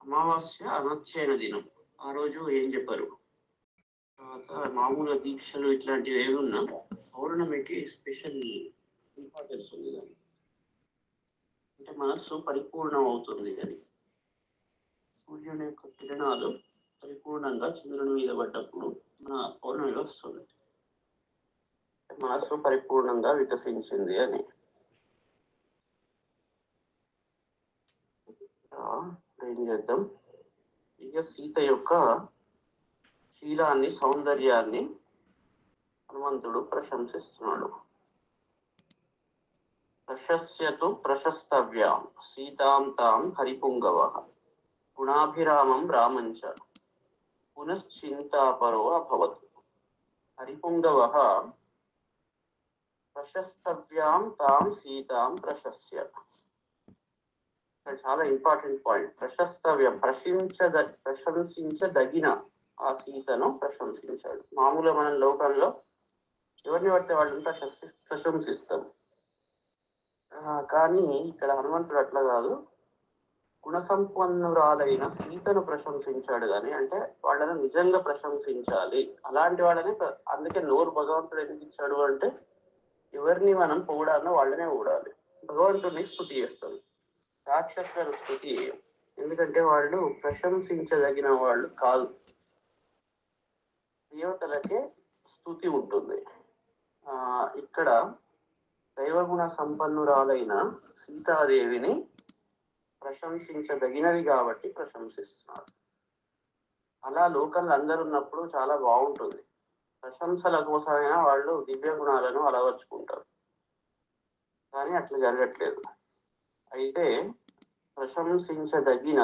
అమావాస్య అనధ్యయన దినం. ఆ రోజు ఏం చెప్పరు. తర్వాత మామూలుగా దీక్షలు ఇట్లాంటివి ఏమి ఉన్నా పౌర్ణమికి స్పెషల్ ఇంపార్టెన్స్ ఉంది దాన్ని. అంటే మనస్సు పరిపూర్ణం అవుతుంది అని. సూర్యుని యొక్క కిరణాలు పరిపూర్ణంగా చంద్రుని మీద పడ్డప్పుడు మన పౌర్ణమి వస్తుంది. మనస్సు పరిపూర్ణంగా వికసించింది అని. ఏం చేద్దాం, ఇక సీత యొక్క శీలాన్ని, సౌందర్యాన్ని హనుమంతుడు ప్రశంసిస్తున్నాడు. ప్రశస్యతు ప్రశస్తవ్యాం సీతాం తాం హరిపుంగవః గుణాభిరామం రామంచ పునశ్చింతాపరో అభవత్. హరిపుంగవః ప్రశస్తవ్యాం తాం సీతాం ప్రశస్య. చాలా ఇంపార్టెంట్ పాయింట్. ప్రశస్తవ్యం, ప్రశంసించదగిన ఆ సీతను ప్రశంసించాడు. మామూలుగా మనం లోకంలో ఎవరిని పడితే వాళ్ళని ప్రశంసిస్తాం, కానీ ఇక్కడ హనుమంతుడు అట్లా కాదు. గుణసంపన్నురాలైన సీతను ప్రశంసించాడు. కానీ అంటే వాళ్ళని నిజంగా ప్రశంసించాలి, అలాంటి వాళ్ళని. అందుకే నోరు భగవంతుడు ఎందుకు ఇచ్చాడు అంటే, ఎవరిని మనం పొగడాలో వాళ్ళనే పొగడాలి. భగవంతుడిని స్తుతి చేస్తాం, రాక్షసులను స్తుతి. ఎందుకంటే వాళ్ళు ప్రశంసించదగిన వాళ్ళు కాదు. దేవతలకే స్తుతి ఉంటుంది. ఇక్కడ దైవగుణ సంపన్నురాలైన సీతాదేవిని ప్రశంసించదగినది కాబట్టి ప్రశంసిస్తున్నారు. అలా లోకంలో అందరు ఉన్నప్పుడు చాలా బాగుంటుంది. ప్రశంసల కోసమైనా వాళ్ళు దివ్య గుణాలను అలవర్చుకుంటారు, కానీ అట్లా జరగట్లేదు. అయితే ప్రశంసించదగిన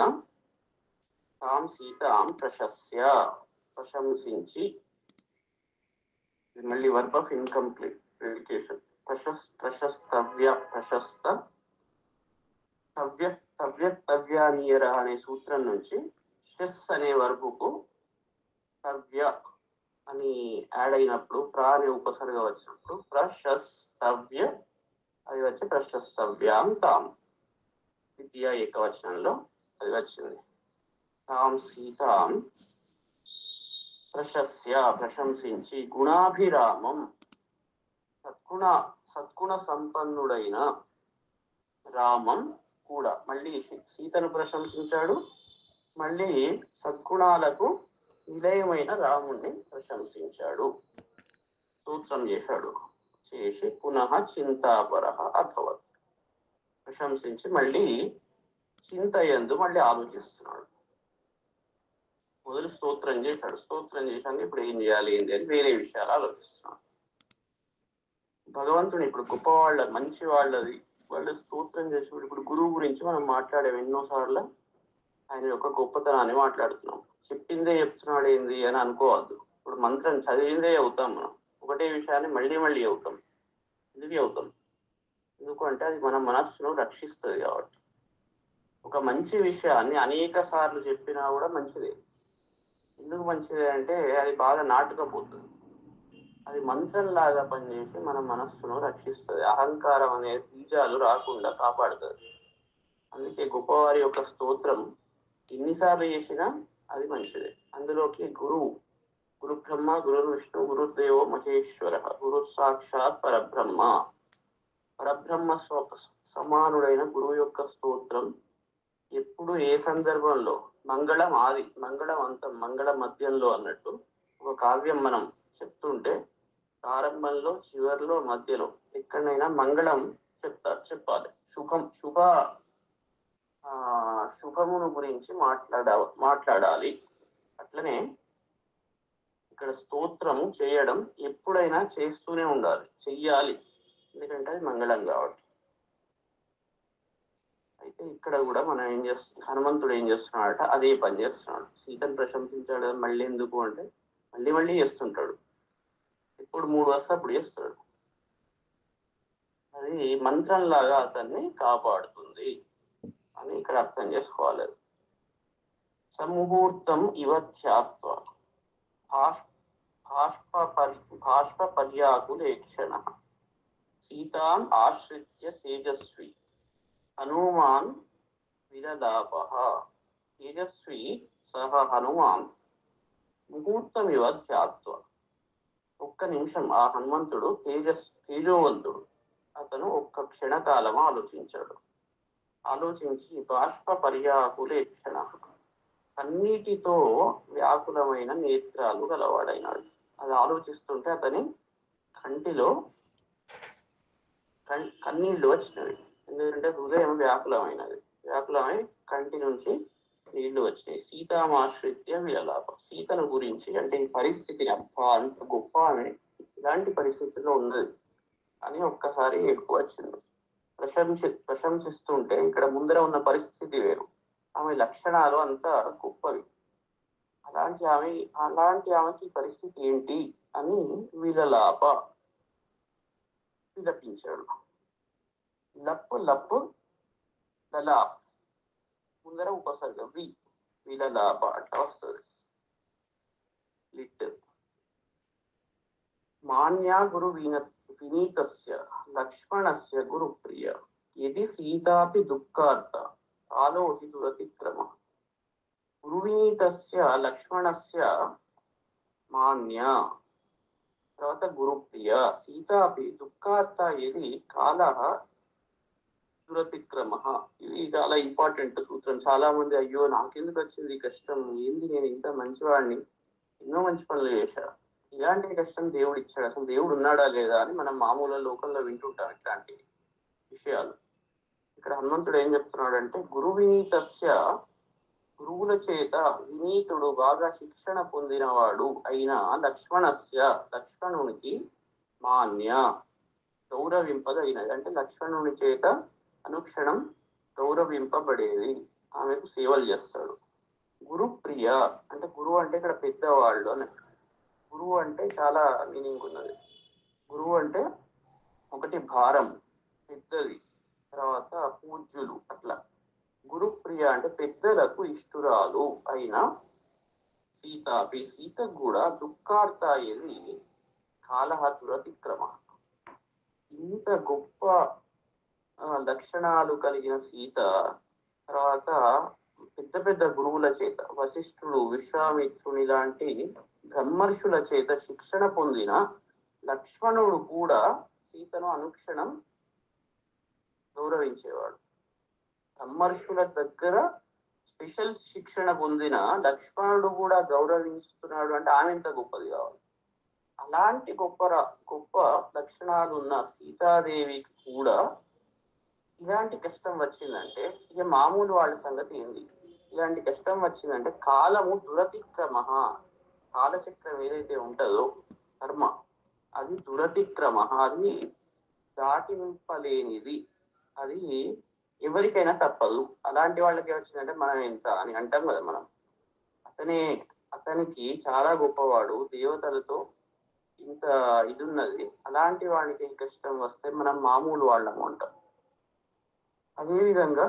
తాం సీతాం ప్రశస్య, ప్రశంసించి, మళ్ళీ వర్బ్ ఆఫ్ ఇన్కంప్లీట్ ప్రిడికేషన్. ప్రశస్తవ్య, ప్రశస్త తవ్యతవ్యానీయర అనే సూత్రం నుంచి షెస్ అనే వర్బుకు తవ్య అని యాడ్ అయినప్పుడు, ప్రా అనే ఉపసర్గ వచ్చినప్పుడు ప్రశస్తవ్య అది వచ్చి ప్రశస్తవ్యాం తాం. ద్వితీయ ఏకవచనంలో అది వచ్చింది. తాం సీతాం ప్రశస్య, ప్రశంసించి, గుణాభిరామం సద్గుణ సంపన్నుడైన రామం కూడా. మళ్ళీ సీతను ప్రశంసించాడు, మళ్ళీ సద్గుణాలకు నిలయమైన రాముణ్ణి ప్రశంసించాడు, సూత్రం చేసి పునః చింతాపరః అభవత్. ప్రశంసించి మళ్ళీ చింతయందు మళ్ళీ ఆలోచిస్తున్నాడు. మొదలు స్తోత్రం చేశాడు, స్తోత్రం చేశాక ఇప్పుడు ఏం చేయాలి ఏంటి అని వేరే విషయాలు ఆలోచిస్తున్నాడు. భగవంతుని ఇప్పుడు గొప్ప వాళ్ళ, మంచి వాళ్ళది వాళ్ళు స్తోత్రం చేసినప్పుడు, ఇప్పుడు గురువు గురించి మనం మాట్లాడాము ఎన్నోసార్లు. ఆయన యొక్క గొప్పతనాన్ని మాట్లాడుతున్నాం. చెప్పిందే చెప్తున్నాడు ఏంది అని అనుకోవద్దు. ఇప్పుడు మంత్రం చదివిందే అవుతాం మనం, ఒకటే విషయాన్ని మళ్ళీ మళ్ళీ అవుతాం. ఎందుకు అవుతాం? ఎందుకంటే అది మన మనస్సును రక్షిస్తుంది కాబట్టి. ఒక మంచి విషయాన్ని అనేక సార్లు చెప్పినా కూడా మంచిదే. ఎందుకు మంచిది అంటే అది బాగా నాటుకపోతుంది. అది మంత్రంలాగా పనిచేసి మన మనస్సును రక్షిస్తుంది. అహంకారం అనే బీజాలు రాకుండా కాపాడుతుంది. అందుకే గొప్పవారి యొక్క స్తోత్రం ఎన్నిసార్లు చేసినా అది మంచిదే. అందులోకి గురు బ్రహ్మ, గురు విష్ణు, గురుదేవో మహేశ్వర, గురు సాక్షాత్ పరబ్రహ్మ. పరబ్రహ్మ సమానుడైన గురువు యొక్క స్తోత్రం ఎప్పుడు, ఏ సందర్భంలో, మంగళం ఆది, మంగళం అంతం, మంగళ మధ్యంలో అన్నట్టు ఒక కావ్యం మనం చెప్తుంటే ప్రారంభంలో, చివరిలో, మధ్యలో ఎక్కడైనా మంగళం చెప్పాలి. శుభమును గురించి మాట్లాడాలి. అట్లనే ఇక్కడ స్తోత్రము చేయడం ఎప్పుడైనా చేస్తూనే ఉండాలి, చెయ్యాలి. ఎందుకంటే అది మంగళం కాబట్టి. అయితే ఇక్కడ కూడా మనం హనుమంతుడు ఏం చేస్తున్నాడట, అదే పని చేస్తున్నాడు. సీతను ప్రశంసించాడు, మళ్ళీ ఎందుకు అంటే మళ్ళీ మళ్ళీ చేస్తుంటాడు. ఇప్పుడు 3 వస్తే అప్పుడు చేస్తాడు. అది మంత్రంలాగా అతన్ని కాపాడుతుంది అని ఇక్కడ అర్థం చేసుకోవాలి. సముహూర్తం ఇవ ధ్యాత్వ బాష్ప పర్యాకులేక్షణ సీతాం ఆశ్రిత్య తేజస్వి హనుమాన్ విరదాపః. తేజస్వి సహ హనుమాన్ ముహూర్తమివ ధ్యాత్వ. ఒక్క నిమిషం ఆ హనుమంతుడు తేజోవంతుడు. అతను ఒక్క క్షణకాలం ఆలోచించాడు. ఆలోచించి బాష్ప పర్యాకులే క్షణ, కన్నీటితో వ్యాకులమైన నేత్రాలు గలవాడైనాడు. అది ఆలోచిస్తుంటే అతని కంటిలో కన్నీళ్లు వచ్చినవి. ఎందుకంటే హృదయం వ్యాకులమై కంటి నుంచి నీళ్లు వచ్చినాయి. సీతామాశ్రిత్య విలలాప. సీతను గురించి అంటే ఈ పరిస్థితిని, అబ్బా అంత గొప్ప ఆమె ఇలాంటి పరిస్థితుల్లో ఉన్నది అని ఒక్కసారి ఏడుపు వచ్చింది. ప్రశంసిస్తుంటే ఇక్కడ ముందర ఉన్న పరిస్థితి వేరు. ఆమె లక్షణాలు అంత గొప్పవి. అలాంటి ఆమెకి పరిస్థితి ఏంటి అని విలపించాడు. లప్పు లప్పు లలాప్, ముందర ఉపసర్గ విలలాప అట్లా వస్తుంది. లిట్ మాన్యా గురు వినీతస్య లక్ష్మణస్య గురుప్రియ యది సీతాపి దుఃఖార్త ఆలోహి దురతిక్రమ. గురువినీతస్య లక్ష్మణస్య మాన్యా, తర్వాత గురుప్రియ సీతాపి దుఃఖార్త యది కాలః దురతిక్రమ. ఇది చాలా ఇంపార్టెంట్ సూత్రం. చాలా మంది అయ్యో నాకెందుకు వచ్చింది కష్టం, ఏంది నేను ఇంత మంచివాడిని, ఎన్నో మంచి పనులు చేశా, ఇలాంటి కష్టం దేవుడు ఇచ్చాడు, అసలు దేవుడు ఉన్నాడా లేదా అని మనం మామూలు లోకంలో వింటుంటాం ఇట్లాంటి విషయాలు. ఇక్కడ హనుమంతుడు ఏం చెప్తున్నాడంటే గురు వినీతస్య, గురువుల చేత వినీతుడు బాగా శిక్షణ పొందినవాడు అయిన లక్ష్మణస్య, లక్ష్మణునికి మాన్య గౌరవింపదగినది. అంటే లక్ష్మణుని చేత అనుక్షణం గౌరవింపబడేది, ఆమెకు సేవలు చేస్తాడు. గురుప్రియ అంటే గురువు అంటే ఇక్కడ పెద్దవాళ్ళు అని. గురువు అంటే చాలా మీనింగ్ ఉన్నది. గురువు అంటే ఒకటి భారం, పెద్దది, తర్వాత పూజ్యులు అట్లా. గురుప్రియ అంటే పెద్దలకు ఇష్టురాలు అయిన సీతాపి, సీతకు కూడా దుఃఖార్త అయ్యేది కాలహ దురతిక్రమ. ఇంత గొప్ప లక్షణాలు కలిగిన సీత తర్వాత పెద్ద పెద్ద గురువుల చేత, వశిష్ఠుడు, విశ్వామిత్రుని లాంటి బ్రహ్మర్షుల చేత శిక్షణ పొందిన లక్ష్మణుడు కూడా సీతను అనుక్షణం గౌరవించేవాడు. బ్రహ్మర్షుల దగ్గర స్పెషల్ శిక్షణ పొందిన లక్ష్మణుడు కూడా గౌరవిస్తున్నాడు అంటే ఆమె ఎంత గొప్పది కావాలి. అలాంటి గొప్ప లక్షణాలు ఉన్న సీతాదేవికి కూడా ఇలాంటి కష్టం వచ్చిందంటే ఇక మామూలు వాళ్ళ సంగతి ఏంది. ఇలాంటి కష్టం వచ్చిందంటే కాలము దురతిక్రమ, కాలచక్రం ఏదైతే ఉంటుందో కర్మ, అది దురతిక్రమ, అది దాటింపలేనిది, అది ఎవరికైనా తప్పదు. అలాంటి వాళ్ళకి వచ్చిందంటే మనం ఎంత అని అంటాం కదా మనం. అతనికి చాలా గొప్పవాడు, దేవతలతో ఇంత ఇది ఉన్నది, అలాంటి వాడికి కష్టం వస్తే మనం మామూలు వాళ్ళము అంటాం. అదేవిధంగా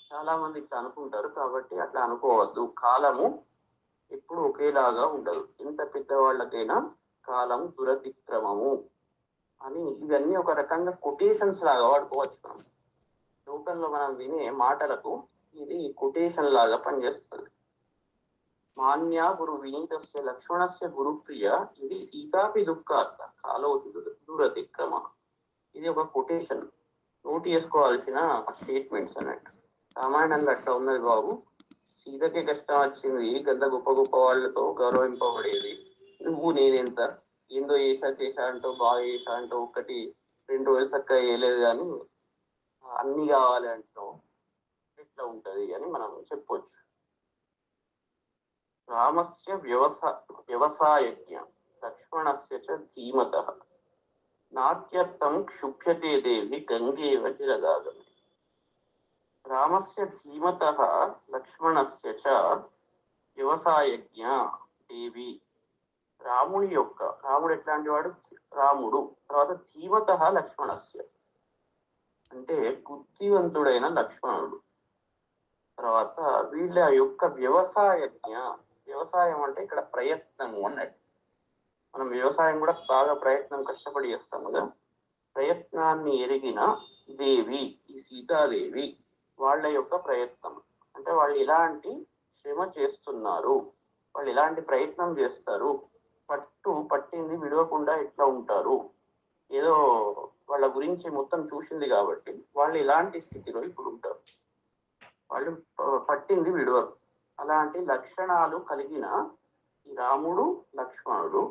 చాలా మంది ఇట్లా అనుకుంటారు, కాబట్టి అట్లా అనుకోవద్దు. కాలము ఎప్పుడు ఒకేలాగా ఉండదు. ఎంత పెద్దవాళ్ళకైనా కాలం దురతిక్రమము అని ఇవన్నీ ఒక రకంగా కొటేషన్స్ లాగా వాడుకోవచ్చు. మనం లోకంలో మనం వినే మాటలకు ఇది కొటేషన్ లాగా పనిచేస్తుంది. మాన్యా గురు వినీతస్య లక్ష్మణస్య గురుప్రియ ఇది సీతాపి దుఃఖార్త కాలో దురతిక్రమ. ఇది ఒక కొటేషన్, నోట్ చేసుకోవాల్సిన స్టేట్మెంట్స్ అన్నట్టు. రామాయణంలో అట్లా ఉన్నది బాబు. సీతకి కష్టం వచ్చింది, గంత గొప్ప వాళ్ళతో గౌరవింపబడేది, నువ్వు నేనెంత ఏందో చేశా అంటావు, బాగా చేశా అంటావు, 1-2 రోజులు చక్కగా వేయలేదు కానీ అన్ని కావాలి అంటావు, ఎట్లా ఉంటది అని మనం చెప్పొచ్చు. రామస్య వ్యవసాయజ్ఞ లక్ష్మణస్య చ ధీమతః నాట్యర్థం క్షుభ్యతే దేవి గంగేవ చిరగాగమి. రామస్య ధీమతః లక్ష్మణస్య చ వ్యవసాయజ్ఞ దేవి. రాముడు ఎట్లాంటి వాడు? రాముడు. తర్వాత ధీమతః లక్ష్మణస్య అంటే బుద్ధివంతుడైన లక్ష్మణుడు. తర్వాత వీళ్ళ యొక్క వ్యవసాయజ్ఞ, వ్యవసాయం అంటే ఇక్కడ ప్రయత్నము అన్నట్టు. మనం వ్యవసాయం కూడా బాగా కష్టపడి చేస్తాం కదా. ప్రయత్నాన్ని ఎరిగిన దేవి ఈ సీతాదేవి, వాళ్ళ యొక్క ప్రయత్నం అంటే అంటే వాళ్ళు ఎలాంటి శ్రమ చేస్తున్నారు, వాళ్ళు ఎలాంటి ప్రయత్నం చేస్తారు, పట్టింది విడవకుండా ఎట్లా ఉంటారు, ఏదో వాళ్ళ గురించి మొత్తం చూసింది కాబట్టి వాళ్ళు ఎలాంటి స్థితిలో ఇప్పుడు ఉంటారు, వాళ్ళు పట్టింది విడవరు. అలాంటి లక్షణాలు కలిగిన ఈ రాముడు లక్ష్మణుడు,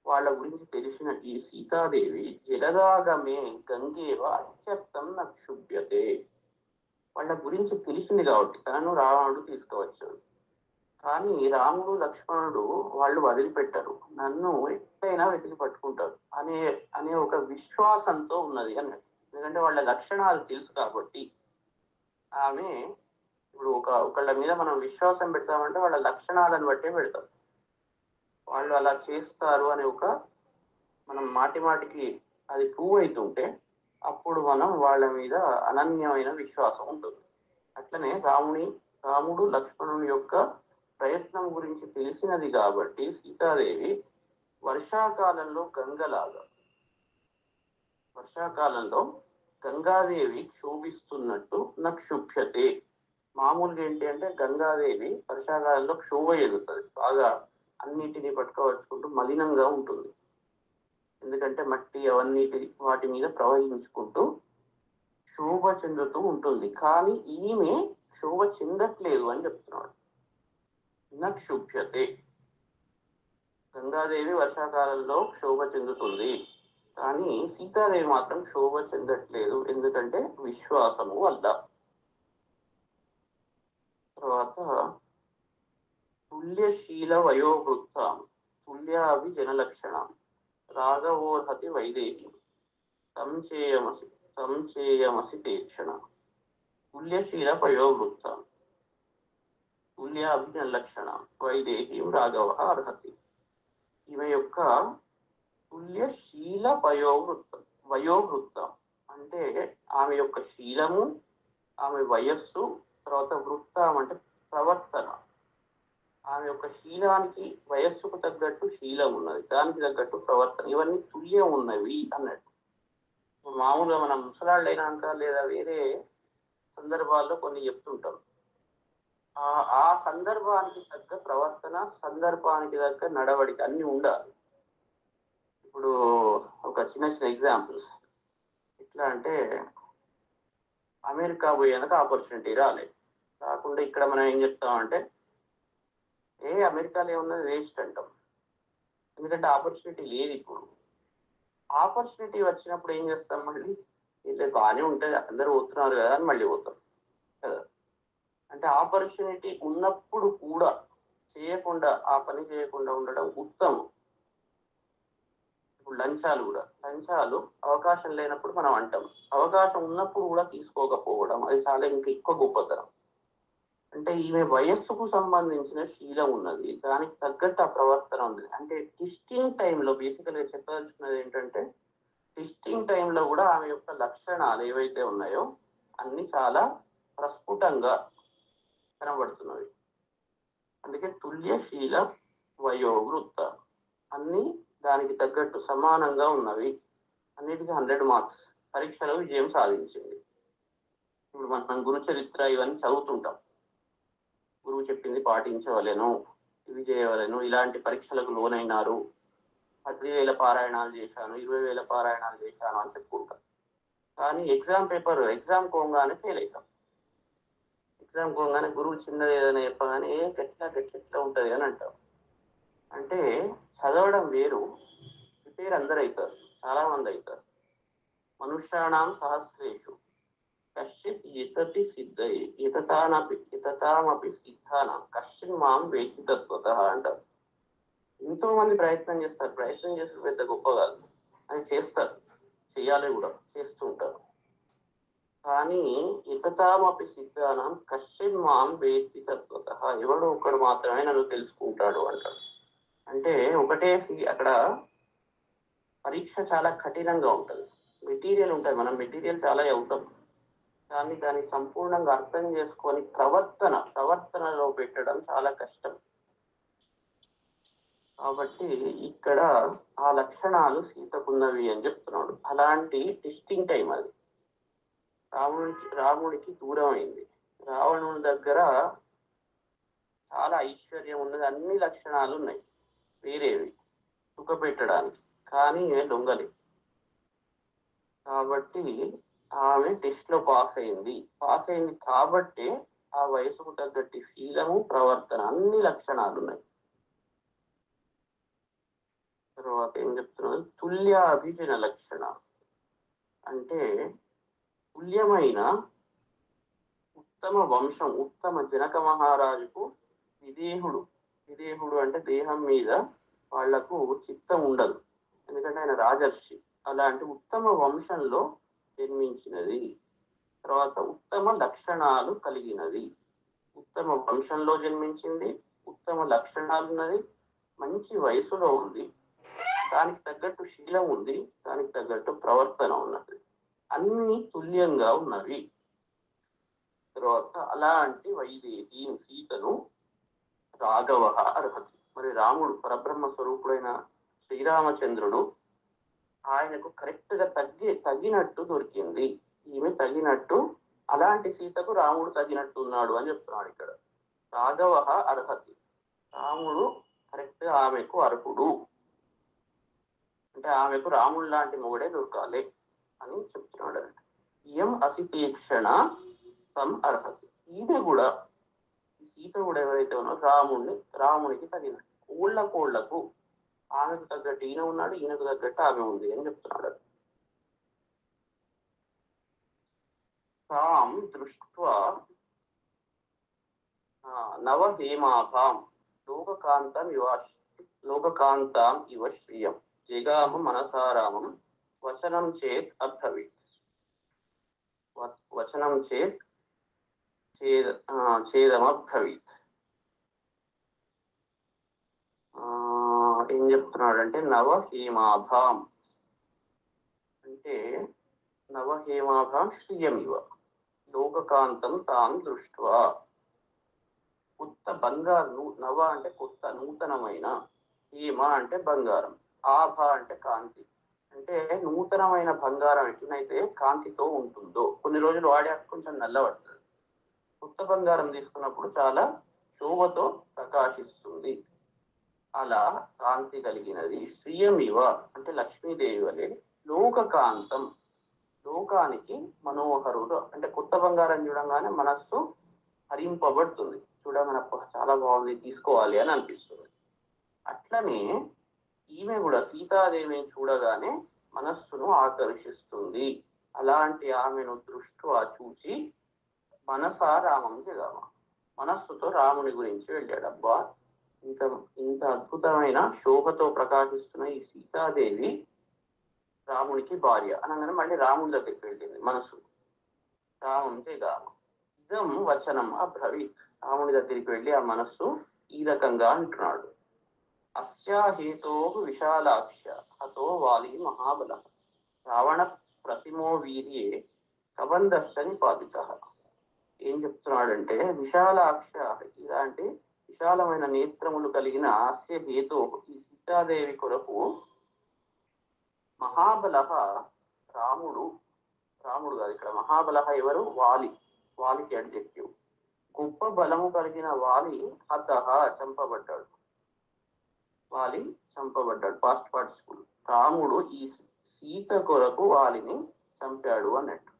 వాళ్ళ గురించి తెలిసిన ఈ సీతాదేవి జలదాగమే గంగేవ అత్యర్థం నక్షుభ్యతే, వాళ్ళ గురించి తెలిసింది కాబట్టి తనను రావణుడు తీసుకువచ్చాడు. కానీ రాముడు లక్ష్మణుడు వాళ్ళు వదిలిపెట్టరు, నన్ను ఎట్టయినా వెతికి పట్టుకుంటారు అనే ఒక విశ్వాసంతో ఉన్నది అన్నట్టు. ఎందుకంటే వాళ్ళ లక్షణాలు తెలుసు కాబట్టి. ఆమె ఇప్పుడు ఒకళ్ళ మీద మనం విశ్వాసం పెడతామంటే వాళ్ళ లక్షణాలను బట్టే పెడతాం. వాళ్ళు అలా చేస్తారు అని మనం మాటికి అది ప్రూవ్ అవుతుంటే అప్పుడు మనం వాళ్ళ మీద అనన్యమైన విశ్వాసం ఉంటుంది. అట్లనే రాముడు లక్ష్మణుని యొక్క ప్రయత్నం గురించి తెలిసినది కాబట్టి సీతాదేవి వర్షాకాలంలో గంగాదేవి క్షోభిస్తున్నట్టు నక్షుభ్యతే. మామూలుగా ఏంటి అంటే గంగాదేవి వర్షాకాలంలో క్షోభ ఎదుగుతుంది, బాగా అన్నిటినీ పట్టుకోవచ్చుకుంటూ మలినంగా ఉంటుంది. ఎందుకంటే మట్టి వాటి మీద ప్రవహించుకుంటూ శోభ చెందుతూ ఉంటుంది. కానీ ఈమె శోభ చెందట్లేదు అని చెప్తున్నాడు. నక్షుభ్యతే, గంగాదేవి వర్షాకాలంలో క్షోభ చెందుతుంది, కానీ సీతాదేవి మాత్రం క్షోభ చెందట్లేదు. ఎందుకంటే విశ్వాసము వల్ల. తర్వాత తుల్యశీల వయోవృత్త తుల్యాభి జనలక్షణం రాఘవోర్హతి వైదేహి సంచేయమసి తీక్షణ. తుల్యశీల వయోవృత్త తుల్యాభి జనలక్షణ వైదేహి రాఘవ అర్హతి. ఈమె యొక్క తుల్యశీల వయోవృత్తం అంటే ఆమె యొక్క శీలము, ఆమె వయస్సు, తర్వాత వృత్తం అంటే ప్రవర్తన. ఆమె యొక్క శీలానికి వయస్సుకు తగ్గట్టు శీలం ఉన్నది, దానికి తగ్గట్టు ప్రవర్తన, ఇవన్నీ తుల్యం ఉన్నవి అన్నట్టు. మామూలుగా మనం ముసలాళ్ళు అయినాక లేదా వేరే సందర్భాల్లో కొన్ని చెప్తుంటాం. ఆ సందర్భానికి తగ్గ ప్రవర్తన, సందర్భానికి తగ్గ నడవడిక అన్ని ఉండాలి. ఇప్పుడు ఒక చిన్న ఎగ్జాంపుల్స్ ఎట్లా అంటే, అమెరికా పోయేందుకు ఆపర్చునిటీ రాకుండా ఇక్కడ మనం ఏం చెప్తామంటే అమెరికాలో ఏమున్నది వేస్ట్ అంటాం. ఎందుకంటే ఆపర్చునిటీ లేదు. ఇప్పుడు ఆపర్చునిటీ వచ్చినప్పుడు ఏం చేస్తాం, మళ్ళీ బాగానే ఉంటుంది అందరూ పోతున్నారు కదా అని మళ్ళీ పోతాం కదా. అంటే ఆపర్చునిటీ ఉన్నప్పుడు కూడా ఆ పని చేయకుండా ఉండడం ఉత్తమం. ఇప్పుడు లంచాలు అవకాశం లేనప్పుడు మనం అంటాం, అవకాశం ఉన్నప్పుడు కూడా తీసుకోకపోవడం అది చాలా ఇంకా ఎక్కువ గొప్పతనం. అంటే ఈమె వయస్సుకు సంబంధించిన శీలం ఉన్నది, దానికి తగ్గట్టు ఆ ప్రవర్తన ఉంది. అంటే టెస్టింగ్ టైంలో బేసికల్గా చెప్పదలుచుకున్నది ఏంటంటే, టెస్టింగ్ టైంలో కూడా ఆమె యొక్క లక్షణాలు ఏవైతే ఉన్నాయో అన్ని చాలా ప్రస్ఫుటంగా కనబడుతున్నవి. అందుకే తుల్యశీల వయోవృత్త అన్ని దానికి తగ్గట్టు సమానంగా ఉన్నవి, అన్నిటికీ 100 మార్క్స్, పరీక్షలో విజయం సాధించింది. ఇప్పుడు మనం గురు చరిత్ర ఇవన్నీ చదువుతుంటాం, గురువు చెప్పింది పాటించవలెను, ఇవి చేయవలెను, ఇలాంటి పరీక్షలకు లోనైనారు, 10,000 పారాయణాలు చేశాను, 20,000 పారాయణాలు చేశాను అని చెప్పుకుంటాం. కానీ ఎగ్జామ్ కోంగానే ఫెయిల్ అవుతాం. ఎగ్జామ్ కోంగానే గురువు చిన్నది ఏదైనా చెప్పగానే గట్ల ఉంటుంది అని అంటాం. అంటే చదవడం వేరు, ప్రిపేర్ అందరు అవుతారు, చాలా మంది అవుతారు. మనుష్యాణం సహస్రేషు కశ్చిత్ యతతి సిద్ధై యతతామపి సిద్ధానం కశ్చిన్ మాం వేత్తి తత్వతః అంటారు. ఎంతో మంది ప్రయత్నం చేస్తారు, ప్రయత్నం చేస్తే పెద్ద గొప్ప కాదు, అది చేస్తారు, చేయాలి కూడా, చేస్తూ ఉంటారు. కానీ యతతామపి సిద్ధానం కశ్చిన్ మాం వేత్తి తత్వతః, ఎవడో ఒకడు మాత్రమే నన్ను తెలుసుకుంటాడు అంటారు. అంటే అక్కడ పరీక్ష చాలా కఠినంగా ఉంటుంది, మెటీరియల్ ఉంటుంది, మనం మెటీరియల్ చాలా చదువుతాం, కానీ దాన్ని సంపూర్ణంగా అర్థం చేసుకొని ప్రవర్తనలో పెట్టడం చాలా కష్టం. కాబట్టి ఇక్కడ ఆ లక్షణాలు సీతకున్నవి అని చెప్తున్నాడు. అలాంటి టెస్టింగ్ టైం అది. రాముడికి దూరం అయింది, రావణుని దగ్గర చాలా ఐశ్వర్యం ఉన్నది, అన్ని లక్షణాలు ఉన్నాయి వేరేవి సుఖ పెట్టడానికి, కానీ దొంగలి. కాబట్టి ఆమె టెస్ట్ లో పాస్ అయింది కాబట్టి ఆ వయసుకు తగ్గట్టి శీలము ప్రవర్తన అన్ని లక్షణాలు ఉన్నాయి. తర్వాత ఏం చెప్తున్నారు, తుల్యాభిజన లక్షణ అంటే తుల్యమైన ఉత్తమ వంశం, ఉత్తమ జనక మహారాజుకు విదేహుడు అంటే దేహం మీద వాళ్లకు చిత్తం ఉండదు, ఎందుకంటే ఆయన రాజర్షి. అలాంటి ఉత్తమ వంశంలో జన్మించినది. తర్వాత ఉత్తమ లక్షణాలు కలిగినది, ఉత్తమ వంశంలో జన్మించింది, ఉత్తమ లక్షణాలు ఉన్నది, మంచి వయసులో ఉంది, దానికి తగ్గట్టు శీలం ఉంది, దానికి తగ్గట్టు ప్రవర్తన ఉన్నది, అన్ని తుల్యంగా ఉన్నవి. తర్వాత అలాంటి వైదేహి సీతను రాఘవ అర్హతి. మరి రాముడు పరబ్రహ్మ స్వరూపుడైన శ్రీరామచంద్రుడు ఆయనకు కరెక్ట్ గా తగినట్టు దొరికింది, ఈమె తగినట్టు, అలాంటి సీతకు రాముడు తగినట్టు ఉన్నాడు అని చెప్తున్నాడు ఇక్కడ. రాఘవ అర్హతి, రాముడు కరెక్ట్ ఆమెకు అర్హుడు, అంటే ఆమెకు రాముడు లాంటి మొగుడే దొరకాలి అని చెప్తున్నాడు. ఇయం అసితీక్షణ తం అర్హతి, ఈమె కూడా సీత కూడా ఎవరైతే ఉన్నారో రామునికి తగినట్టు, కోళ్లకు ఆమెకు తగ్గట్టు ఈయన ఉన్నాడు, ఈయనకు తగ్గట్టు ఆమె ఉంది అని చెప్తున్నాడు. తాం దృష్ట్వా నవహేమాభాం లోకకాంతాం ఇవ శ్రియం జగామ మనసారామం వచనం చేత్ అబ్రవీత్. వచనం చేదమబ్రవీత్. ఏం చెప్తున్నాడంటే నవహేమాభాం అంటే నవహేమాభాం శ్రియమివ లోకకాంతం తాం దృష్ట్వా. కొత్త బంగారు, నవ అంటే కొత్త నూతనమైన, హేమ అంటే బంగారం, ఆభ అంటే కాంతి. అంటే నూతనమైన బంగారం ఎట్లనైతే కాంతితో ఉంటుందో, కొన్ని రోజులు వాడాక కొంచెం నల్లబడుతుంది, కొత్త బంగారం తీసుకున్నప్పుడు చాలా శోభతో ప్రకాశిస్తుంది. అలా కాంతి కలిగినది. శ్రీయమివ అంటే లక్ష్మీదేవి వలె, లోకకాంతం లోకానికి మనోహరుడు, అంటే కొత్త బంగారం చూడంగానే మనస్సు హరింపబడుతుంది, చూడమనప్ప చాలా బాగుంది తీసుకోవాలి అని అనిపిస్తుంది. అట్లనే ఈమె కూడా సీతాదేవిని చూడగానే మనస్సును ఆకర్షిస్తుంది. అలాంటి ఆమెను దృష్ట్యా చూచి మనసా రామం జగామ, మనస్సుతో రాముని గురించి వెళ్ళాడు. అబ్బా, ఇంత అద్భుతమైన శోభతో ప్రకాశిస్తున్న ఈ సీతాదేవి రామునికి భార్య అనగానే మళ్ళీ రాముడి దగ్గరికి వెళ్ళింది మనసు. రామం జగామ ఇదం వచనం అబ్రవీత్, రాముడి దగ్గరికి వెళ్ళి ఆ మనస్సు ఈ రకంగా అంటున్నాడు. అస్యా హేతో విశాలాక్ష్య హతో వాలి మహాబల రావణ ప్రతిమో వీర్యే కబంధశ్చ నిపాతిత. ఏం చెప్తున్నాడంటే విశాలాక్ష, ఇలాంటి విశాలమైన నేత్రములు కలిగిన అస్య హేతో, ఈ సీతాదేవి కొరకు మహాబల రాముడు కాదు ఇక్కడ, మహాబల ఎవరు, వాలికి అడ్జెక్టివ్. గొప్ప బలము కలిగిన వాలి హతః చంపబడ్డాడు, పాస్ట్ పార్టిసిపుల్. రాముడు ఈ సీత కొరకు వాలిని చంపాడు అన్నట్టు.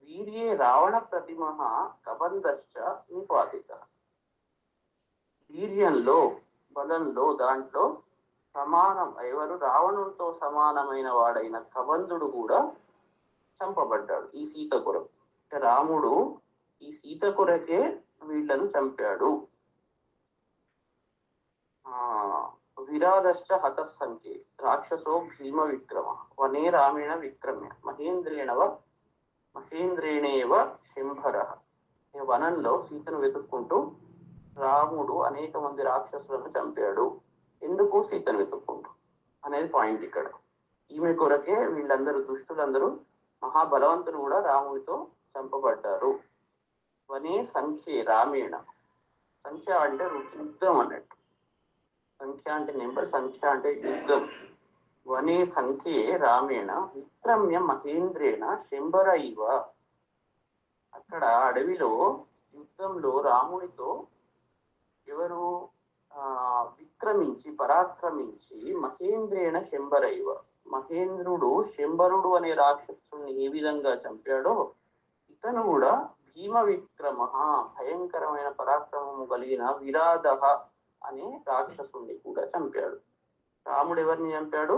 వీర్యే రావణ ప్రతిమ కబంధశ్చ నిపాతిత, వీర్యంలో బలంలో దాంట్లో సమానం ఎవరు, రావణుడితో సమానమైన వాడైన కబంధుడు కూడా చంపబడ్డాడు ఈ సీత కొరకు. అంటే రాముడు ఈ సీత కొరకే వీళ్లను చంపాడు. విరాదశ్చ హతస్సంఖ్యే రాక్షసో భీమ విక్రమ వనే రామేణ విక్రమ్య మహేంద్రేణేవ శంభర. వనంలో సీతను వెతుక్కుంటూ రాముడు అనేక మంది రాక్షసులను చంపాడు. ఎందుకు సీతను వెతుక్కుంటూ అనేది పాయింట్ ఇక్కడ. ఈమె కొరకే వీళ్ళందరూ దుష్టులందరూ, మహాబలవంతులు కూడా రామునితో చంపబడ్డారు. వనే సంఖ్యే రామేణ, సంఖ్య అంటే యుద్ధం అన్నట్టు, సంఖ్య అంటే నెంబర్, సంఖ్య అంటే యుద్ధం. వనే సంఖ్యే రామేణ విక్రమ్య మహేంద్రేణ శంబర ఇవ. అక్కడ అడవిలో యుద్ధంలో రామునితో ఎవరు విక్రమించి పరాక్రమించి మహేంద్రేణ శంబరైవ, మహేంద్రుడు శంబరుడు అనే రాక్షసుని ఏ విధంగా చంపాడో ఇతను కూడా భీమ విక్రమ, భయంకరమైన పరాక్రమము కలిగిన విరాధ అనే రాక్షసుని కూడా చంపాడు. రాముడు ఎవరిని చంపాడు?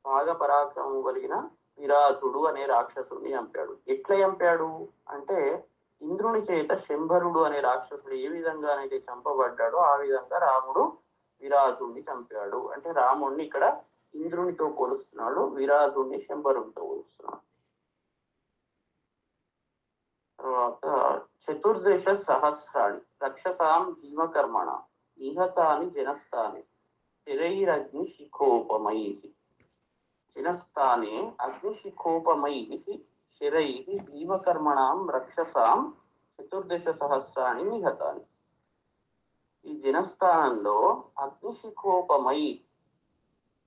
బాగా పరాక్రమం కలిగిన విరాధుడు అనే రాక్షసుని చంపాడు. ఎట్లా చంపాడు అంటే ఇంద్రుని చేత శంభరుడు అనే రాక్షసుడు ఏ విధంగానైతే చంపబడ్డాడో ఆ విధంగా రాముడు విరాధుడిని చంపాడు. అంటే రాముడిని ఇక్కడ ఇంద్రునితో పోలుస్తున్నాడు, విరాధుడిని శంభరుడితో పోలుస్తున్నాడు. తర్వాత చతుర్దశ సహస్రాణి రక్షసాం భీమకర్మణ నిహతాని జనస్థాని శిరైరగ్ని శిఖోపమై, జనస్థానే అగ్నిశిఖోపమై శిరై భీమకర్మణాం రక్షసాం చతుర్దశ సహస్రాణి నిహతాని. ఈ జనస్థానంలో అగ్నిశిఖోపమై,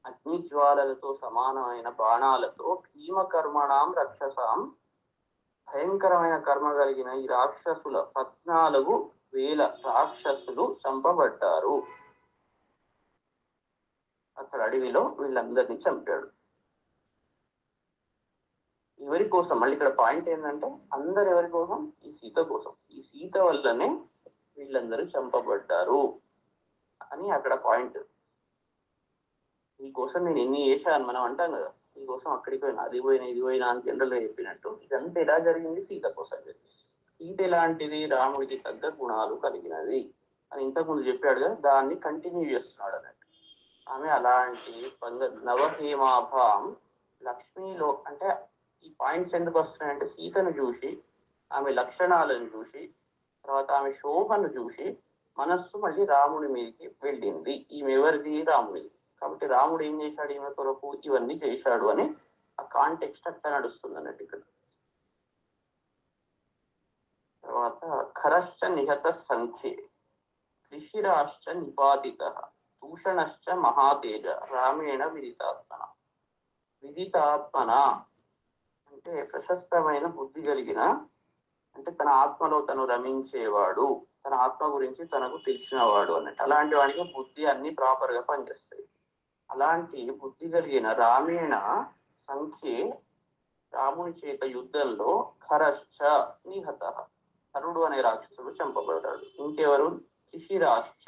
అగ్నిజ్వాలలతో సమానమైన బాణాలతో భీమకర్మణాం రక్షసాం, భయంకరమైన కర్మ కలిగిన ఈ రాక్షసుల 14,000 రాక్షసులు చంపబడ్డారు. అక్కడ అడవిలో వీళ్ళందరినీ చంపాడు. ఎవరి కోసం? మళ్ళీ ఇక్కడ పాయింట్ ఏంటంటే అందరు ఎవరి కోసం? ఈ సీత కోసం. ఈ సీత వల్లనే వీళ్ళందరూ చంపబడ్డారు అని అక్కడ పాయింట్. ఈ కోసం నేను ఎన్ని చేశాను మనం అంటాం కదా, ఈ కోసం అక్కడికి పోయినా, అది పోయినా, ఇది పోయినా అని జనరల్ గా చెప్పినట్టు ఇదంతా ఎలా జరిగింది? సీత కోసం జరిగింది. సీత ఎలాంటిది? రాముడికి తగ్గ గుణాలు కలిగినది అని ఇంతకుముందు చెప్పాడు కదా, దాన్ని కంటిన్యూ చేస్తున్నాడు అన్నట్టు. ఆమె అలాంటి నవహేమాభాం లక్ష్మిలో, అంటే ఈ పాయింట్స్ ఎందుకు వస్తున్నాయంటే సీతను చూసి, ఆమె లక్షణాలను చూసి, తర్వాత ఆమె శోభను చూసి మనస్సు మళ్ళీ రాముడి మీదకి వెళ్ళింది. ఈమె ఎవరిది? రాముడిది. కాబట్టి రాముడు ఏం చేశాడు ఈమె కొరకు? ఇవన్నీ చేశాడు అని ఆ కాంటెక్స్ట్ అట్లా నడుస్తుంది అన్నట్టు ఇక్కడ. తర్వాత ఖరశ్చ నిహత సంఖ్యే త్రిశిరాశ్చ నిపాతిత దూషణశ్చ మహాతేజ రామేణ విదితాత్మన. విదితాత్మన అంటే ప్రశస్తమైన బుద్ధి కలిగిన, అంటే తన ఆత్మలో తను రమించేవాడు, తన ఆత్మ గురించి తనకు తెలిసినవాడు అన్నట్టు. అలాంటి వాడికి బుద్ధి అన్ని ప్రాపర్ గా పనిచేస్తాయి. అలాంటి బుద్ధి కలిగిన రామేణ సంఖ్యే, రాముని చేత యుద్ధంలో ఖరశ్చ నిహత, కరుడు అనే రాక్షసుడు చంపబడ్డాడు. ఇంకెవరు? శిశిరాశ్చ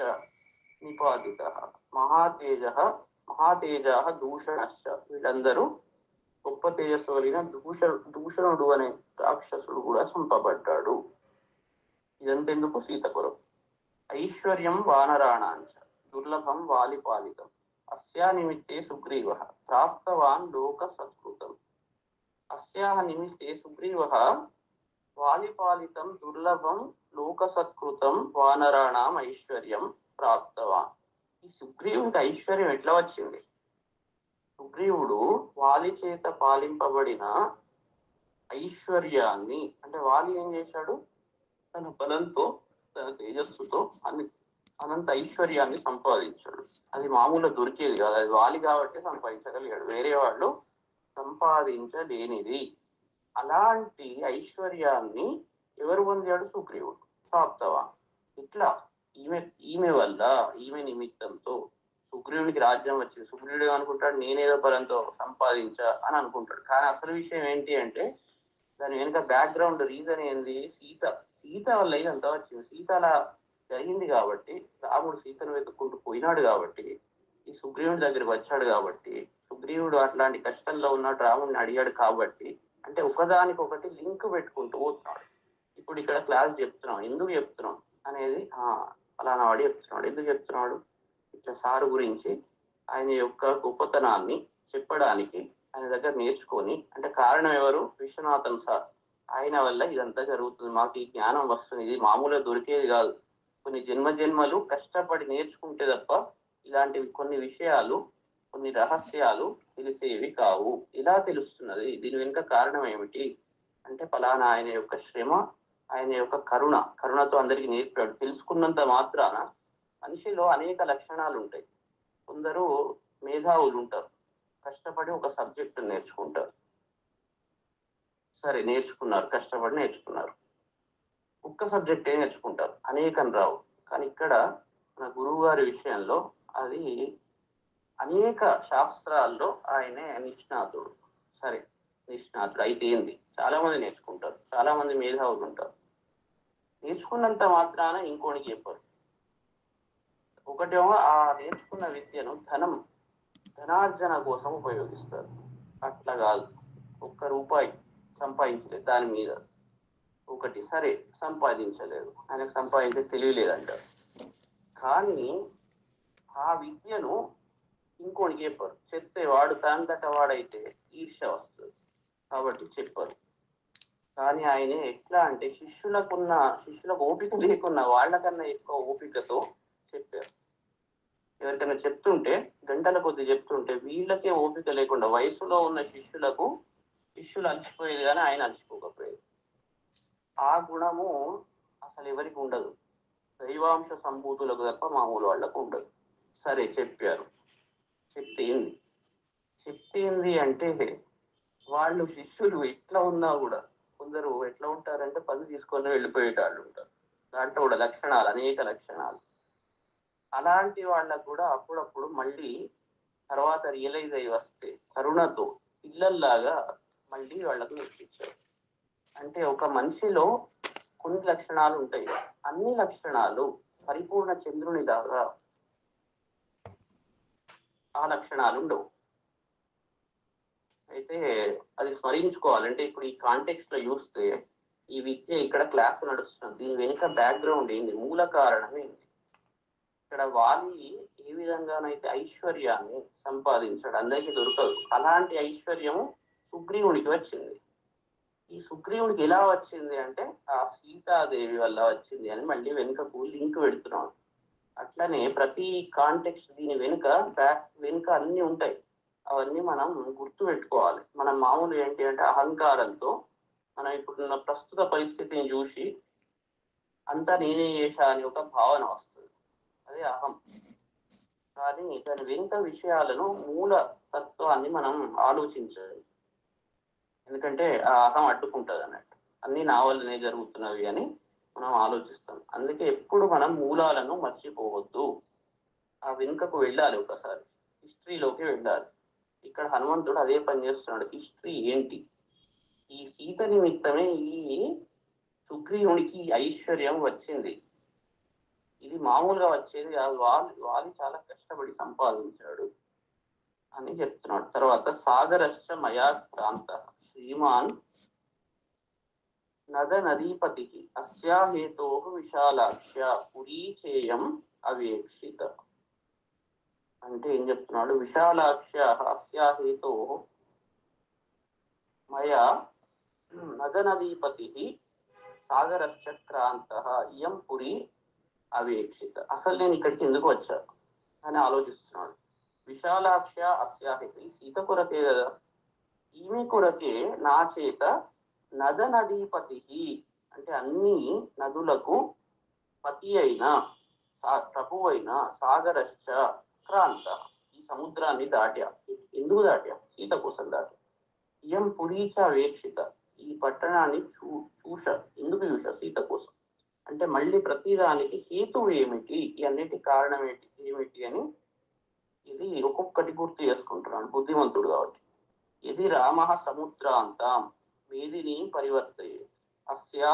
నిపాతిత మహాతేజ దూషణశ్చ, వీళ్ళందరూ గొప్ప తేజస్సు కలిగిన దూషణుడు అనే రాక్షసుడు కూడా చంపబడ్డాడు. ఇదంతెందుకు? సీత కొరకు. ఐశ్వర్యం వానరాణాంచ దుర్లభం వాలిపాలితం అస్యా నిమిత్తే సుగ్రీవ ప్రాప్తవాన్ లోక సత్కృతం. అస్యాహ నిమిత్తే సుగ్రీవ వాలిపాలితం దుర్లభం లోక సత్కృతం వానరాణం ఐశ్వర్యం ప్రాప్తవాన్. ఈ సుగ్రీవుడికి ఐశ్వర్యం ఎట్లా వచ్చింది? సుగ్రీవుడు వాలి చేత పాలింపబడిన ఐశ్వర్యాన్ని, అంటే వాలి ఏం చేశాడు? తన బలంతో, తన తేజస్సుతో అనంత ఐశ్వర్యాన్ని సంపాదించాడు. అది మామూలుగా దొరికేది కాదు, అది వాలి కాబట్టి సంపాదించగలిగాడు, వేరే వాళ్ళు సంపాదించలేనిది. అలాంటి ఐశ్వర్యాన్ని ఎవరు పొందాడు? సుగ్రీవుడు. ప్రాప్తవా, ఇట్లా ఈమె వల్ల, ఈమె నిమిత్తంతో సుగ్రీవుడికి రాజ్యం వచ్చింది. సుగ్రీవుడు అనుకుంటాడు నేనేదో బలంతో సంపాదించా అని అనుకుంటాడు, కానీ అసలు విషయం ఏంటి అంటే దాని వెనుక బ్యాక్గ్రౌండ్ రీజన్ ఏంది? సీత వల్ల ఇదంతా వచ్చింది. సీత అలా జరిగింది కాబట్టి, రాముడు సీతను వెతుక్కుంటూ పోయినాడు కాబట్టి, ఈ సుగ్రీవుడి దగ్గరికి వచ్చాడు కాబట్టి, సుగ్రీవుడు అట్లాంటి కష్టంలో ఉన్నట్టు రాముడిని అడిగాడు కాబట్టి, అంటే ఒకదానికొకటి లింక్ పెట్టుకుంటూ పోతున్నాడు. ఇప్పుడు ఇక్కడ క్లాస్ చెప్తున్నాం, ఎందుకు చెప్తున్నాం అనేది అలానా వాడు చెప్తున్నాడు. ఎందుకు చెప్తున్నాడు? ఇట్లా సారు గురించి ఆయన యొక్క గొప్పతనాన్ని చెప్పడానికి ఆయన దగ్గర నేర్చుకొని, అంటే కారణం ఎవరు? విశ్వనాథన్ సార్. ఆయన వల్ల ఇదంతా జరుగుతుంది, మాకు ఈ జ్ఞానం వస్తుంది, ఇది మామూలుగా దొరికేది కాదు, కొన్ని జన్మలు కష్టపడి నేర్చుకుంటే తప్ప ఇలాంటివి కొన్ని విషయాలు, కొన్ని రహస్యాలు తెలిసేవి కావు. ఇలా తెలుస్తున్నది. దీని వెనుక కారణం ఏమిటి అంటే ఫలానా ఆయన యొక్క శ్రమ, ఆయన యొక్క కరుణతో అందరికీ నేర్పాడు. తెలుసుకున్నంత మాత్రాన మనిషిలో అనేక లక్షణాలు ఉంటాయి. కొందరు మేధావులు ఉంటారు, కష్టపడి ఒక సబ్జెక్టు నేర్చుకుంటారు. సరే నేర్చుకున్నారు, కష్టపడి నేర్చుకున్నారు, ఒక్క సబ్జెక్టే నేర్చుకుంటారు, అనేకం రావు. కానీ ఇక్కడ మన గురువు గారి విషయంలో అది అనేక శాస్త్రాల్లో ఆయనే నిష్ణాతుడు. సరే, నిష్ణాతుడు అయితే ఏంది, చాలా మంది నేర్చుకుంటారు, చాలా మంది మేధావులు ఉంటారు. నేర్చుకున్నంత మాత్రాన ఇంకోనికి చెప్పరు. ఒకటేమో ఆ నేర్చుకున్న విద్యను ధనార్జన కోసం ఉపయోగిస్తారు. అట్లా కాదు, ఒక్క రూపాయి సంపాదించలేదు దాని మీద. ఒకటి సరే సంపాదించలేదు, ఆయనకు సంపాదించే తెలియలేదంటారు. కానీ ఆ విద్యను ఇంకోనికి చెప్పరు. చెప్తే వాడు తాంతట వాడైతే ఈర్ష్య వస్తుంది కాబట్టి చెప్పరు. కానీ ఆయన ఎట్లా అంటే శిష్యులకు ఓపిక లేకున్నా వాళ్ళకన్నా ఎక్కువ ఓపికతో చెప్పారు. ఎవరికైనా చెప్తుంటే గంటల కొద్ది చెప్తుంటే వీళ్ళకే ఓపిక లేకుండా వయసులో ఉన్న శిష్యులు అలసిపోయేది కానీ ఆయన అలసిపోకపోయేది. ఆ గుణము అసలు ఎవరికి ఉండదు, దైవాంశ సంభూతులకు తప్ప మామూలు వాళ్ళకు ఉండదు. సరే చెప్పారు. చెప్తేంది అంటే వాళ్ళు శిష్యులు ఎట్లా ఉన్నా కూడా, కొందరు ఎట్లా ఉంటారంటే పని తీసుకొని వెళ్ళిపోయేటాళ్ళు ఉంటారు. దాంట్లో కూడా లక్షణాలు, అనేక లక్షణాలు. అలాంటి వాళ్ళకు కూడా అప్పుడప్పుడు మళ్ళీ తర్వాత రియలైజ్ అయ్యి వస్తే కరుణతో పిల్లల్లాగా మళ్ళీ వాళ్ళకు నేర్పించారు. అంటే ఒక మనిషిలో కొన్ని లక్షణాలు ఉంటాయి, అన్ని లక్షణాలు పరిపూర్ణ చంద్రుని లాగా ఆ లక్షణాలు ఉండవు. అయితే అది స్మరించుకోవాలంటే ఇప్పుడు ఈ కాంటెక్స్ట్ లో చూస్తే ఈ విద్య ఇక్కడ క్లాస్ నడుస్తుంది, దీని వెనుక బ్యాక్గ్రౌండ్ ఏంది, మూల కారణం ఏంది. ఇక్కడ వాలి ఏ విధంగానైతే ఐశ్వర్యాన్ని సంపాదించాడు, అందరికీ దొరకదు. అలాంటి ఐశ్వర్యము సుగ్రీవునికి వచ్చింది. ఈ సుగ్రీవునికి ఎలా వచ్చింది అంటే ఆ సీతాదేవి వల్ల వచ్చింది అని మళ్ళీ వెనుకకు లింక్ పెడుతున్నాం. అట్లనే ప్రతి కాంటెక్స్ట్ దీని వెనుక అన్ని ఉంటాయి. అవన్నీ మనం గుర్తు పెట్టుకోవాలి. మనం మామూలు ఏంటి అంటే అహంకారంతో మనం ఇప్పుడున్న ప్రస్తుత పరిస్థితిని చూసి అంతా నేనే చేశా అని ఒక భావన వస్తుంది, అదే అహం. కానీ దాని వెనుక విషయాలను, మూల తత్వాన్ని మనం ఆలోచించాలి. ఎందుకంటే ఆ అహం అడ్డుకుంటుంది అన్నట్టు, అన్ని నా వల్లనే జరుగుతున్నవి అని మనం ఆలోచిస్తాం. అందుకే ఎప్పుడు మనం మూలాలను మర్చిపోవద్దు, ఆ వెనుకకు వెళ్ళాలి, ఒకసారి హిస్టరీలోకి వెళ్ళాలి. ఇక్కడ హనుమంతుడు అదే పని చేస్తున్నాడు. హిస్టరీ ఏంటి, ఈ సీత నిమిత్తమే ఈ సుగ్రీవునికి ఐశ్వర్యం వచ్చింది. ఇది మామూలుగా వచ్చేది కాదు, వాలి చాలా కష్టపడి సంపాదించాడు అని చెప్తున్నాడు. తర్వాత సాగరశ్చ మయా క్రాంత శ్రీమాన్ నద నదీపతి అస్యా హేతో విశాలాక్ష్య పురీచేయం అవేక్షిత. అంటే ఏం చెప్తున్నాడు, విశాలాక్ష్య అస్యా హేతో మయా నద నదీపతి సాగరశ్చ క్రాంత ఇయం పురి అవేక్షిత. అసలు నేను ఇక్కడికి ఎందుకు వచ్చాను అని ఆలోచిస్తున్నాడు. విశాలాక్ష అస్యాహితి సీత కొరకే కదా, ఈమె కొరకే నా చేత నద నదీపతి అంటే అన్ని నదులకు పతి అయిన ప్రభు అయిన సాగరశ్చ క్రాంత, ఈ సముద్రాన్ని దాట్యా. ఎందుకు దాట్యా? సీత కోసం దాట్యా. ఇయం పురీచ వేక్షిత, ఈ పట్టణాన్ని ఎందుకు చూస? సీత కోసం. అంటే మళ్ళీ ప్రతిదానికి హేతువు ఏమిటి, ఈ అన్నిటి కారణం ఏమిటి అని ఇది ఒక్కొక్కటి గుర్తు చేసుకుంటున్నాడు బుద్ధిమంతుడు కాబట్టి. ఇది రామ సముద్రాంతం మేదిని పరివర్తయే అస్యా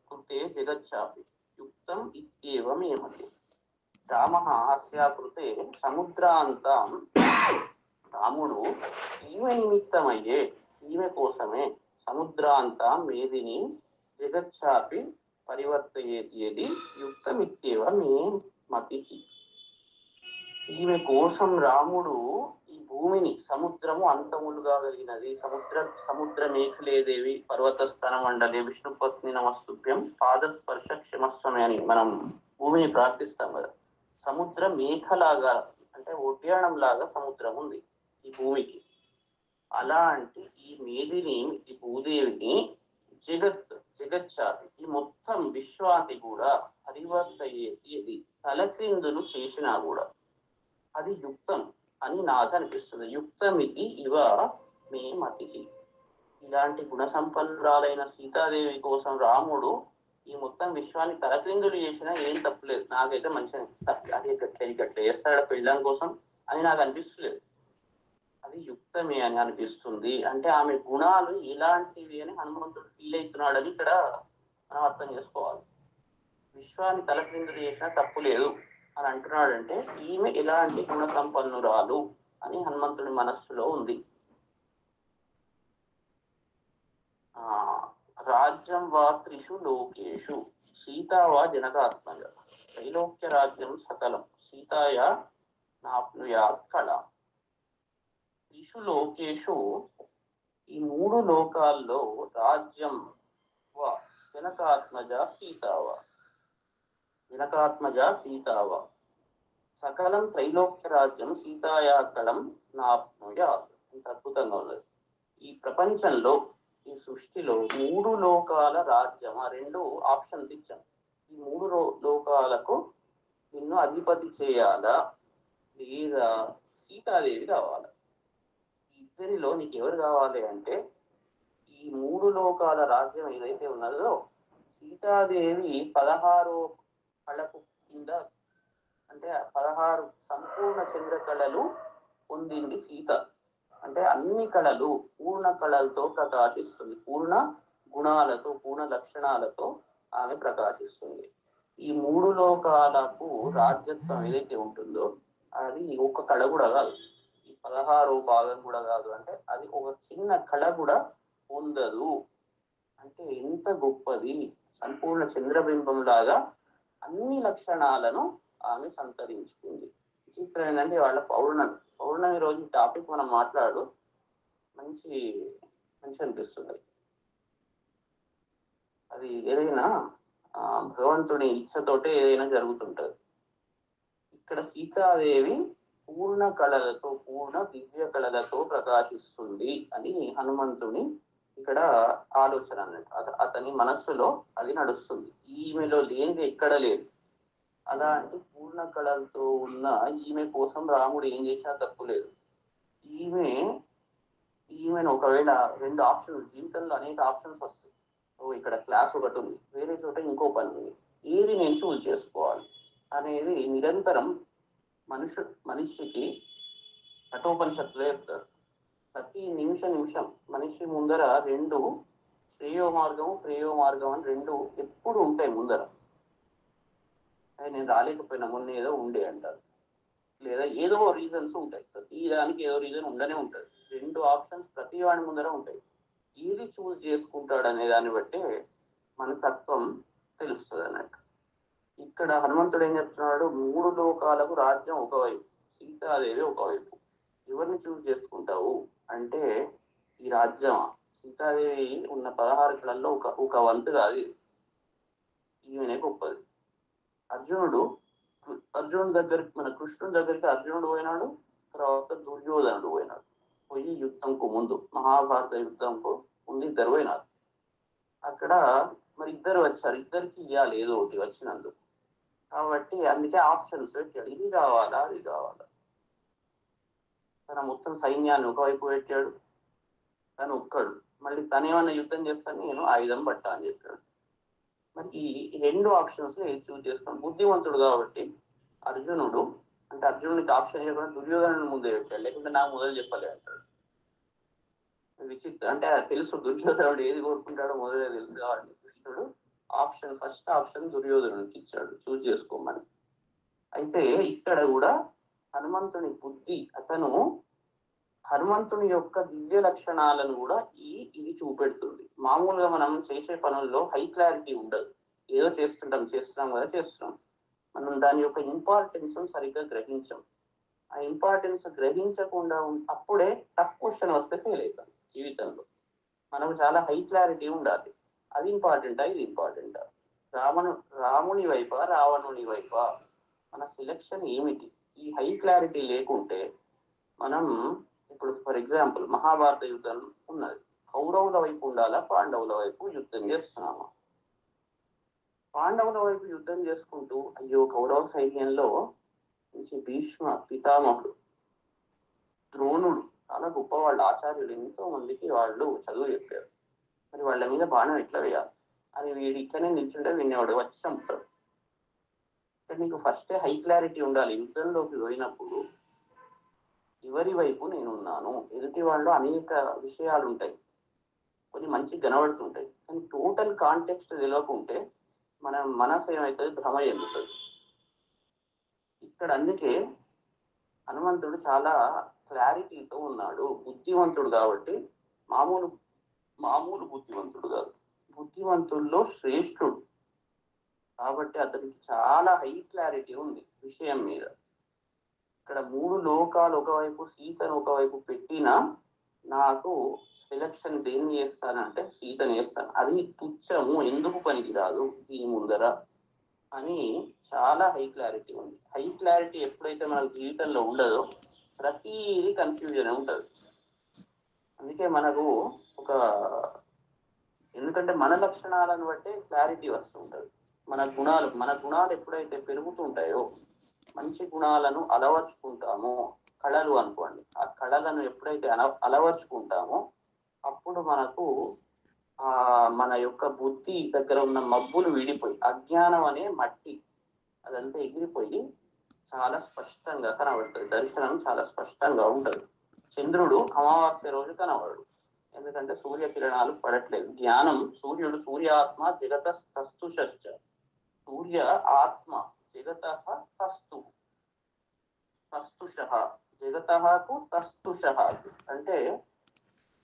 కృతే జగచ్చాపి యుక్తం ఇత్యేవమేమతి. రామ అస్యా కృతే సముద్రాంతం, రాముడు ఈమె నిమిత్తమయ్యే, ఈమె కోసమే సముద్రాంతం మేదిని జగచ్చాపి పరివర్తయేది యుక్తమిత్యేవ మే మతి. ఈమె కోసం రాముడు ఈ భూమిని, సముద్రము అంతములుగా కలిగినది, సముద్ర మేఖలేదేవి పర్వత స్థన మండలి విష్ణుపత్ని నమస్తుభ్యం పాదస్పర్శ క్షమస్వమే అని మనం భూమిని ప్రార్థిస్తాం కదా. సముద్ర మేఖలాగా అంటే ఉద్యానం లాగా సముద్రం ఉంది ఈ భూమికి. అలాంటి ఈ మేదిని, ఈ భూదేవిని జగచ్చాపి, ఈ మొత్తం విశ్వాన్ని కూడా పరివర్తయేది, తలక్రిందులు చేసినా కూడా అది యుక్తం అని నాకు అనిపిస్తుంది. యుక్తమితి ఇవ మే మతి. ఇలాంటి గుణ సంపన్నురాలైన సీతాదేవి కోసం రాముడు ఈ మొత్తం విశ్వాన్ని తలక్రిందులు చేసినా ఏం తప్పులేదు, నాకైతే మంచిగా అదే గట్ల చేస్తాడు పెళ్ళాం కోసం అని నాకు అనిపిస్తలేదు. అది యుక్తమే అని అనిపిస్తుంది. అంటే ఆమె గుణాలు ఇలాంటివి అని హనుమంతుడు ఫీల్ అవుతున్నాడని ఇక్కడ మనం అర్థం చేసుకోవాలి. విశ్వాన్ని తలక్రిందులు చేసినా తప్పు లేదు అని అంటున్నాడంటే ఈమె ఎలాంటి గుణ సంపన్నురాలు అని హనుమంతుడి మనస్సులో ఉంది. రాజ్యం వా త్రిషు లోకేషు సీతా వా జనకాత్మజ త్రైలోక్య రాజ్యం సకలం సీతాయ నాప్నుయాత్ కళ. త్రిషు లోకేషు ఈ 3 లోకాల్లో రాజ్యం వా జనకాత్మజ సీతావా జనకాత్మజ సీతావా సకలం త్రైలోక్య రాజ్యం సీతాయా కళం నాప్నుయాత్. ఇంత అద్భుతంగా ఉన్నది. ఈ ప్రపంచంలో ఈ సృష్టిలో 3 లోకాల రాజ్యం, ఆ 2 ఆప్షన్స్ ఇచ్చాం. ఈ 3 లోకాలకు నిన్ను అధిపతి చేయాలా లేదా సీతాదేవి కావాలా? ఇద్దరిలో నీకు ఎవరు కావాలి అంటే ఈ 3 లోకాల రాజ్యం ఏదైతే ఉన్నదో సీతాదేవి 16 కళకు కింద, అంటే 16 సంపూర్ణ చంద్రకళలు పొందింది సీత. అంటే అన్ని కళలు పూర్ణ కళలతో ప్రకాశిస్తుంది, పూర్ణ గుణాలతో పూర్ణ లక్షణాలతో ఆమె ప్రకాశిస్తుంది. ఈ 3 లోకాలకు రాజ్యత్వం ఏదైతే ఉంటుందో అది ఒక కళ కూడా కాదు, ఈ 16 భాగం కూడా కాదు, అంటే అది ఒక చిన్న కళ కూడా పొందదు. అంటే ఎంత గొప్పది! సంపూర్ణ చంద్రబింబం లాగా అన్ని లక్షణాలను ఆమె సంతరించుకుంది. విచిత్రం ఏంటంటే వాళ్ళ పౌర్ణమి రోజు టాపిక్ మనం మాట్లాడు మంచి అనిపిస్తుంది. అది ఏదైనా భగవంతుని ఇచ్చతోటే ఏదైనా జరుగుతుంటది. ఇక్కడ సీతాదేవి పూర్ణ కళలతో పూర్ణ దివ్య కళలతో ప్రకాశిస్తుంది అని హనుమంతుని ఇక్కడ ఆలోచన అన్నట్టు. అతని మనస్సులో అది నడుస్తుంది. ఈమెలో లేనిది ఎక్కడ లేదు. అలాంటి పూర్ణ కళలతో ఉన్న ఈమె కోసం రాముడు ఏం చేసినా తప్పు లేదు. ఈమెను ఒకవేళ 2 ఆప్షన్స్, జీవితంలో అనేక ఆప్షన్స్ వస్తాయి. ఇక్కడ క్లాస్ ఒకటి ఉంది, వేరే చోట ఇంకో పని ఉంది, ఏది నేను చూస్ చేసుకోవాలి అనేది నిరంతరం మనిషికి కఠోపనిషత్తులో చెప్తారు. ప్రతి నిమిషం మనిషి ముందర 2 శ్రేయో మార్గం అని 2 ఎప్పుడు ఉంటాయి ముందర. నేను రాలేకపోయినా మొన్న ఏదో ఉండే అంటారు, లేదా ఏదో రీజన్స్ ఉంటాయి. ప్రతి దానికి ఏదో రీజన్ ఉండనే ఉంటుంది. 2 ఆప్షన్స్ ప్రతి వాడి ముందర ఉంటాయి. ఏది చూస్ చేసుకుంటాడు అనే దాన్ని బట్టి మన తత్వం తెలుస్తుంది అన్నట్టు. ఇక్కడ హనుమంతుడు ఏం చెప్తున్నాడు? 3 లోకాలకు రాజ్యం ఒకవైపు, సీతాదేవి ఒకవైపు. ఎవరిని చూస్ చేసుకుంటావు అంటే ఈ రాజ్యం సీతాదేవి ఉన్న 16 కళల్లో ఒక వంతు కాదు, ఈమెనే గొప్పది. అర్జునుడి దగ్గరికి, మన కృష్ణుడి దగ్గరికి అర్జునుడు పోయినాడు, తర్వాత దుర్యోధనుడు పోయినాడు. పోయి యుద్ధంకు ముందు, మహాభారత యుద్ధంకు ముందు 2 పోయినారు. అక్కడ మరి 2 వచ్చారు, ఇద్దరికి ఇవ్వాలి ఏదో ఒకటి వచ్చినందుకు. కాబట్టి అందుకే ఆప్షన్స్ పెట్టాడు, ఇది కావాలా అది కావాలా. తన మొత్తం సైన్యాన్ని ఒకవైపు పెట్టాడు, తను ఒక్కడు. మళ్ళీ తనేమన్నా యుద్ధం చేస్తాను, నేను ఆయుధం పట్టా అని చెప్పాడు. మరి ఈ 2 ఆప్షన్స్ ఏది చూస్ చేసుకుని బుద్ధివంతుడు కాబట్టి అర్జునుడు, అంటే అర్జునుడికి ఆప్షన్ ఇవ్వకుండా దుర్యోధను ముందే చెప్పాడు, లేకుంటే నాకు మొదలు చెప్పలే అంటాడు. విచిత్రం. అంటే తెలుసు దుర్యోధనుడు ఏది కోరుకుంటాడో మొదలే తెలుసు కాబట్టి కృష్ణుడు ఫస్ట్ ఆప్షన్ దుర్యోధనుడికి ఇచ్చాడు, చూస్ చేసుకోమని. అయితే ఇక్కడ కూడా హనుమంతుని బుద్ధి, అతను హనుమంతుని యొక్క దివ్య లక్షణాలను కూడా ఇది చూపెడుతుంది. మామూలుగా మనం చేసే పనుల్లో హై క్లారిటీ ఉండదు, ఏదో చేస్తున్నాం కదా, మనం దాని యొక్క ఇంపార్టెన్స్ సరిగ్గా గ్రహించాం. ఆ ఇంపార్టెన్స్ గ్రహించకుండా అప్పుడే టఫ్ క్వశ్చన్ వస్తే ఫెయిల్ అవుతాం. జీవితంలో మనకు చాలా హై క్లారిటీ ఉండాలి, అది ఇంపార్టెంటా ఇది ఇంపార్టెంటా, రాముని వైపా రావణుని వైపా, మన సెలెక్షన్ ఏమిటి? ఈ హై క్లారిటీ లేకుంటే మనం, ఇప్పుడు ఫర్ ఎగ్జాంపుల్ మహాభారత యుద్ధం ఉన్నది, కౌరవుల వైపు ఉండాలా పాండవుల వైపు యుద్ధం చేస్తున్నామా? పాండవుల వైపు యుద్ధం చేసుకుంటూ అయ్యో కౌరవ సైన్యంలో నుంచి భీష్మ పితామహుడు, ద్రోణుడు చాలా గొప్ప వాళ్ళు, ఆచార్యులు, ఎంతో మందికి వాళ్ళు చదువు చెప్పారు. మరి వాళ్ళ మీద బాణం ఎట్లా వేయాలి అని వీడు ఇట్లనే నిల్చుంటే వినేవాడు వచ్చి చంపుతాడు. నీకు ఫస్టే హై క్లారిటీ ఉండాలి. యుద్ధంలోకి పోయినప్పుడు ఎవరి వైపు నేనున్నాను, ఎదుటి వాళ్ళు అనేక విషయాలు ఉంటాయి, కొన్ని మంచి కనబడుతుంటాయి, కానీ టోటల్ కాంటెక్స్ట్ తెలియకుంటే మన మనసు ఏమవుతుంది, భ్రమ చెందుతుంది. ఇక్కడ అందుకే హనుమంతుడు చాలా క్లారిటీతో ఉన్నాడు. బుద్ధివంతుడు కాబట్టి మామూలు బుద్ధివంతుడు కాదు, బుద్ధివంతుల్లో శ్రేష్ఠుడు కాబట్టి అతనికి చాలా హై క్లారిటీ ఉంది విషయం మీద. ఇక్కడ 3 లోకాలు ఒకవైపు, సీతను ఒకవైపు పెట్టినా నాకు సెలక్షన్ దేన్ని చేస్తానంటే సీతను చేస్తాను, అది తుచ్చము, ఎందుకు పనికిరాదు దీని ముందర అని చాలా హై క్లారిటీ ఉంది. హై క్లారిటీ ఎప్పుడైతే మన జీవితంలో ఉండదో ప్రతిదీ కన్ఫ్యూజన్ ఉంటుంది. అందుకే మనకు ఎందుకంటే మన లక్షణాలను బట్టే క్లారిటీ వస్తుంటది. మన గుణాలు ఎప్పుడైతే పెరుగుతుంటాయో, మంచి గుణాలను అలవర్చుకుంటామో, కళలు అనుకోండి, ఆ కళలను ఎప్పుడైతే అలవర్చుకుంటామో అప్పుడు మనకు మన యొక్క బుద్ధి దగ్గర ఉన్న మబ్బులు విడిపోయి అజ్ఞానం అనే మట్టి అదంతా ఎగిరిపోయి చాలా స్పష్టంగా కనబడుతుంది. దర్శనం చాలా స్పష్టంగా ఉంటుంది. చంద్రుడు అమావాస్య రోజు కనబడు, ఎందుకంటే సూర్యకిరణాలు పడట్లేదు. జ్ఞానం సూర్యాత్మ జగత తస్తుషశ్చ, సూర్య ఆత్మ జగత తస్తుష, జగతకు తస్తుష అంటే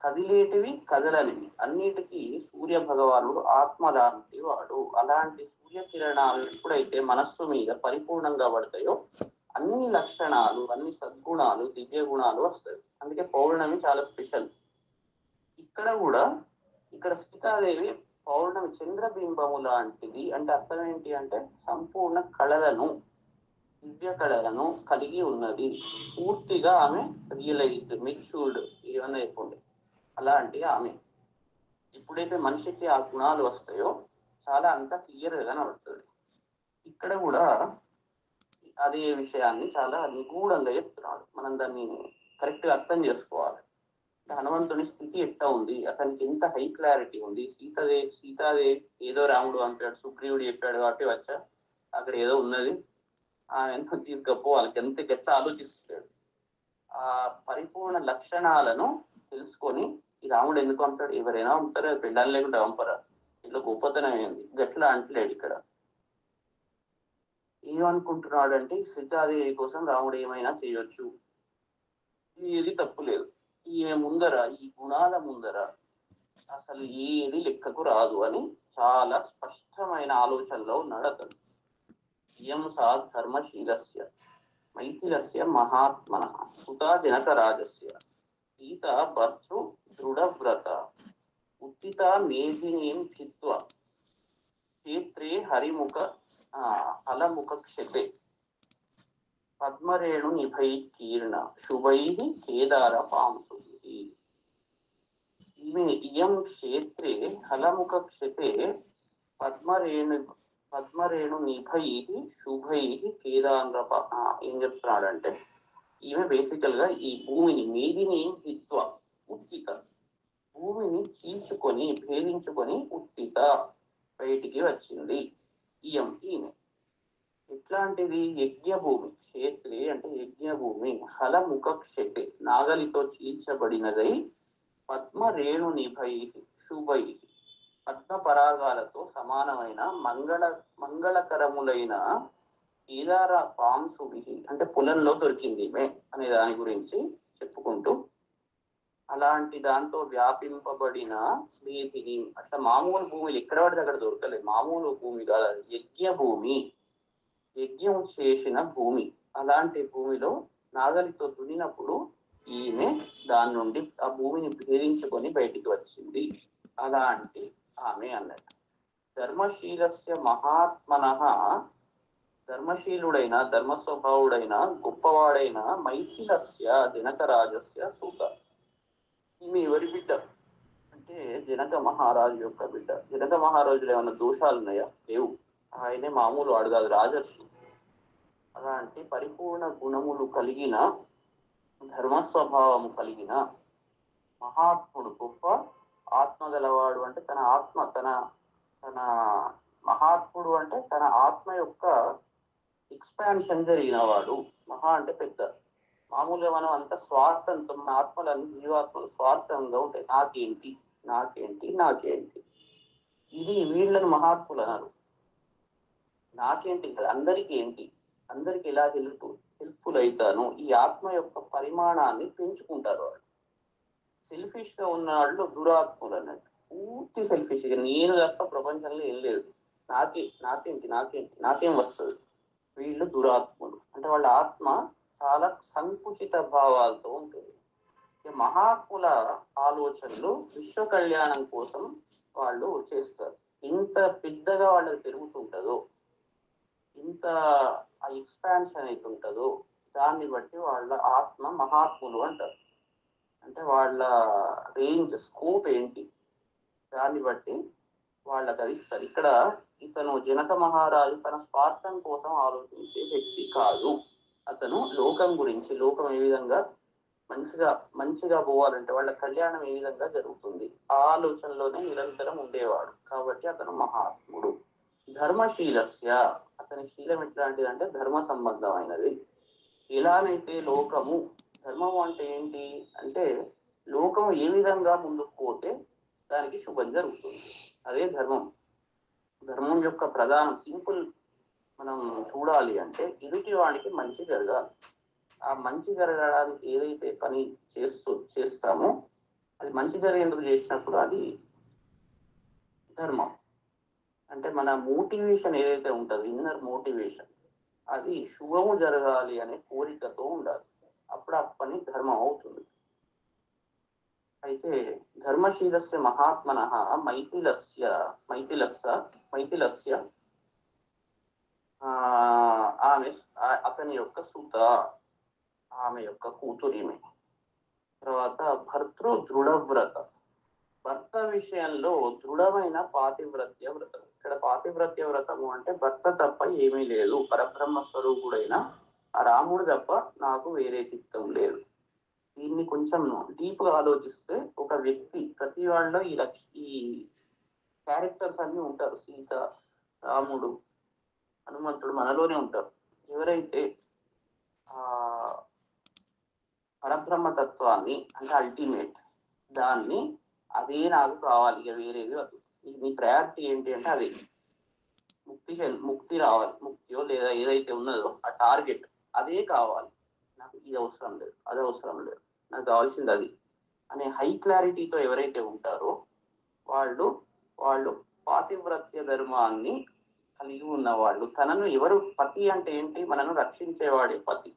కదిలేటివి కదలనివి అన్నిటికీ సూర్య భగవానుడు ఆత్మ లాంటి వాడు. అలాంటి సూర్యకిరణాలు ఎప్పుడైతే మనస్సు మీద పరిపూర్ణంగా పడతాయో అన్ని లక్షణాలు, అన్ని సద్గుణాలు, దివ్య గుణాలు వస్తాయి. అందుకే పౌర్ణమి చాలా స్పెషల్. ఇక్కడ సీతాదేవి పౌర్ణమి చంద్రబింబము లాంటిది అంటే అర్థం ఏంటి అంటే సంపూర్ణ కళలను, దివ్య కళలను కలిగి ఉన్నది. పూర్తిగా ఆమె రియలైజ్డ్, మెచ్యూర్డ్, ఏమన్నా చెప్పండి, అలాంటి ఆమె. ఎప్పుడైతే మనిషికి ఆ గుణాలు వస్తాయో చాలా అంతా క్లియర్గా కనబడుతుంది. ఇక్కడ కూడా అదే విషయాన్ని చాలా నిగూఢంగా చెప్తున్నాడు. మనం దాన్ని కరెక్ట్గా అర్థం చేసుకోవాలి. హనుమంతుని స్థితి ఎట్లా ఉంది, అతనికి ఎంత హై క్లారిటీ ఉంది. సీతాదేవి ఏదో రాముడు అంటాడు, సుగ్రీవుడు చెప్పాడు కాబట్టి వచ్చా, అక్కడ ఏదో ఉన్నది, ఎంత తీసుకపో, వాళ్ళకి ఎట్లా ఆలోచిస్తాడు. ఆ పరిపూర్ణ లక్షణాలను తెలుసుకొని ఈ రాముడు ఎందుకు అంటాడు, ఎవరైనా పంపుతారు, పెళ్ళాలి లేకుండా పంపరా, ఇట్లా గొప్పతనం ఏంది, గట్లా అంటలేడు. ఇక్కడ ఏమనుకుంటున్నాడు అంటే సీతాదేవి కోసం రాముడు ఏమైనా చేయొచ్చు, ఏది తప్పు లేదు, ఈమె ముందర, ఈ గుణాల ముందర అసలు ఏది లెక్కకు రాదు అని చాలా స్పష్టమైన ఆలోచనలో ఉన్నాడు అతను. ఇయం సా ధర్మశీలస్య మైథిలస్య మహాత్మన సుతా జనక రాజస్య సీత భర్తృ దృఢవ్రత ఉత్థిత మేధినీం భిత్వా క్షేత్రే హరిముఖ ఫలముఖ క్షతే పద్మరేణు నిభై కీర్ణ శుభై కేదార పాంసు. ఇయం క్షేత్రే హలముఖ క్షతే పద్మరేణు నిభై శుభై కేదార. ఏం చెప్తున్నాడంటే ఈమె బేసికల్ గా ఈ భూమిని మేదిని హిత్వ ఉత్తిత, భూమిని చీల్చుకొని భేదించుకొని ఉత్తిత బయటికి వచ్చింది. ఈమె ఎట్లాంటిది, యజ్ఞభూమి, క్షేత్రే అంటే యజ్ఞభూమి, హలముఖ క్షతే నాగలితో చీల్చబడినదై, పద్మరేణు నిభై శుభై పద్మపరాగాలతో సమానమైన మంగళకరములైన కేదార పాంసువి అంటే పొలంలో దొరికింది అనే దాని గురించి చెప్పుకుంటూ, అలాంటి దాంతో వ్యాపింపబడిన మేధిని, అట్లా మామూలు భూమిలు ఎక్కడ పడితే అక్కడ దొరకలేదు, మామూలు భూమి కాదు, యజ్ఞ భూమి, యజ్ఞం చేసిన భూమి. అలాంటి భూమిలో నాగలితో దున్నినప్పుడు ఈమె దాని నుండి ఆ భూమిని భేదించుకొని బయటికి వచ్చింది. అలాంటి ఆమె అన్నట్టు. ధర్మశీలస్య మహాత్మన, ధర్మశీలుడైన, ధర్మస్వభావుడైన, గొప్పవాడైన మైథిలస్య జనకరాజస్య సూత. ఈమె ఎవరి బిడ్డ అంటే జనక మహారాజు యొక్క బిడ్డ. జనక మహారాజులు ఏమైనా దోషాలు ఉన్నాయా? లేవు. ఆయనే మామూలు వాడు కాదు, రాజర్షి. అలాంటి పరిపూర్ణ గుణములు కలిగిన, ధర్మస్వభావము కలిగిన మహాత్ముడు, గొప్ప ఆత్మ గలవాడు. అంటే తన తన మహాత్ముడు అంటే తన ఆత్మ యొక్క ఎక్స్పాన్షన్ జరిగిన వాడు. మహా అంటే పెద్ద. మామూలుగా మనం అంత స్వార్థంతో, మన ఆత్మలన్నీ జీవాత్మలు స్వార్థంగా ఉంటాయి. నాకేంటి నాకేంటి నాకేంటి, ఇది వీళ్ళని మహాత్ములు అన్నారు. నాకేంటి కదా, అందరికీ ఏంటి, అందరికి ఎలా హెల్ప్ఫుల్ అవుతాను, ఈ ఆత్మ యొక్క పరిమాణాన్ని పెంచుకుంటారు వాళ్ళు. సెల్ఫిష్ గా ఉన్న వాళ్ళు దురాత్ములు అన్నట్టు. పూర్తి సెల్ఫిష్ గా, నేను తప్ప ప్రపంచంలో ఏం లేదు, నాకేంటి నాకేం వస్తుంది, వీళ్ళు దురాత్ములు. అంటే వాళ్ళ ఆత్మ చాలా సంకుచిత భావాలతో ఉంటుంది. మహాత్ముల ఆలోచనలు విశ్వ కళ్యాణం కోసం వాళ్ళు చేస్తారు. ఇంత పెద్దగా వాళ్ళకి పెరుగుతుంటుందో, ఇంత ఆ ఎక్స్పాన్షన్ అయితే ఉంటుందో, దాన్ని బట్టి వాళ్ళ ఆత్మ మహాత్ములు అంటారు. అంటే వాళ్ళ రేంజ్, స్కోప్ ఏంటి, దాన్ని బట్టి వాళ్ళకి అది ఇస్తారు. ఇక్కడ ఇతను జనక మహారాజు తన స్వార్థం కోసం ఆలోచించే వ్యక్తి కాదు. అతను లోకం గురించి, లోకం ఏ విధంగా మంచిగా పోవాలంటే వాళ్ళ కళ్యాణం ఏ విధంగా జరుగుతుంది, ఆ ఆలోచనలోనే నిరంతరం ఉండేవాడు. కాబట్టి అతను మహాత్ముడు. ధర్మశీలస్య, అతని శీలం ఎట్లాంటిది అంటే ధర్మ సంబంధమైనది. ఎలానైతే లోకము, ధర్మము అంటే ఏంటి అంటే లోకము ఏ విధంగా ముందుకు పోతే దానికి శుభం జరుగుతుంది, అదే ధర్మం. ధర్మం యొక్క ప్రధానం సింపుల్ మనం చూడాలి అంటే ఎదుటి వానికి మంచి జరగాలి. ఆ మంచి జరగడానికి ఏదైతే పని చేస్తామో అది మంచి జరిగేందుకు చేసినప్పుడు అది ధర్మం. అంటే మన మోటివేషన్ ఏదైతే ఉంటుందో, ఇన్నర్ మోటివేషన్, అది శుభము జరగాలి అనే కోరికతో ఉండాలి. అప్పుడు ఆ పని ధర్మం అవుతుంది. అయితే ధర్మశీలస్య మహాత్మనః మైథిలస్య ఆమె అతని యొక్క సుత, ఆమె యొక్క కూతురిమే. తర్వాత భర్తృ దృఢవ్రత, భర్త విషయంలో దృఢమైన పాతివ్రత్య వ్రతం. ఇక్కడ పాతివ్రత్య వ్రతము అంటే భర్త తప్ప ఏమీ లేదు, పరబ్రహ్మ స్వరూపుడైన ఆ రాముడు తప్ప నాకు వేరే చిత్తం లేదు. దీన్ని కొంచెం డీప్ గా ఆలోచిస్తే ఒక వ్యక్తి, ప్రతి వాళ్ళలో ఈ క్యారెక్టర్స్ అన్ని ఉంటారు. సీత, రాముడు, హనుమంతుడు మనలోనే ఉంటారు. ఎవరైతే ఆ పరబ్రహ్మ తత్వాన్ని అంటే అల్టిమేట్ దాన్ని, అదే నాకు కావాలి, ఇక వేరేది వద్దు, నీ ప్రయారిటీ ఏంటి అంటే అదే ముక్తి రావాలి, ముక్తియో లేదా ఏదైతే ఉన్నదో ఆ టార్గెట్ అదే కావాలి, నాకు ఇది అవసరం లేదు, అది అవసరం లేదు, నాకు కావాల్సింది అది అనే హై క్లారిటీతో ఎవరైతే ఉంటారో వాళ్ళు పాతివ్రత్య ధర్మాన్ని కలిగి ఉన్నవాళ్ళు. తనను ఎవరు, పతి అంటే ఏంటి, మనను రక్షించేవాడే పతి.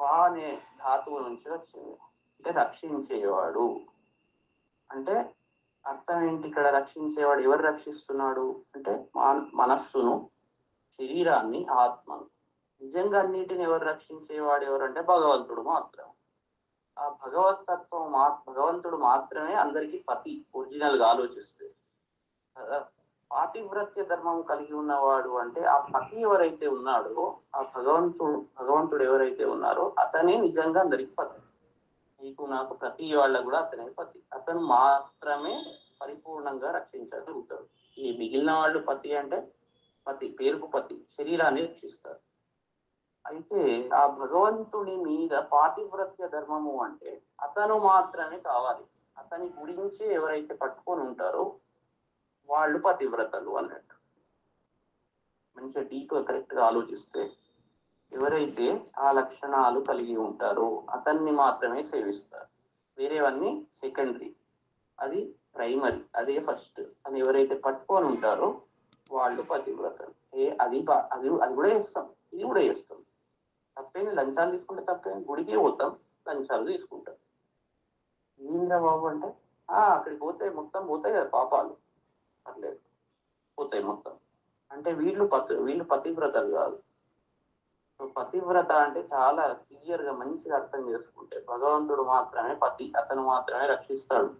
పా అనే ధాతువు నుంచి వచ్చింది, అంటే రక్షించేవాడు. అంటే అర్థం ఏంటి, ఇక్కడ రక్షించేవాడు ఎవరు రక్షిస్తున్నాడు అంటే మనస్సును, శరీరాన్ని, ఆత్మను. నిజంగా అన్నిటిని ఎవరు రక్షించేవాడు ఎవరంటే భగవంతుడు మాత్రం. ఆ భగవంతుడు మాత్రమే అందరికీ పతి, ఒరిజినల్ గా ఆలోచిస్తే కదా. పాతివ్రత్య ధర్మం కలిగి ఉన్నవాడు అంటే ఆ పతి ఎవరైతే ఉన్నాడో, ఆ భగవంతుడు ఎవరైతే ఉన్నారో అతనే నిజంగా అందరికి పతి. నీకు నాకు ప్రతి వాళ్ళకు కూడా అతనే పతి. అతను మాత్రమే పరిపూర్ణంగా రక్షించగలుగుతాడు. ఈ మిగిలిన వాళ్ళు పతి అంటే పతి, పేరుకు పతి, శరీరాన్ని రక్షిస్తారు. అయితే ఆ భగవంతుని మీద పాతివ్రత్య ధర్మము అంటే అతను మాత్రమే కావాలి. అతని గురించి ఎవరైతే పట్టుకొని ఉంటారో వాళ్ళు పతివ్రతలు అన్నట్టు. మంచిగా డీప్ గా కరెక్ట్ గా ఆలోచిస్తే ఎవరైతే ఆ లక్షణాలు కలిగి ఉంటారో అతన్ని మాత్రమే సేవిస్తారు. వేరేవన్నీ సెకండరీ, అది ప్రైమరీ, అదే ఫస్ట్ అని ఎవరైతే పట్టుకొని ఉంటారో వాళ్ళు పతివ్రతలు. అది కూడా చేస్తాం, ఇది కూడా చేస్తాం. తప్పేమి, లంచాలు తీసుకుంటే తప్పేమి, గుడికి పోతాం, లంచాలు తీసుకుంటాం. ఏంద్రా బాబు అంటే అక్కడికి పోతే మొత్తం పోతాయి కదా పాపాలు, పర్లేదు పోతాయి మొత్తం. అంటే వీళ్ళు పతివ్రతలు కాదు. పతివ్రత అంటే చాలా క్లియర్ గా మంచిగా అర్థం చేసుకుంటే భగవంతుడు మాత్రమే పతి, అతను మాత్రమే రక్షిస్తాడు.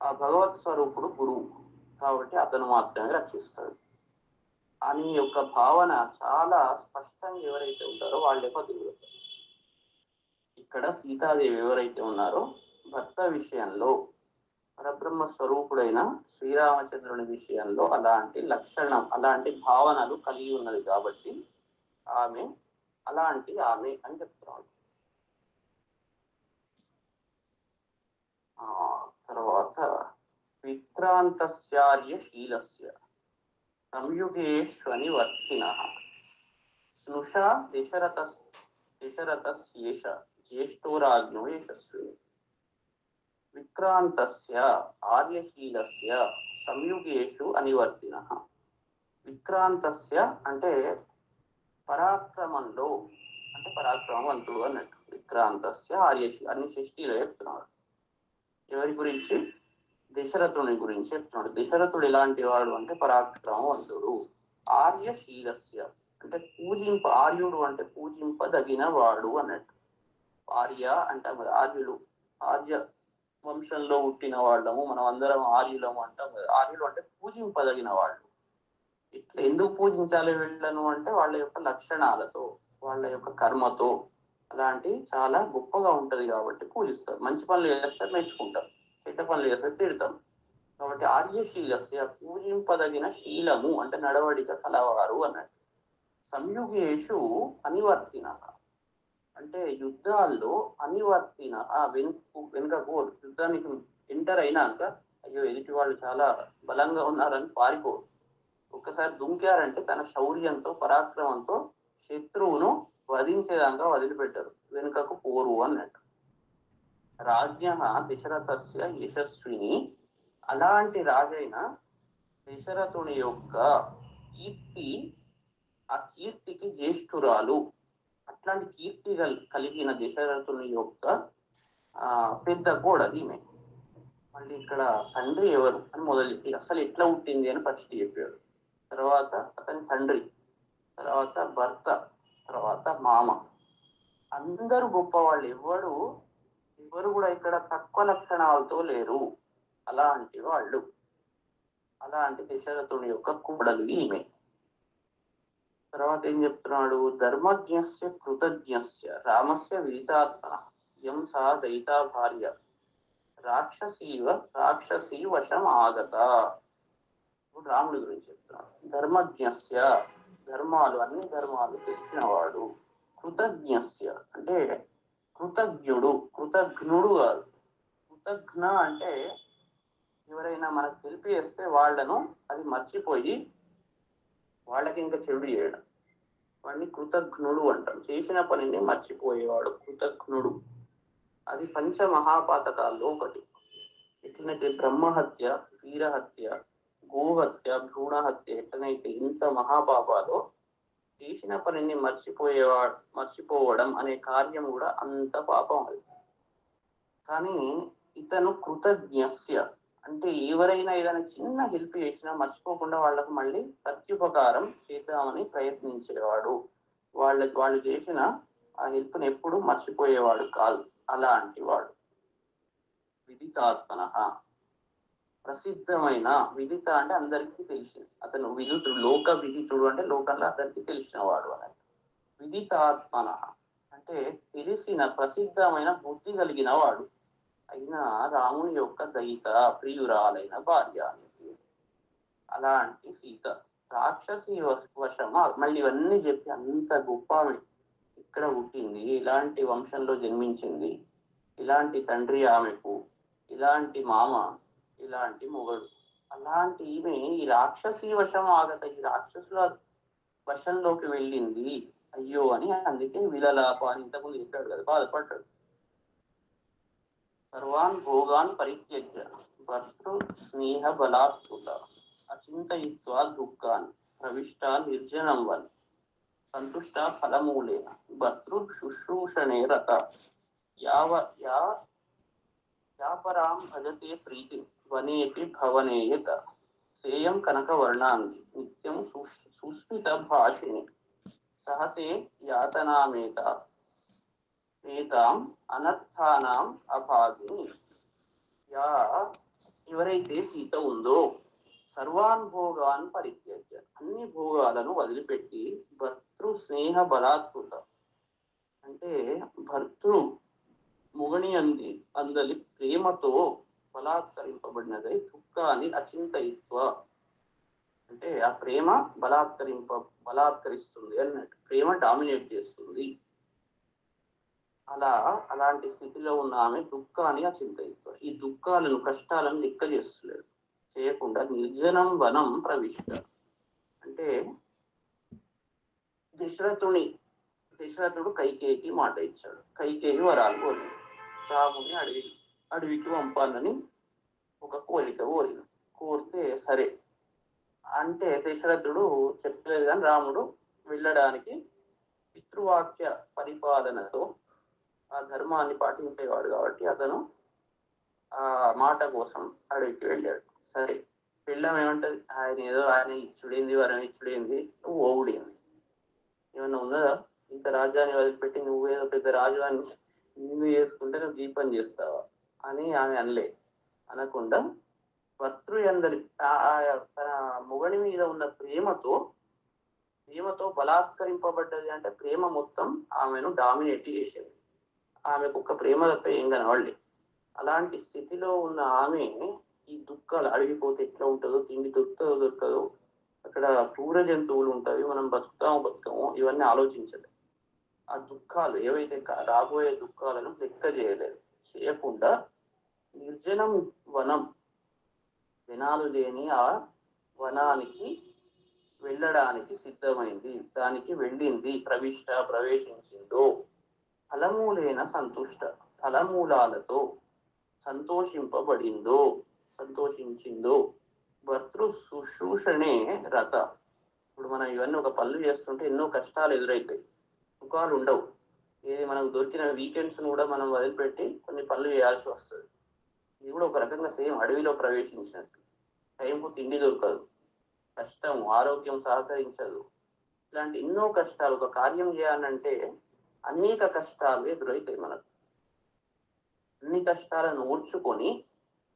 ఆ భగవత్ స్వరూపుడు గురువు కాబట్టి అతను మాత్రమే రక్షిస్తాడు అని యొక్క భావన చాలా స్పష్టంగా ఎవరైతే ఉంటారో వాళ్ళే పతివ్రత. ఇక్కడ సీతాదేవి ఎవరైతే ఉన్నారో భర్త విషయంలో పరబ్రహ్మ స్వరూపుడైన శ్రీరామచంద్రుని విషయంలో అలాంటి లక్షణం, అలాంటి భావనలు కలిగి ఉన్నది కాబట్టి ఆమె ఆమె అని చెప్తున్నాడు. తర్వాత విక్రాంతస్యార్యశీలస్య సంయుగేష్వని వర్తిన స్నుషా దశరథస్యేష జ్యేష్ఠోరాజ్ఞో యశస్విని. విక్రాంతస్య ఆర్యశీలస్య సంయుగేషు అనివర్తిన. విక్రాంతస్య అంటే పరాక్రమంలో, అంటే పరాక్రమవంతుడు అన్నట్టు. విక్రాంతస్య ఆర్యశీ అన్ని సృష్టిలో చెప్తున్నాడు. ఎవరి గురించి? దశరథుని గురించి చెప్తున్నాడు. దశరథుడు ఎలాంటి వాడు అంటే పరాక్రమవంతుడు. ఆర్యశీలస్య అంటే ఆర్యుడు అంటే పూజింపదగిన వాడు అన్నట్టు. ఆర్య అంటాం కదా, ఆర్యులు, ఆర్య వంశంలో పుట్టిన వాళ్ళము, మనం అందరం ఆర్యులము అంటాం కదా. ఆర్యులు అంటే పూజింపదగిన వాళ్ళు. ఇట్లా ఎందుకు పూజించాలి వీళ్ళను అంటే వాళ్ళ యొక్క లక్షణాలతో, వాళ్ళ యొక్క కర్మతో అలాంటి చాలా గొప్పగా ఉంటది కాబట్టి పూజిస్తారు. మంచి పనులు చేస్తే మెచ్చుకుంటాం, చెడ్డ పనులు చేస్తే తిడతాం. కాబట్టి ఆర్యశీలస్య పూజింపదగిన శీలము అంటే నడవడిక కలవారు అన్నట్టు. సంయుగేషు అనివర్తిన అంటే యుద్ధాల్లో అనివర్తిన వెనుకకు యుద్ధానికి ఎంటర్ అయినాక అయ్యో ఎదుటి వాళ్ళు చాలా బలంగా ఉన్నారని పారిపోరు. ఒక్కసారి దుంకారంటే తన శౌర్యంతో, పరాక్రమంతో శత్రువును వధించేదాకా వదిలిపెట్టరు, వెనుకకు పోరు అన్నట్టు. రాజ్ఞ దశరథస్య యశస్విని అలాంటి రాజైన దశరథుని యొక్క కీర్తి, ఆ కీర్తికి జ్యేష్ఠురాలు. అట్లాంటి కీర్తి కలిగిన దశరథుని యొక్క పెద్ద కోడలు ఈమె. మళ్ళీ ఇక్కడ తండ్రి ఎవరు అని మొదలు, అసలు ఎట్లా పుట్టింది అని ఫస్ట్ చెప్పాడు. తర్వాత అతని తండ్రి, తర్వాత భర్త, తర్వాత మామ. అందరూ గొప్పవాళ్ళు, ఎవరు కూడా ఇక్కడ తక్కువ లక్షణాలతో లేరు. అలాంటి వాళ్ళు, అలాంటి దశరథుని యొక్క కోడలు ఈమె. తర్వాత ఏం చెప్తున్నాడు? ధర్మజ్ఞస్య కృతజ్ఞస్య రామస్య వీతాత్మ యం సా దయితా భార్య రాక్షసీ వశం ఆగత. ఇప్పుడు రాముడి గురించి చెప్తున్నాడు. ధర్మజ్ఞస్య ధర్మాలు, అన్ని ధర్మాలు తెలిసినవాడు. కృతజ్ఞస్య అంటే కృతజ్ఞుడు, కృతజ్ఞుడు కాదు. కృతజ్ఞ అంటే ఎవరైనా మనకు తెలిపి చేస్తే వాళ్ళను అది మర్చిపోయి వాళ్ళకి ఇంకా చెడు చేయడం, వాడిని కృతజ్ఞుడు అంటాం. చేసిన పనిని మర్చిపోయేవాడు కృతజ్ఞుడు. అది పంచమహాపాతకాల్లో ఒకటి. ఎట్లనైతే బ్రహ్మహత్య, వీరహత్య, గోహత్య, భ్రూణహత్య ఎట్లనైతే ఇంత మహాపాపాలో చేసిన పనిని మర్చిపోవడం అనే కార్యం కూడా అంత పాపం అది. కానీ ఇతను కృతజ్ఞస్య అంటే ఎవరైనా ఏదైనా చిన్న హెల్ప్ చేసినా మర్చిపోకుండా వాళ్ళకు మళ్ళీ ప్రత్యుపకారం చేద్దామని ప్రయత్నించేవాడు. వాళ్ళు చేసిన ఆ హెల్ప్ని ఎప్పుడు మర్చిపోయేవాడు కాదు. అలాంటి వాడు. విదితాత్మన ప్రసిద్ధమైన, విదిత అంటే అందరికీ తెలిసింది. అతను విదితుడు, లోక విదితుడు అంటే లోకంలో అందరికీ తెలిసిన వాడు అన్నట్టు. విదితాత్మన అంటే తెలిసిన, ప్రసిద్ధమైన బుద్ధి కలిగిన వాడు అయినా రాముని యొక్క దయిత ప్రియురాలైన భార్య అనేది. అలాంటి సీత రాక్షసి వశం. మళ్ళీ ఇవన్నీ చెప్పి అంత గొప్ప ఇక్కడ పుట్టింది, ఇలాంటి వంశంలో జన్మించింది, ఇలాంటి తండ్రి ఆమెకు, ఇలాంటి మామ, ఇలాంటి మొగడు. అలాంటి ఈమె ఈ రాక్షసి వశం ఆగత, ఈ రాక్షసుల వశంలోకి వెళ్ళింది అయ్యో అని. అందుకే విలలాప అని ఇంతకుముందు చెప్పాడు కదా, బాధపడ్డాడు. సర్వాన్ భోగాన్ పరిత్యజ్య భర్తృ స్నేహ బలాత్కృత అచింతయిత్వా దుఃఖాన్ ప్రవిష్ట నిర్జనం వన్ సంతుష్ట ఫలమూలేన భర్తృ శుశ్రూషణే రత యాపరాం భజతే ప్రీతి వనేపి భవనేయత సేయం కనక వర్ణాంగి నిత్యం సుస్మిత భాషిని సహతే యాతనామేతాం అనర్థానాం అభాగిని. ఎవరైతే సీత ఉందో సర్వాన్ భోగాన్ పరిత్యజ్య అన్ని భోగాలను వదిలిపెట్టి భర్తృ స్నేహ బలాత్కృత అంటే భర్తృ మొగని అందలి ప్రేమతో బలాత్కరింపబడినదై దుఃఖాన్ని అచింతయిత్వ, అంటే ఆ ప్రేమ బలాత్కరిస్తుంది అన్నట్టు, ప్రేమ డామినేట్ చేస్తుంది. అలాంటి స్థితిలో ఉన్న ఆమె దుఃఖాన్ని అచింతయిత్వ, ఈ దుఃఖాలను కష్టాలను లెక్క చేస్తలేదు, చేయకుండా నిర్జనం వనం ప్రవిష్ట, అంటే దశరథుడు కైకేయికి మాట ఇచ్చాడు. కైకేయి వరాలు కోరింది, రాముని అడవికి పంపాలని ఒక కోరిక కోరితే సరే అంటే దశరథుడు చెప్పలేదు, కానీ రాముడు వెళ్ళడానికి పితృవాక్య పరిపాలనతో ఆ ధర్మాన్ని పాటించేవాడు కాబట్టి అతను ఆ మాట కోసం అడవికి వెళ్ళాడు. సరే, పెళ్ళం ఏమంటది, ఆయన ఇచ్చుడేంది, వరం ఇచ్చుడేంది, నువ్వు ఓవుడేంది, ఏమన్నా ఉన్నదా, ఇంత రాజ్యాన్ని వదిలిపెట్టి నువ్వేదో పెద్ద రాజువాన్ని నిన్ను చేసుకుంటే నువ్వు దీపం చేస్తావా అని ఆమె అనకుండా భర్తృయందరి తన మొగని మీద ఉన్న ప్రేమతో బలాత్కరింపబడ్డది. అంటే ప్రేమ మొత్తం ఆమెను డామినేట్ చేసేది, ఆమెకు ఒక ప్రేమ తప్ప ఏం కనవాళ్ళే. అలాంటి స్థితిలో ఉన్న ఆమె ఈ దుఃఖాలు, అడిగిపోతే ఎట్లా ఉంటుందో, తిండి దొరకదో, అక్కడ క్రూర జంతువులు ఉంటాయి, మనం బతుకుతామో ఇవన్నీ ఆలోచించలేదు. ఆ దుఃఖాలు ఏవైతే రాబోయే దుఃఖాలను లెక్క చేయకుండా నిర్జనం వనం, జనాలు లేని ఆ వనానికి వెళ్ళడానికి సిద్ధమైంది, దానికి వెళ్ళింది, ప్రవేశించిందో, ఫలమూలాలతో సంతోషించిందో, భర్తృ శుశ్రూషణే రత. ఇప్పుడు మనం ఇవన్నీ ఒక పనులు చేస్తుంటే ఎన్నో కష్టాలు ఎదురవుతాయి, సుఖాలు ఉండవు. ఏది మనకు దొరికిన వీకెండ్స్ కూడా మనం వదిలిపెట్టి కొన్ని పనులు చేయాల్సి వస్తుంది. ఇది కూడా ఒక రకంగా సేమ్ అడవిలో ప్రవేశించినట్టు, టైంకు తిండి దొరకదు, కష్టం, ఆరోగ్యం సహకరించదు, ఇట్లాంటి ఎన్నో కష్టాలు. ఒక కార్యం చేయాలంటే అనేక కష్టాలు ఎదురవుతాయి మనకు. అన్ని కష్టాలను ఓర్చుకొని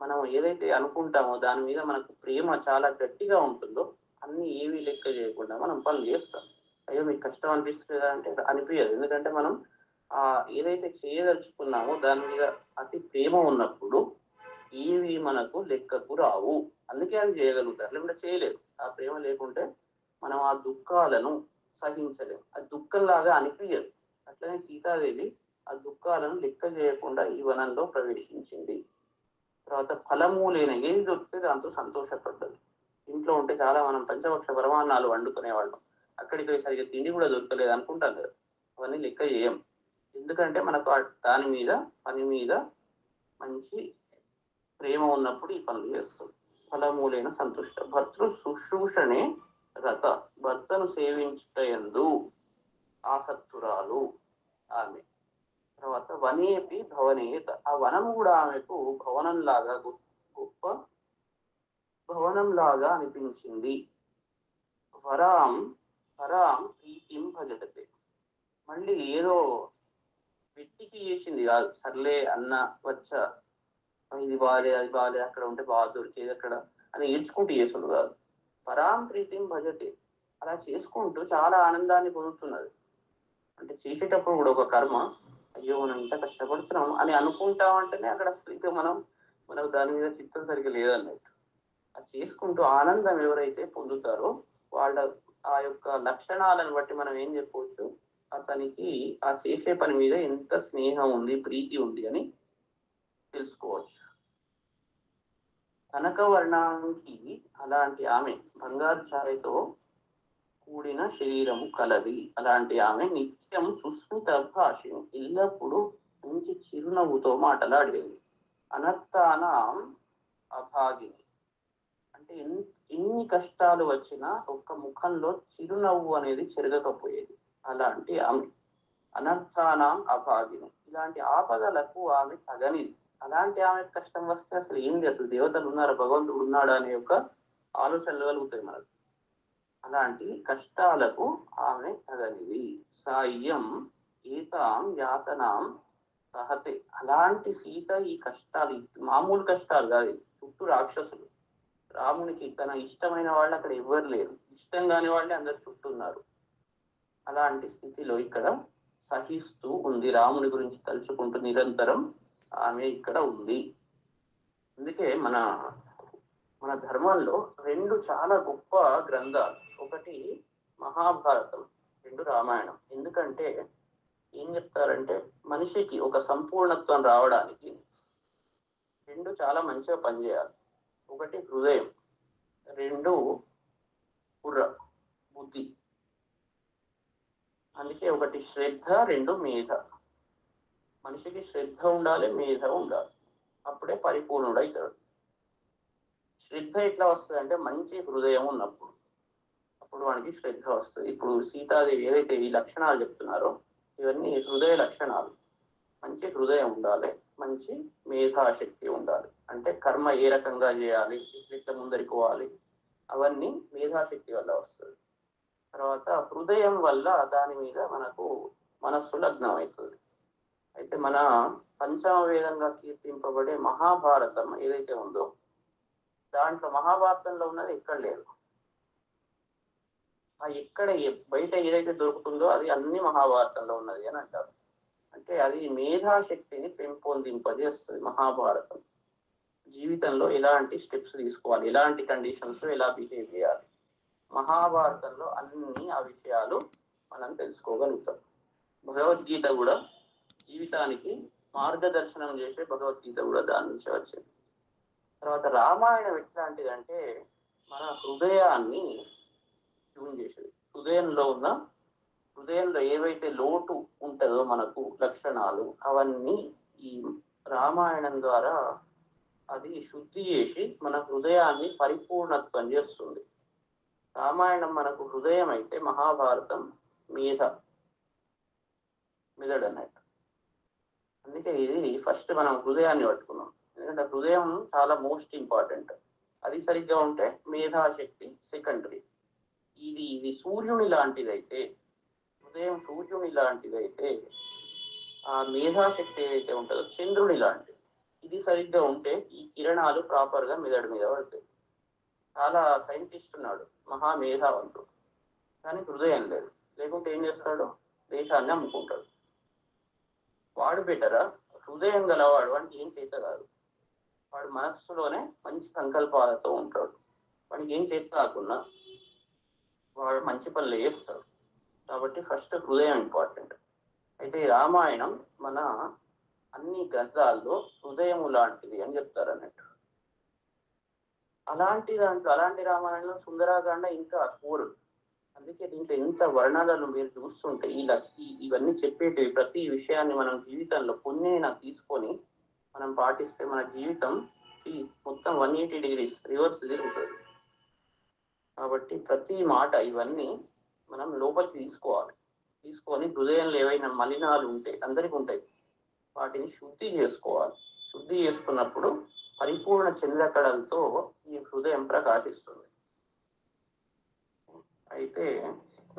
మనం ఏదైతే అనుకుంటామో దాని మీద మనకు ప్రేమ చాలా గట్టిగా ఉంటుందో అన్ని ఏవి లెక్క చేయకుండా మనం పనులు చేస్తాం. అయ్యో మీకు కష్టం అనిపిస్తుందా అంటే అనిపించదు, ఎందుకంటే మనం ఏదైతే చేయదలుచుకున్నామో దాని మీద అతి ప్రేమ ఉన్నప్పుడు ఏవి మనకు లెక్కకు రావు, అందుకే అవి చేయగలుగుతారు, లేకుంటే చేయలేరు. ఆ ప్రేమ లేకుంటే మనం ఆ దుఃఖాలను సహించలేము, అది దుఃఖంలాగా అనిపించదు. అట్లనే సీతాదేవి ఆ దుఃఖాలను లెక్క చేయకుండా ఈ వనంలో ప్రవేశించింది. తర్వాత ఫలమూలైన ఏది దొరికితే దాంతో సంతోషపడ్డది. ఇంట్లో ఉంటే చాలా మనం పంచభక్ష పరమాన్నాలు వండుకునేవాళ్ళం, అక్కడికి సరిగ్గా తిండి కూడా దొరకలేదు అనుకుంటాం కదా, అవన్నీ లెక్క చేయం. ఎందుకంటే మనకు పని మీద మంచి ప్రేమ ఉన్నప్పుడు ఈ పనులు చేస్తుంది. ఫలమూలైన సంతుష్ట, భర్తృ శుశ్రూషణే రత, భర్తను సేవించుటయందు ఆసక్తురాలు ఆమె. తర్వాత వనేపి భవనేత, ఆ వనం కూడా ఆమెకు గొప్ప భవనంలాగా అనిపించింది. వరాం ప్రీతిం భజతే, మళ్ళీ ఏదో వెట్టికి చేసింది కాదు, సర్లే అన్న వచ్చా ఇది బాలే అది బాలే, అక్కడ ఉంటే బాగా దొరికేది అక్కడ అని ఏడ్చుకుంటూ చేసుడు కాదు. పరాం ప్రీతిం భజతే, అలా చేసుకుంటూ చాలా ఆనందాన్ని పొందుతున్నది. అంటే చేసేటప్పుడు కూడా ఒక కర్మ, అయ్యో మనం ఇంత కష్టపడుతున్నాం అని అనుకుంటామంటేనే అక్కడ అసలు మనకు దాని మీద చిత్తం సరిగ్గా లేదన్నట్టు. అది చేసుకుంటూ ఆనందం ఎవరైతే పొందుతారో వాళ్ళ ఆ యొక్క లక్షణాలను బట్టి మనం ఏం చెప్పవచ్చు, అతనికి ఆ చేసే పని మీద ఎంత స్నేహం ఉంది, ప్రీతి ఉంది అని తెలుసుకోవచ్చు. కనకవర్ణానికి అలాంటి ఆమె, బంగారు ఛాయతో కూడిన శరీరము కలది, అలాంటి ఆమె నిత్యం సుస్మిత భాషను, ఎల్లప్పుడూ మంచి చిరునవ్వుతో మాట్లాడేది. అనర్థానాం అభాగిని, అంటే ఎన్ని కష్టాలు వచ్చినా ఒక్క ముఖంలో చిరునవ్వు అనేది చెరగకపోయేది, అలాంటి ఆమె. అనర్థానాం అభాగిని, ఇలాంటి ఆపదలకు ఆమె తగనిది. అలాంటి ఆమె కష్టం వస్తే అసలు ఏంది, అసలు దేవతలు ఉన్నారా, భగవంతుడు ఉన్నాడా అనే యొక్క ఆలోచనలు కలుగుతాయి మనకు. అలాంటి కష్టాలకు ఆమె తగనిది. సాయం ఈతాం యాతనాం సహతే, అలాంటి సీత ఈ కష్టాలు మామూలు కష్టాలు కాదు, చుట్టూ రాక్షసులు, రామునికి తన ఇష్టమైన వాళ్ళు అక్కడ ఎవ్వరు లేరు, ఇష్టం కాని వాళ్ళే అందరు చుట్టూ ఉన్నారు. అలాంటి స్థితిలో ఇక్కడ సహిస్తూ ఉంది, రాముని గురించి తలుచుకుంటూ నిరంతరం ఆమె ఇక్కడ ఉంది. అందుకే మన మన ధర్మంలో రెండు చాలా గొప్ప గ్రంథాలు, ఒకటి మహాభారతం, రెండు రామాయణం. ఎందుకంటే ఏం చెప్తారంటే మనిషికి ఒక సంపూర్ణత్వం రావడానికి రెండు చాలా మంచిగా పనిచేయాలి. ఒకటి హృదయం, రెండు బుర్ర, బుద్ధి. అందుకే ఒకటి శ్రద్ధ, రెండు మేధ. మనిషికి శ్రద్ధ ఉండాలి, మేధ ఉండాలి, అప్పుడే పరిపూర్ణుడు అవుతాడు. శ్రద్ధ ఎట్లా వస్తుంది అంటే మంచి హృదయం ఉన్నప్పుడు, అప్పుడు వానికి శ్రద్ధ వస్తుంది. ఇప్పుడు సీతాదేవి ఏదైతే ఈ లక్షణాలు చెప్తున్నారో ఇవన్నీ హృదయ లక్షణాలు. మంచి హృదయం ఉండాలి, మంచి మేధాశక్తి ఉండాలి. అంటే కర్మ ఏ రకంగా చేయాలి, ఇట్లా ముందరికి పోవాలి, అవన్నీ మేధాశక్తి వల్ల వస్తుంది. తర్వాత హృదయం వల్ల దాని మీద మనకు మనస్సు లగ్నం అవుతుంది. అయితే మన పంచమ వేదంగా కీర్తింపబడే మహాభారతం ఏదైతే ఉందో దాంట్లో మహాభారతంలో ఉన్నది ఎక్కడ లేదు. ఆ ఎక్కడ బయట ఏదైతే దొరుకుతుందో అది అన్ని మహాభారతంలో ఉన్నది అని అంటారు. అంటే అది మేధాశక్తిని పెంపొందింపజేస్తుంది. మహాభారతం జీవితంలో ఎలాంటి స్టెప్స్ తీసుకోవాలి, ఎలాంటి కండిషన్స్ లో ఎలా బిహేవ్ చేయాలి, మహాభారతంలో అన్ని ఆ విషయాలు మనం తెలుసుకోగలుగుతాం. భగవద్గీత కూడా జీవితానికి మార్గదర్శనం చేసే భగవద్గీత కూడా దాని నుంచి వచ్చింది. తర్వాత రామాయణం ఎట్లాంటిదంటే మన హృదయాన్ని ట్యూన్ చేసేది. హృదయంలో ఏవైతే లోటు ఉంటుందో మనకు లక్షణాలు అవన్నీ ఈ రామాయణం ద్వారా అది శుద్ధి చేసి మన హృదయాన్ని పరిపూర్ణత్వం చేస్తుంది. రామాయణం మనకు హృదయం అయితే మహాభారతం మెదడు అన్నట్టు. అందుకే ఇది ఫస్ట్ మనం హృదయాన్ని పట్టుకున్నాం. ఎందుకంటే హృదయం చాలా మోస్ట్ ఇంపార్టెంట్. అది సరిగ్గా ఉంటే మేధాశక్తి సెకండరీ. ఇది సూర్యుని లాంటిదైతే, హృదయం సూర్యుని లాంటిదైతే ఆ మేధాశక్తి ఏదైతే ఉంటుందో చంద్రుని లాంటిది. ఇది సరిగ్గా ఉంటే ఈ కిరణాలు ప్రాపర్ గా మెదడు మీద పడతాయి. చాలా సైంటిస్ట్ ఉన్నాడు మహామేధావంతుడు, కానీ హృదయం లేదు. లేకుంటే ఏం చేస్తాడు, దేశాన్ని అమ్ముకుంటాడు. వాడు బెటరా, హృదయం గలవాడు వాడికి ఏం చేత కాదు. వాడు మనస్సులోనే మంచి సంకల్పాలతో ఉంటాడు. వాడికి ఏం చేత కాకుండా వాడు మంచి పనులు చేస్తాడు. కాబట్టి ఫస్ట్ హృదయం ఇంపార్టెంట్. అయితే ఈ రామాయణం మన అన్ని గ్రంథాల్లో హృదయము లాంటిది అని చెప్తారు అన్నట్టు. అలాంటి రామాయణంలో సుందరాకాండ ఇంకా కోరు. అందుకే దీంట్లో ఎంత వర్ణాలను మీరు చూస్తుంటే ఇవన్నీ చెప్పేటివి ప్రతి విషయాన్ని మనం జీవితంలో కొన్నైనా తీసుకొని మనం పాటిస్తే మన జీవితం మొత్తం 180 degrees రివర్స్ తిరుగుతుంది. కాబట్టి ప్రతి మాట ఇవన్నీ మనం లోపలికి తీసుకొని హృదయంలో ఏవైనా మలినాలు ఉంటే, అందరికి ఉంటాయి, వాటిని శుద్ధి చేసుకోవాలి. శుద్ధి చేసుకున్నప్పుడు పరిపూర్ణ చంద్రకళలతో ఈ హృదయం ప్రకాశిస్తుంది. అయితే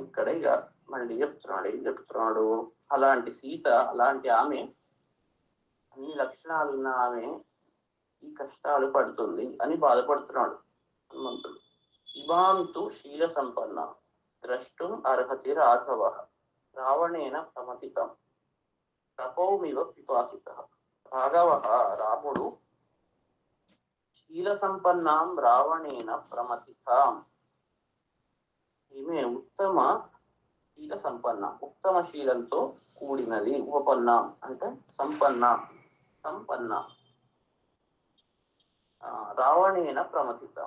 ఇక్కడ ఇక మళ్ళీ ఏం చెప్తున్నాడు, అలాంటి సీత, అలాంటి ఆమె, అన్ని లక్షణాలున్న ఆమె ఈ కష్టాలు పడుతుంది అని బాధపడుతున్నాడు హనుమంతుడు. ఇవాంతు శీల సంపన్న ద్రష్టం అర్హతి రాఘవ రావణేన ప్రమథితం తపోమివ పిపాసిత. రాఘవ, రాముడు, శీల సంపన్నాం రావణేన ప్రమథితాం, ఈమె ఉత్తమ శీల సంపన్న, ఉత్తమ శీలంతో కూడినది. ఉపపన్న అంటే సంపన్న. రావణేన ప్రమథిత,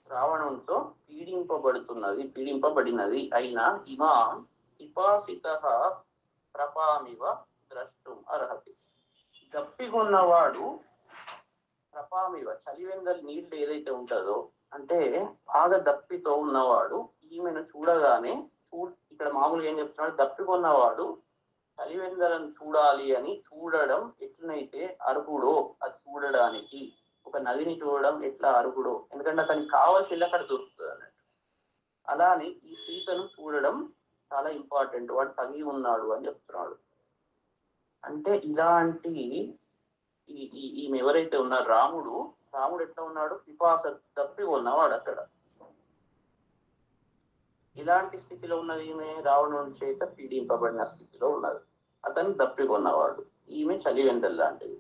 రావణునితో పీడింపబడినది అయినా ఇమా పిపాసిత ప్రపామివ ద్రష్టం అర్హతి. దప్పికొన్నవాడు ప్రపామివ, చలివెందల నీళ్లు ఏదైతే ఉంటుందో, అంటే బాగా దప్పితో ఉన్నవాడు ఈమెను చూడగానే ఇక్కడ మామూలుగా ఏం చెప్తున్నాడు, దప్పికొన్నవాడు చలివెందలను చూడాలి అని చూడడం ఎట్లనైతే అర్హుడో, అది చూడడానికి ఒక నదిని చూడడం ఎట్లా అర్హుడో, ఎందుకంటే అతనికి కావాల్సింది అక్కడ దొరుకుతుంది అన్నట్టు. అలానే ఈ సీతను చూడడం చాలా ఇంపార్టెంట్, వాడు తగి ఉన్నాడు అని చెప్తున్నాడు. అంటే ఇలాంటి ఈమె ఎవరైతే ఉన్నారో రాముడు ఎట్లా ఉన్నాడు, పిపాస తప్పి ఉన్నవాడు. అక్కడ ఇలాంటి స్థితిలో ఉన్నది ఈమె, రావణుని చేత పీడింపబడిన స్థితిలో ఉన్నది. అతను దప్పికొన్నవాడు, ఈమె చలివెందల్ లాంటిది,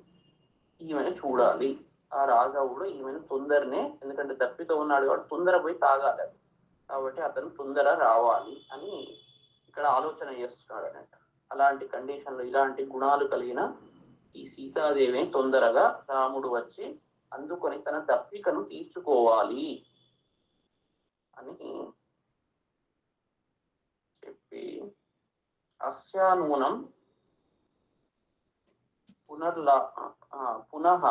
ఈమెను చూడాలి ఆ రాఘవుడు ఈమెను తొందరనే, ఎందుకంటే దప్పితో ఉన్నాడు కాబట్టి తొందర పోయి తాగాలి, కాబట్టి అతను తొందర రావాలి అని ఇక్కడ ఆలోచన చేస్తున్నాడు అన్నట్టు. అలాంటి కండిషన్లో ఇలాంటి గుణాలు కలిగిన ఈ సీతాదేవిని తొందరగా రాముడు వచ్చి అందుకొని తన దప్పికను తీర్చుకోవాలి అని చెప్పి అస్యానూనం పునః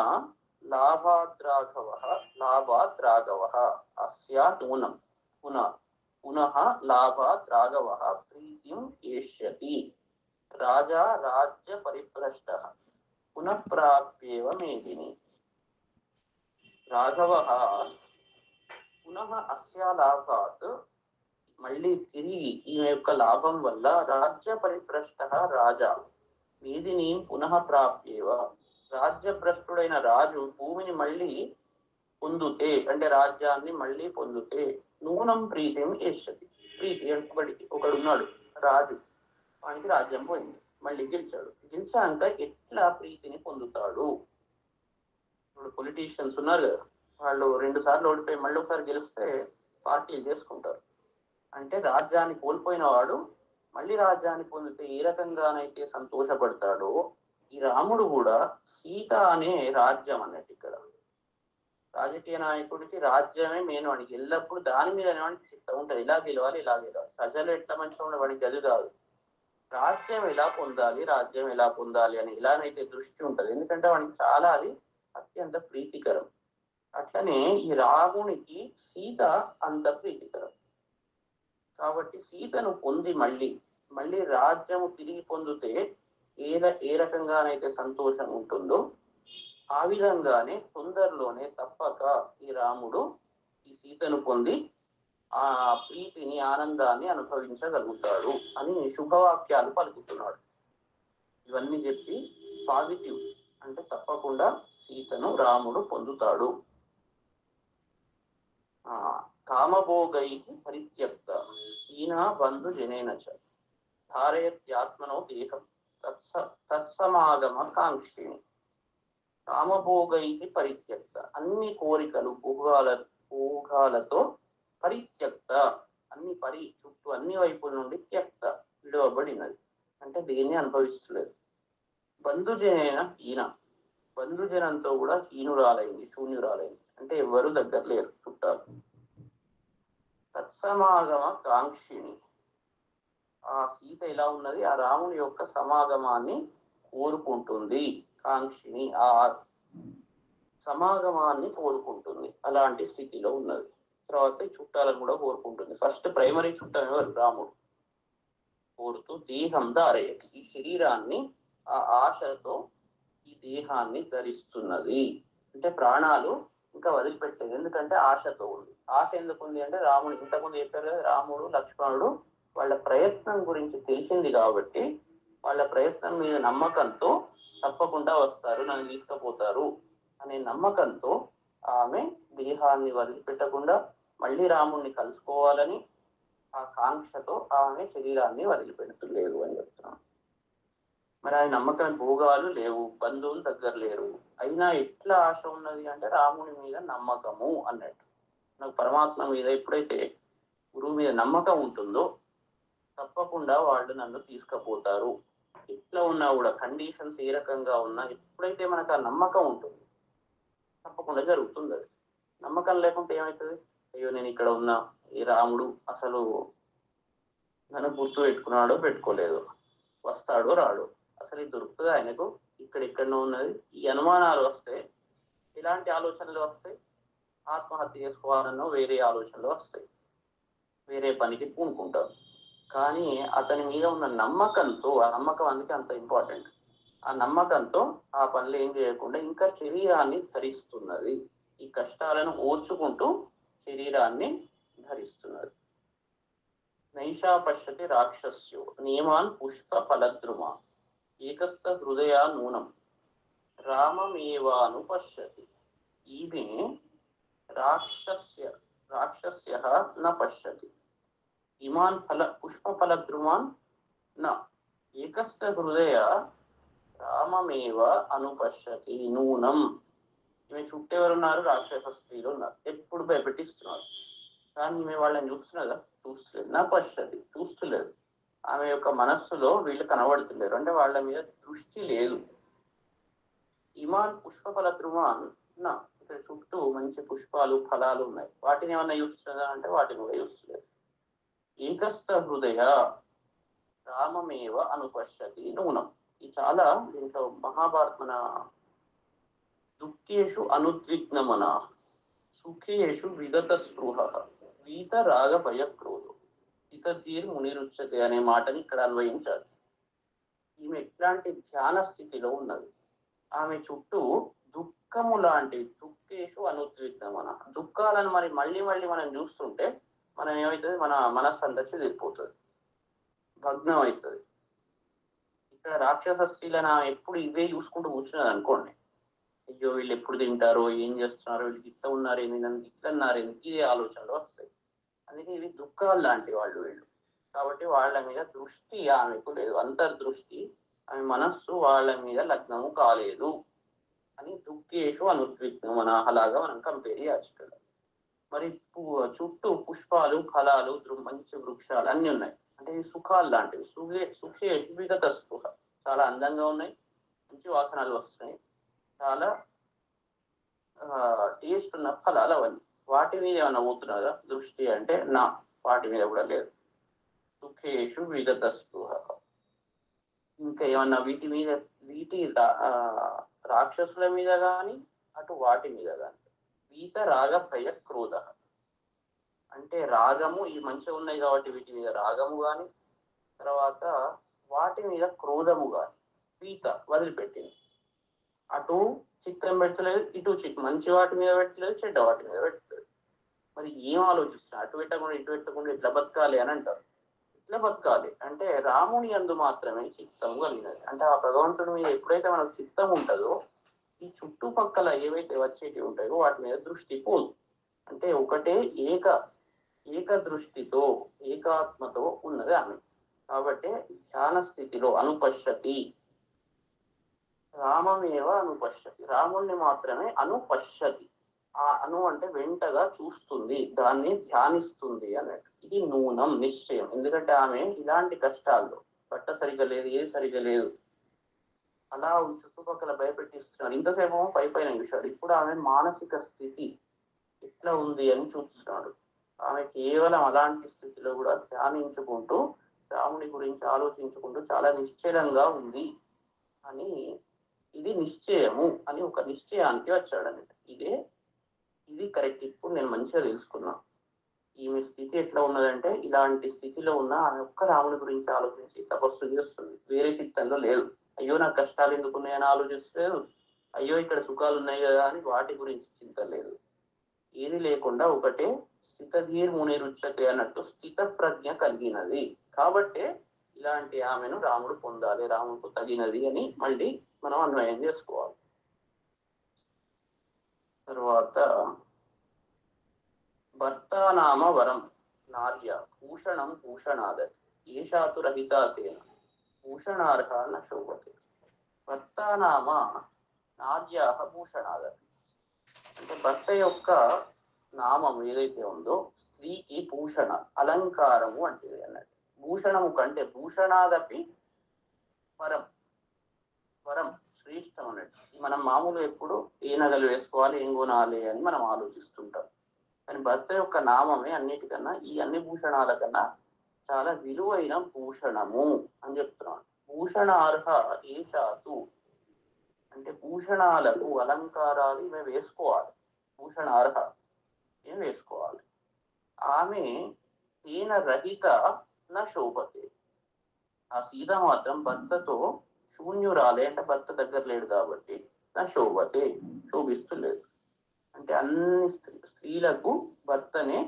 లాభాత్ రాఘవ అస్యా నూనం పునః లాభాత్ రాఘవ ప్రీతిం ఏష్యతి రాజా రాజ్య పరిభ్రష్టః పునః ప్రాప్యేవ మేదిని. రాఘవ పునః అస్యా లాభాత్, మళ్ళీ తిరిగి ఈమె యొక్క లాభం వల్ల రాజ్య పరిభ్రష్టః రాజా మేదిని పునః ప్రాప్యేవ, రాజ్యభ్రష్టుడైన రాజు భూమిని మళ్ళీ పొందుతే, అంటే రాజ్యాన్ని మళ్ళీ పొందుతే నూనం ప్రీతిం ఏష్యతి, ప్రీతి ఒకడున్నాడు రాజు, వానికి రాజ్యం పోయింది, మళ్ళీ గెలిచాక ఎట్లా ప్రీతిని పొందుతాడు? ఇప్పుడు పొలిటీషియన్స్ ఉన్నారు కదా, వాళ్ళు 2 సార్లు ఓడిపోయి మళ్ళీ ఒకసారి గెలిస్తే పార్టీలు చేసుకుంటారు. అంటే రాజ్యాన్ని కోల్పోయిన వాడు మళ్ళీ రాజ్యాన్ని పొందితే ఏ రకంగానైతే సంతోషపడతాడో, ఈ రాముడు కూడా సీత అనే రాజ్యం అన్నట్టు. ఇక్కడ రాజకీయ నాయకుడికి రాజ్యమే మెయిన్, వాడికి ఎల్లప్పుడు దాని మీద వాడికి సిద్ధం ఉంటుంది, ఇలా గెలవాలి ఇలా గెలవాలి. ప్రజలు ఎట్లా మంచిగా ఉండే వాడికి గది కాదు, రాజ్యం ఎలా పొందాలి అని ఇలానైతే దృష్టి ఉంటుంది, ఎందుకంటే వాడికి చాలా అది అత్యంత ప్రీతికరం. అట్లనే ఈ రామునికి సీత అంత ప్రీతికరం కాబట్టి సీతను పొంది మళ్ళీ రాజ్యము తిరిగి పొందితే ఏ రకంగానైతే సంతోషం ఉంటుందో ఆ విధంగానే తొందరలోనే తప్పక ఈ రాముడు ఈ సీతను పొంది ఆ ప్రీతిని, ఆనందాన్ని అనుభవించగలుగుతాడు అని శుభవాక్యాలు పలుకుతున్నాడు. ఇవన్నీ చెప్పి పాజిటివ్, అంటే తప్పకుండా సీతను రాముడు పొందుతాడు. కామభోగై పరిత్యక్త హీనా బంధు జనేన చ ధారయత్యాత్మనో దేహం తత్సమాగమ కాంక్షిణి. కామభోగై పరిత్యక్త, అన్ని కోరికలు భోగాలతో పరిత్యక్త, చుట్టూ అన్ని వైపుల నుండి త్యక్త విడవబడినది, అంటే దేన్ని అనుభవిస్తలేదు. బంధుజనైన హీన, బంధుజనంతో కూడా హీనురాలైంది, శూన్యురాలైంది, అంటే ఎవరు దగ్గర లేరు చుట్టాలు. తత్సమాగమ కాంక్షిణి, ఆ సీత ఎలా ఉన్నది, ఆ రాముని యొక్క సమాగమాన్ని కోరుకుంటుంది. కాంక్షిణి, ఆ సమాగమాన్ని కోరుకుంటుంది, అలాంటి స్థితిలో ఉన్నది. తర్వాత చుట్టాలను కూడా కోరుకుంటుంది. ఫస్ట్ ప్రైమరీ చుట్టాలు ఎవరు? రాముడు. కోరుతూ దేహం ధారయతి, ఈ శరీరాన్ని ఆ ఆశతో ఈ దేహాన్ని ధరిస్తున్నది, అంటే ప్రాణాలు ఇంకా వదిలిపెట్టేది, ఎందుకంటే ఆశతో ఉంది. ఆశ ఎందుకు ఉంది అంటే రాముడు ఇంతకుముందు చెప్పారు కదా, రాముడు లక్ష్మణుడు వాళ్ళ ప్రయత్నం గురించి తెలిసింది కాబట్టి వాళ్ళ ప్రయత్నం మీద నమ్మకంతో తప్పకుండా వస్తారు, నన్ను తీసుకుపోతారు అనే నమ్మకంతో ఆమె దేహాన్ని వదిలిపెట్టకుండా మళ్ళీ రాముడిని కలుసుకోవాలని ఆ కాంక్షతో ఆమె శరీరాన్ని వదిలిపెట్టలేదు అని చెప్తున్నాను. మరి ఆయన నమ్మకం, భోగాలు లేవు, బంధువులు దగ్గర లేరు, అయినా ఎట్లా ఆశ ఉన్నది అంటే రాముని మీద నమ్మకము అన్నట్టు. నాకు పరమాత్మ మీద ఎప్పుడైతే గురువు మీద నమ్మకం ఉంటుందో తప్పకుండా వాళ్ళు నన్ను తీసుకుపోతారు. ఎట్లా ఉన్నా కూడా, కండిషన్స్ ఏ రకంగా ఉన్నా, ఎప్పుడైతే మనకు ఆ నమ్మకం ఉంటుంది తప్పకుండా జరుగుతుంది. అది నమ్మకం లేకుంటే ఏమవుతుంది? అయ్యో నేను ఇక్కడ ఉన్నా, ఈ రాముడు అసలు నన్ను గుర్తు పెట్టుకున్నాడో పెట్టుకోలేదు, వస్తాడో రాడు, అసలు ఇది దొరుకుతుంది ఆయనకు, ఇక్కడెక్కడనో ఉన్నది, ఈ అనుమానాలు వస్తే, ఇలాంటి ఆలోచనలు వస్తాయి, ఆత్మహత్య చేసుకోవాలన్నో వేరే ఆలోచనలు వస్తాయి, వేరే పనికి పూనుకుంటారు. కానీ అతని మీద ఉన్న నమ్మకంతో, ఆ నమ్మకం అందుకే అంత ఇంపార్టెంట్, ఆ నమ్మకంతో ఆ పనులు ఏం చేయకుండా ఇంకా శరీరాన్ని ధరిస్తున్నది, ఈ కష్టాలను ఓర్చుకుంటూ శరీరాన్ని ధరిస్తున్నది. నైషా పశ్యతి రాక్షస్యో నియమాన్ పుష్ప ఫలద్రుమా ఏకస్థ హృదయ నూనం రామమేవాను పశ్యతి. ఈమె రాక్షస్య న పశ్యతి ఇమాన్ పుష్ప ఫలద్రుమాన్ న ఏకస్థ హృదయ రామమేవ అనుపశ్యతి నూనం. ఈమె చుట్టూ ఎవరున్నారు? రాక్షస స్త్రీలు ఉన్నారు, ఎప్పుడు భయపెట్టిస్తున్నారు. కానీ ఈమె వాళ్ళని చూస్తున్నదా? చూస్తలేదు. నా పశ్చతి చూస్తలేదు. ఆమె యొక్క మనస్సులో వీళ్ళు కనబడుతులేరు, అంటే వాళ్ళ మీద దృష్టి లేదు. ఇమాన్ పుష్పఫల ధ్రువాన్ నా, ఇక్కడ చుట్టూ మంచి పుష్పాలు ఫలాలు ఉన్నాయి, వాటిని ఏమన్నా చూస్తున్నదా అంటే వాటిని కూడా చూస్తలేదు. ఏకస్థ హృదయ రామమేవ అనుపశ్యతి నూనం. ఇది చాలా దీంట్లో మహాభారత మన దుఃఖేషు అనుద్విగ్నమన సుఖేషు విగత స్పృహ వీత రాగ భయక్రోధు హితధీర్ మునిరుచ్యతే అనే మాటని ఇక్కడ అన్వయించాలి. ఈమె ఎట్లాంటి ధ్యాన స్థితిలో ఉన్నది? ఆమె చుట్టూ దుఃఖము లాంటి దుఃఖేషు అనుద్విగ్నమన, దుఃఖాలను మరి మళ్ళీ మళ్ళీ మనం చూస్తుంటే మనం ఏమవుతుంది? మన మనస్సు అంతా చెదిరిపోతుంది, భగ్నం అవుతుంది. ఇక్కడ రాక్షస స్త్రీలను ఆమె ఎప్పుడు ఇవే చూసుకుంటూ కూర్చున్నది అనుకోండి, అయ్యో వీళ్ళు ఎప్పుడు తింటారో, ఏం చేస్తున్నారు, వీళ్ళకి ఇట్లా ఉన్నారేంది, నన్ను ఇట్లా ఉన్నారేంది, ఇదే ఆలోచనలు వస్తాయి. అందుకే ఇవి దుఃఖాలు లాంటి వాళ్ళు వీళ్ళు. కాబట్టి వాళ్ళ మీద దృష్టి ఆమెకు లేదు, అంతర్దృష్టి. ఆమె మనస్సు వాళ్ళ మీద లగ్నము కాలేదు అని దుఃఖేషు అనుద్విగ్నం మన అలాగా మనం కంపేర్ చేయచ్చు. మరి చుట్టూ పుష్పాలు ఫలాలు మంచి వృక్షాలు అన్ని ఉన్నాయి, అంటే సుఖాలు లాంటివి. సుఖేషు విగత స్పృహ, చాలా అందంగా ఉన్నాయి, మంచి వాసనలు వస్తున్నాయి, చాలా టేస్ట్ ఉన్న ఫలాలు అవన్నీ. వాటి మీద ఏమైనా పోతున్నదా దృష్టి అంటే నా, వాటి మీద కూడా లేదు. సుఖేషు విగత స్పృహ. ఇంకా ఏమన్నా వీటి రాక్షసుల మీద కానీ అటు వాటి మీద కానీ వీత రాగ భయ క్రోధ, అంటే రాగము ఈ మంచిగా ఉన్నాయి కాబట్టి వీటి మీద రాగము కానీ, తర్వాత వాటి మీద క్రోధము కానీ వీత వదిలిపెట్టింది. అటు చిత్తం పెట్టలేదు, ఇటు మంచి వాటి మీద పెట్టలేదు, చెడ్డ వాటి మీద పెట్టలేదు. మరి ఏం ఆలోచిస్తున్నారు? అటు పెట్టకుండా ఇటు పెట్టకుండా ఇట్లా బతకాలి అని అంటారు. ఇట్లా బతకాలి అంటే రాముని యందు మాత్రమే చిత్తం కలిగినది. అంటే ఆ భగవంతుడి మీద ఎప్పుడైతే మనకు చిత్తం ఉంటుందో ఈ చుట్టుపక్కల ఏవైతే వచ్చేవి ఉంటాయో వాటి మీద దృష్టి పోదు. అంటే ఒకటే ఏక దృష్టితో ఏకాత్మతో ఉన్నది ఆమె. కాబట్టి ధ్యాన స్థితిలో అనుపశ్యతి, రామమేవ అనుపశ్యతి, రాముణ్ణి మాత్రమే అనుపశ్యతి. ఆ అను అంటే వెంటగా చూస్తుంది, దాన్ని ధ్యానిస్తుంది అన్నట్టు. ఇది నూనం నిశ్చయం. ఎందుకంటే ఆమె ఇలాంటి కష్టాల్లో బట్ట సరిగా లేదు, ఏది సరిగా లేదు, అలా చుట్టుపక్కల భయపెట్టిస్తున్నాడు. ఇంతసేపు పైన చూశాడు, ఇప్పుడు ఆమె మానసిక స్థితి ఎట్లా ఉంది అని చూస్తున్నాడు. ఆమె కేవలం అలాంటి స్థితిలో కూడా ధ్యానించుకుంటూ రాముడి గురించి ఆలోచించుకుంటూ చాలా నిశ్చలంగా ఉంది అని, ఇది నిశ్చయము అని ఒక నిశ్చయానికి వచ్చాడనమాట. ఇది కరెక్ట్. ఇప్పుడు నేను మంచిగా తెలుసుకున్నా ఈమె స్థితి ఎట్లా ఉన్నదంటే, ఇలాంటి స్థితిలో ఉన్న ఆమె ఒక్క రాముడి గురించి ఆలోచించి తపస్సు చేస్తుంది, వేరే చిత్తంలో లేదు. అయ్యో నాకు కష్టాలు ఎందుకు ఉన్నాయని ఆలోచిస్తలేదు, అయ్యో ఇక్కడ సుఖాలు ఉన్నాయి కదా అని వాటి గురించి చింత లేదు. ఏది లేకుండా ఒకటే స్థితధీర్ మునిరుచ్యతే అన్నట్టు స్థిత ప్రజ్ఞ కలిగినది. కాబట్టే ఇలాంటి ఆమెను రాముడు పొందాలి, రాముడికి తగినది అని మళ్ళీ మనం అన్వయం చేసుకోవాలి. తర్వాత భర్తానామ వరం నార్య భూషణం భూషణాద ఏషాతు రహితాతేన భూషణార్హ న శోభతే. భర్తానామ నార్యా భూషణాద, అంటే భర్త యొక్క నామం ఏదైతే ఉందో స్త్రీకి భూషణ అలంకారము అంటే అన్నట్టు. భూషణము కంటే భూషణాదపి వరం, వరం శ్రేష్టం అన్నట్టు. మనం మామూలు ఎప్పుడు ఏ నగలు వేసుకోవాలి, ఏం కొనాలి అని మనం ఆలోచిస్తుంటాం. కానీ భర్త యొక్క నామమే అన్నిటికన్నా, ఈ అన్ని భూషణాల కన్నా చాలా విలువైన భూషణము అని చెప్తున్నాను. భూషణార్హ ఏషాతు, అంటే భూషణాలకు అలంకారాలు ఇవి వేసుకోవాలి, భూషణార్హ ఏం వేసుకోవాలి. ఆమె తేన రహిత నా శోభతే, ఆ సీత మాత్రం భర్తతో శూన్యురాలే, అంటే భర్త దగ్గర లేడు కాబట్టి నా శోభతే శోభిస్తులేదు. అంటే అన్ని స్త్రీలకు భర్తనే,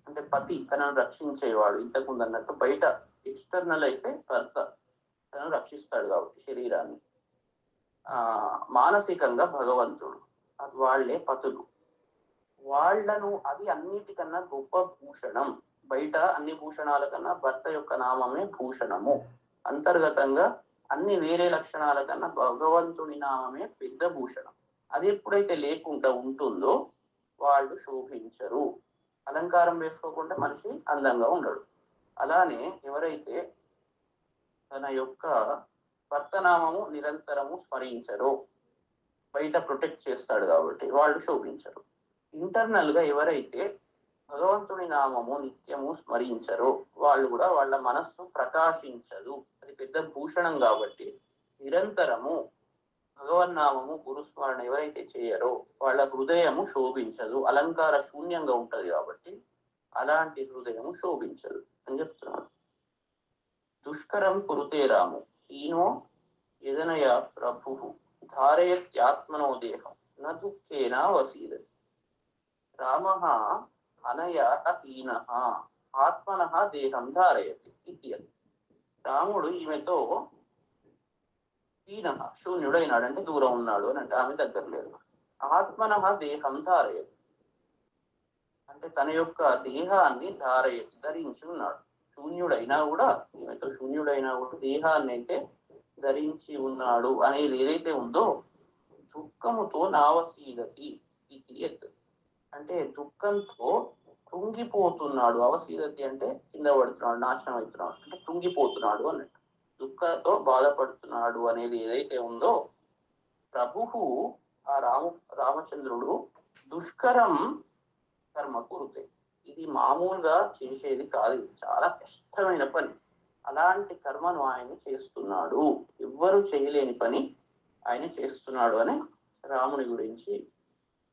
అంటే పతి తనను రక్షించేవాడు. ఇంతకుముందు అన్నట్టు బయట ఎక్స్టర్నల్ అయితే భర్త తనను రక్షిస్తాడు కాబట్టి శరీరాన్ని, మానసికంగా భగవంతుడు, అది వాళ్లే పతులు. వాళ్లను అది అన్నిటికన్నా గొప్ప భూషణం. బయట అన్ని భూషణాల కన్నా భర్త యొక్క నామమే భూషణము. అంతర్గతంగా అన్ని వేరే లక్షణాల కన్నా భగవంతుని నామమే పెద్ద భూషణం. అది ఎప్పుడైతే లేకుండా ఉంటుందో వాళ్ళు శోభించరు. అలంకారం వేసుకోకుండా మనిషి అందంగా ఉండడు. అలానే ఎవరైతే తన యొక్క భర్తనామము నిరంతరము స్మరించరో, బయట ప్రొటెక్ట్ చేస్తాడు కాబట్టి వాళ్ళు శోభించరు. ఇంటర్నల్ గా ఎవరైతే భగవంతుని నామము నిత్యము స్మరించరో వాళ్ళు కూడా, వాళ్ళ మనస్సు ప్రకాశించదు. అది పెద్ద భూషణం కాబట్టి నిరంతరము భగవన్నామము గురుస్మరణ ఎవరైతే చేయరో వాళ్ళ హృదయము శోభించదు, అలంకార శూన్యంగా ఉంటది కాబట్టి అలాంటి హృదయము శోభించదు అని చెప్తున్నాడు. దుష్కరం కురుతే రాము హీనో యదనయ ప్రభు ధారయత్యాత్మనో దేహం న దుఃఖేన వసీదతి. రామ అనయ హీన ఆత్మన దేహం ధారయతి ఇత్యది. రాముడు ఈమెతో హీన శూన్యుడైనాడు అంటే దూరం ఉన్నాడు అని అంటే ఆమె దగ్గర లేదు. ఆత్మన దేహం ధారయతి అంటే తన యొక్క దేహాన్ని ధరించి ఉన్నాడు. శూన్యుడైనా కూడా, ఈమెతో శూన్యుడైనా కూడా దేహాన్ని అయితే ధరించి ఉన్నాడు అనేది ఏదైతే ఉందో దుఃఖముతో నావసీదతి ఇది ఎత్ అంటే దుఃఖంతో కృంగిపోతున్నాడు. అవసీదతి అంటే కింద పడుతున్నాడు, నాశనం అవుతున్నాడు అంటే కృంగిపోతున్నాడు అన్నట్టు. దుఃఖంతో బాధపడుతున్నాడు అనేది ఏదైతే ఉందో ప్రభువు ఆ రామచంద్రుడు దుష్కరం కర్మ కురుతే, ఇది మామూలుగా చేసేది కాదు, చాలా కష్టమైన పని. అలాంటి కర్మను ఆయన చేస్తున్నాడు, ఎవ్వరు చేయలేని పని ఆయన చేస్తున్నాడు అని రాముని గురించి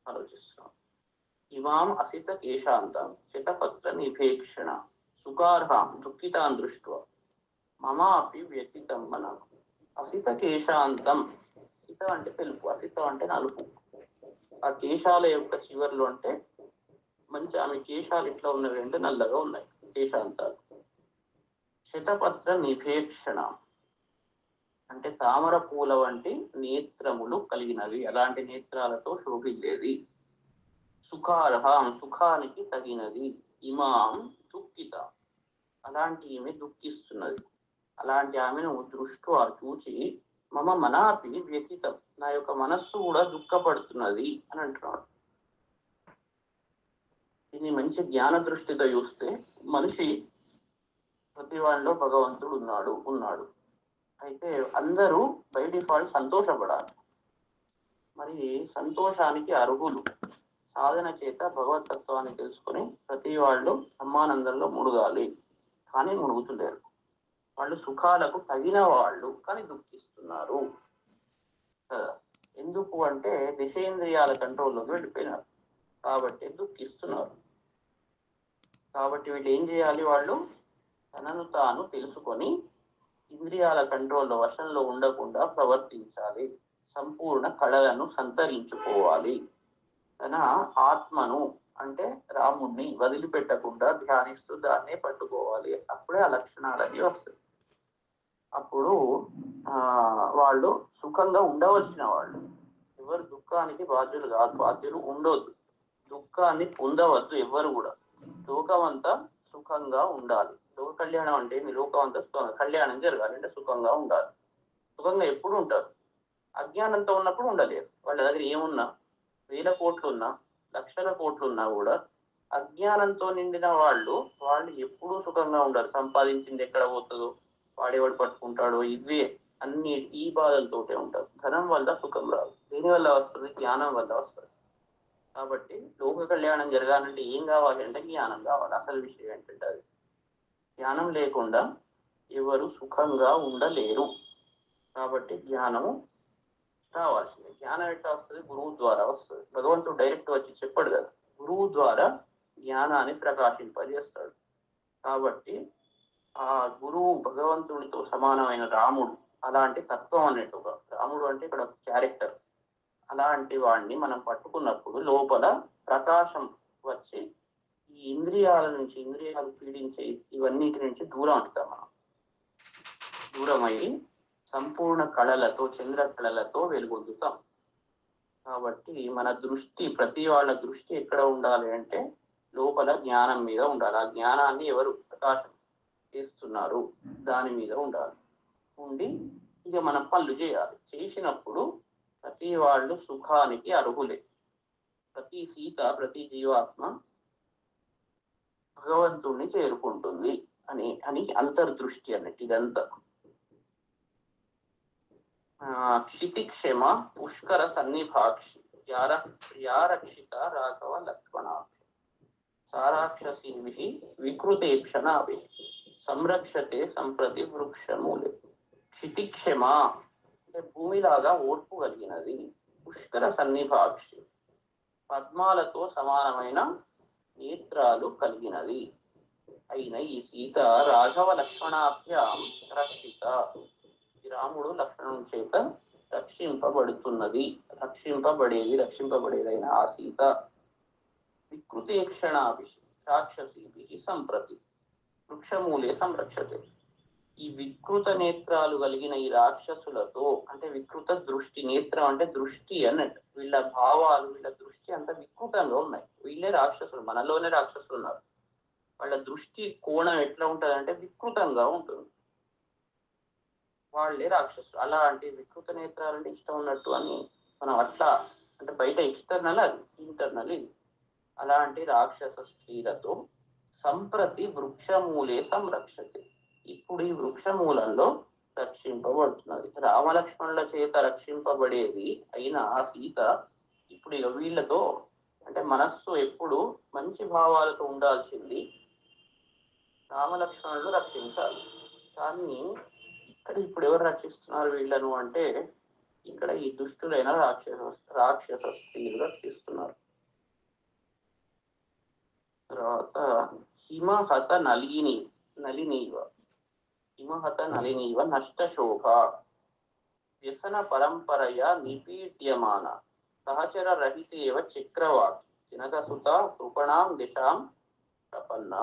ఆలోచిస్తున్నాడు. ఇమాం అసిత కేశాంతం శతపత్ర నిభేక్షణ సుఖార్హాం దుఃఖితాన్ దృష్ట్వా మమాపి వ్యతితం మన. అసిత కేశాంతం, సిత అంటే తెలుపు, అసితం అంటే నలుపు. ఆ కేశాల యొక్క చివర్లు అంటే మంచి ఆమె కేశాలు ఇట్లా ఉన్నవి అంటే నల్లగా ఉన్నాయి కేశాంతాలు. శతపత్ర నిభేక్షణ అంటే తామర పూల వంటి నేత్రములు కలిగినవి, అలాంటి నేత్రాలతో శోభిల్లేది. సుఖార్హం సుఖానికి తగినది. ఇమాం దుఃఖిత అలాంటి ఈమె దుఃఖిస్తున్నది. అలాంటి ఆమెను దృష్ట్యా చూచి మమ మనాపి వ్యతితం నా యొక్క మనస్సు కూడా దుఃఖపడుతున్నది అని అంటున్నాడు. దీన్ని మంచి జ్ఞాన దృష్టితో చూస్తే మనిషి ప్రతి వాళ్ళలో భగవంతుడు ఉన్నాడు. అయితే అందరూ బై డిఫాల్ట్ సంతోషపడాలి. మరి సంతోషానికి అర్హులు సాధన చేత భగవతత్వాన్ని తెలుసుకొని ప్రతి వాళ్ళు బ్రహ్మానందంలో మునుగాలి, కానీ మునుగుతులేరు. వాళ్ళు సుఖాలకు తగిన వాళ్ళు కానీ దుఃఖిస్తున్నారు కదా. ఎందుకు అంటే దేశేంద్రియాల కంట్రోల్లోకి వెళ్ళిపోయినారు కాబట్టి దుఃఖిస్తున్నారు. కాబట్టి వీళ్ళు ఏం చేయాలి, వాళ్ళు తనను తాను తెలుసుకొని ఇంద్రియాల కంట్రోల్లో వశంలో ఉండకుండా ప్రవర్తించాలి. సంపూర్ణ కళలను సంతరించుకోవాలి. తన ఆత్మను అంటే రాముణ్ణి వదిలిపెట్టకుండా ధ్యానిస్తూ దాన్నే పట్టుకోవాలి. అప్పుడే ఆ లక్షణాలన్నీ వస్తాయి. అప్పుడు వాళ్ళు సుఖంగా ఉండవలసిన వాళ్ళు. ఎవరు దుఃఖానికి బాధ్యులు కాదు, బాధ్యులు ఉండొద్దు. దుఃఖాన్ని పొందవద్దు ఎవరు కూడా. లోకమంతా సుఖంగా ఉండాలి. లోక కళ్యాణం అంటే మీ లోకం అంతా కళ్యాణం జరగాలి అంటే సుఖంగా ఉండాలి. సుఖంగా ఎప్పుడు ఉంటారు? అజ్ఞానంతో ఉన్నప్పుడు ఉండలేరు. వాళ్ళ దగ్గర ఏమున్నా, 1000 కోట్లు ఉన్నా, లక్షల కోట్లు ఉన్నా కూడా అజ్ఞానంతో నిండిన వాళ్ళు ఎప్పుడూ సుఖంగా ఉండరు. సంపాదించింది ఎక్కడ పోతుందో, వాడేవాడు పట్టుకుంటాడో, ఇవే అన్ని ఈ బాధలతోటే ఉంటారు. ధనం వల్ల సుఖం రాదు. దేని వల్ల వస్తుంది? జ్ఞానం వల్ల వస్తుంది. కాబట్టి లోక కళ్యాణం జరగాలంటే ఏం కావాలి అంటే జ్ఞానం కావాలి. అసలు విషయం ఏంటంటే అది జ్ఞానం లేకుండా ఎవరు సుఖంగా ఉండలేరు. కాబట్టి జ్ఞానము రావాల్సిందే. జ్ఞానం ఎట్లా వస్తుంది? గురువు ద్వారా వస్తుంది. భగవంతుడు డైరెక్ట్ వచ్చి చెప్పాడు కదా, గురువు ద్వారా జ్ఞానాన్ని ప్రకాశింపజేస్తాడు. కాబట్టి ఆ గురువు భగవంతుడితో సమానమైన రాముడు, అలాంటి తత్వం అన్నట్టుగా. రాముడు అంటే ఇక్కడ క్యారెక్టర్. అలాంటి వాడిని మనం పట్టుకున్నప్పుడు లోపల ప్రకాశం వచ్చి ఈ ఇంద్రియాలు పీడించే ఇవన్నిటి నుంచి దూరం అవుతాం. మనం దూరమయ్యి సంపూర్ణ కళలతో, చంద్ర కళలతో వెలుగొందుతాం. కాబట్టి మన దృష్టి, ప్రతి వాళ్ళ దృష్టి ఎక్కడ ఉండాలి అంటే లోపల జ్ఞానం మీద ఉండాలి. ఆ జ్ఞానాన్ని ఎవరు ప్రకాశం చేస్తున్నారు దాని మీద ఉండాలి. ఉండి ఇక మనం పనులు చేయాలి. చేసినప్పుడు ప్రతి వాళ్ళు సుఖానికి అర్హులే. ప్రతి సీత, ప్రతి జీవాత్మ భగవంతుణ్ణి చేరుకుంటుంది అని అని అంతర్దృష్టి అన్నట్టు ఇదంతా. క్షితిక్షేమ పుష్కర సన్నిభాక్షి యారక్షిత రాఘవ లక్ష్మణాభి సారాక్షసీభి వికృతేక్షణాభి సంరక్షతే సంప్రతి వృక్షమూలే. క్షితిక్షమ అంటే భూమిలాగా ఓర్పు కలిగినది. పుష్కర సన్నిభాక్షి పద్మాలతో సమానమైన నేత్రాలు కలిగినది అయిన ఈ సీత రాఘవ లక్ష్మణాభ్యాం రక్షిత, రాముడు లక్ష్మణుని చేత రక్షింపబడుతున్నది, రక్షింపబడేదైన ఆ సీత. వికృతేక్షణాభి రాక్షసీభి సంప్రతి వృక్షమూలే సంరక్షతే. ఈ వికృత నేత్రాలు కలిగిన ఈ రాక్షసులతో, అంటే వికృత దృష్టి, నేత్రం అంటే దృష్టి అన్నట్టు, వీళ్ళ భావాలు, వీళ్ళ దృష్టి అంతా వికృతంగా ఉన్నాయి. వీళ్ళే రాక్షసులు, మనలోనే రాక్షసులు ఉన్నారు. వాళ్ళ దృష్టి కోణం ఎట్లా ఉంటుంది అంటే వికృతంగా ఉంటుంది. వాళ్ళే రాక్షసులు. అలాంటి వికృత నేత్రాలంటే ఇష్టం ఉన్నట్టు అని మనం అట్లా అంటే బయట ఎక్స్టర్నల్, అది ఇంటర్నల్ ఇది. అలాంటి రాక్షస స్త్రీలతో సంప్రతి వృక్షమూలే సంరక్షతే, ఇప్పుడు ఈ వృక్షమూలంలో రక్షింపబడుతున్నది. రామలక్ష్మణుల చేత రక్షింపబడేది అయిన ఆ సీత ఇప్పుడు ఇక వీళ్ళతో, అంటే మనస్సు ఎప్పుడు మంచి భావాలతో ఉండాల్సింది, రామలక్ష్మణులు రక్షించాలి. కానీ ఇక్కడ ఇప్పుడు ఎవరు రక్షిస్తున్నారు వీళ్ళను అంటే, ఇక్కడ ఈ దుష్టులైన రాక్షస స్త్రీలు రక్షిస్తున్నారు. తర్వాత హిమహత నలినీవ నష్టశోభ వ్యసన పరంపరయా నిపీడ్యమాన సహచర రహితేవ చక్రవాకి జనకసుత కృపణాం దిశాం ప్రపన్న.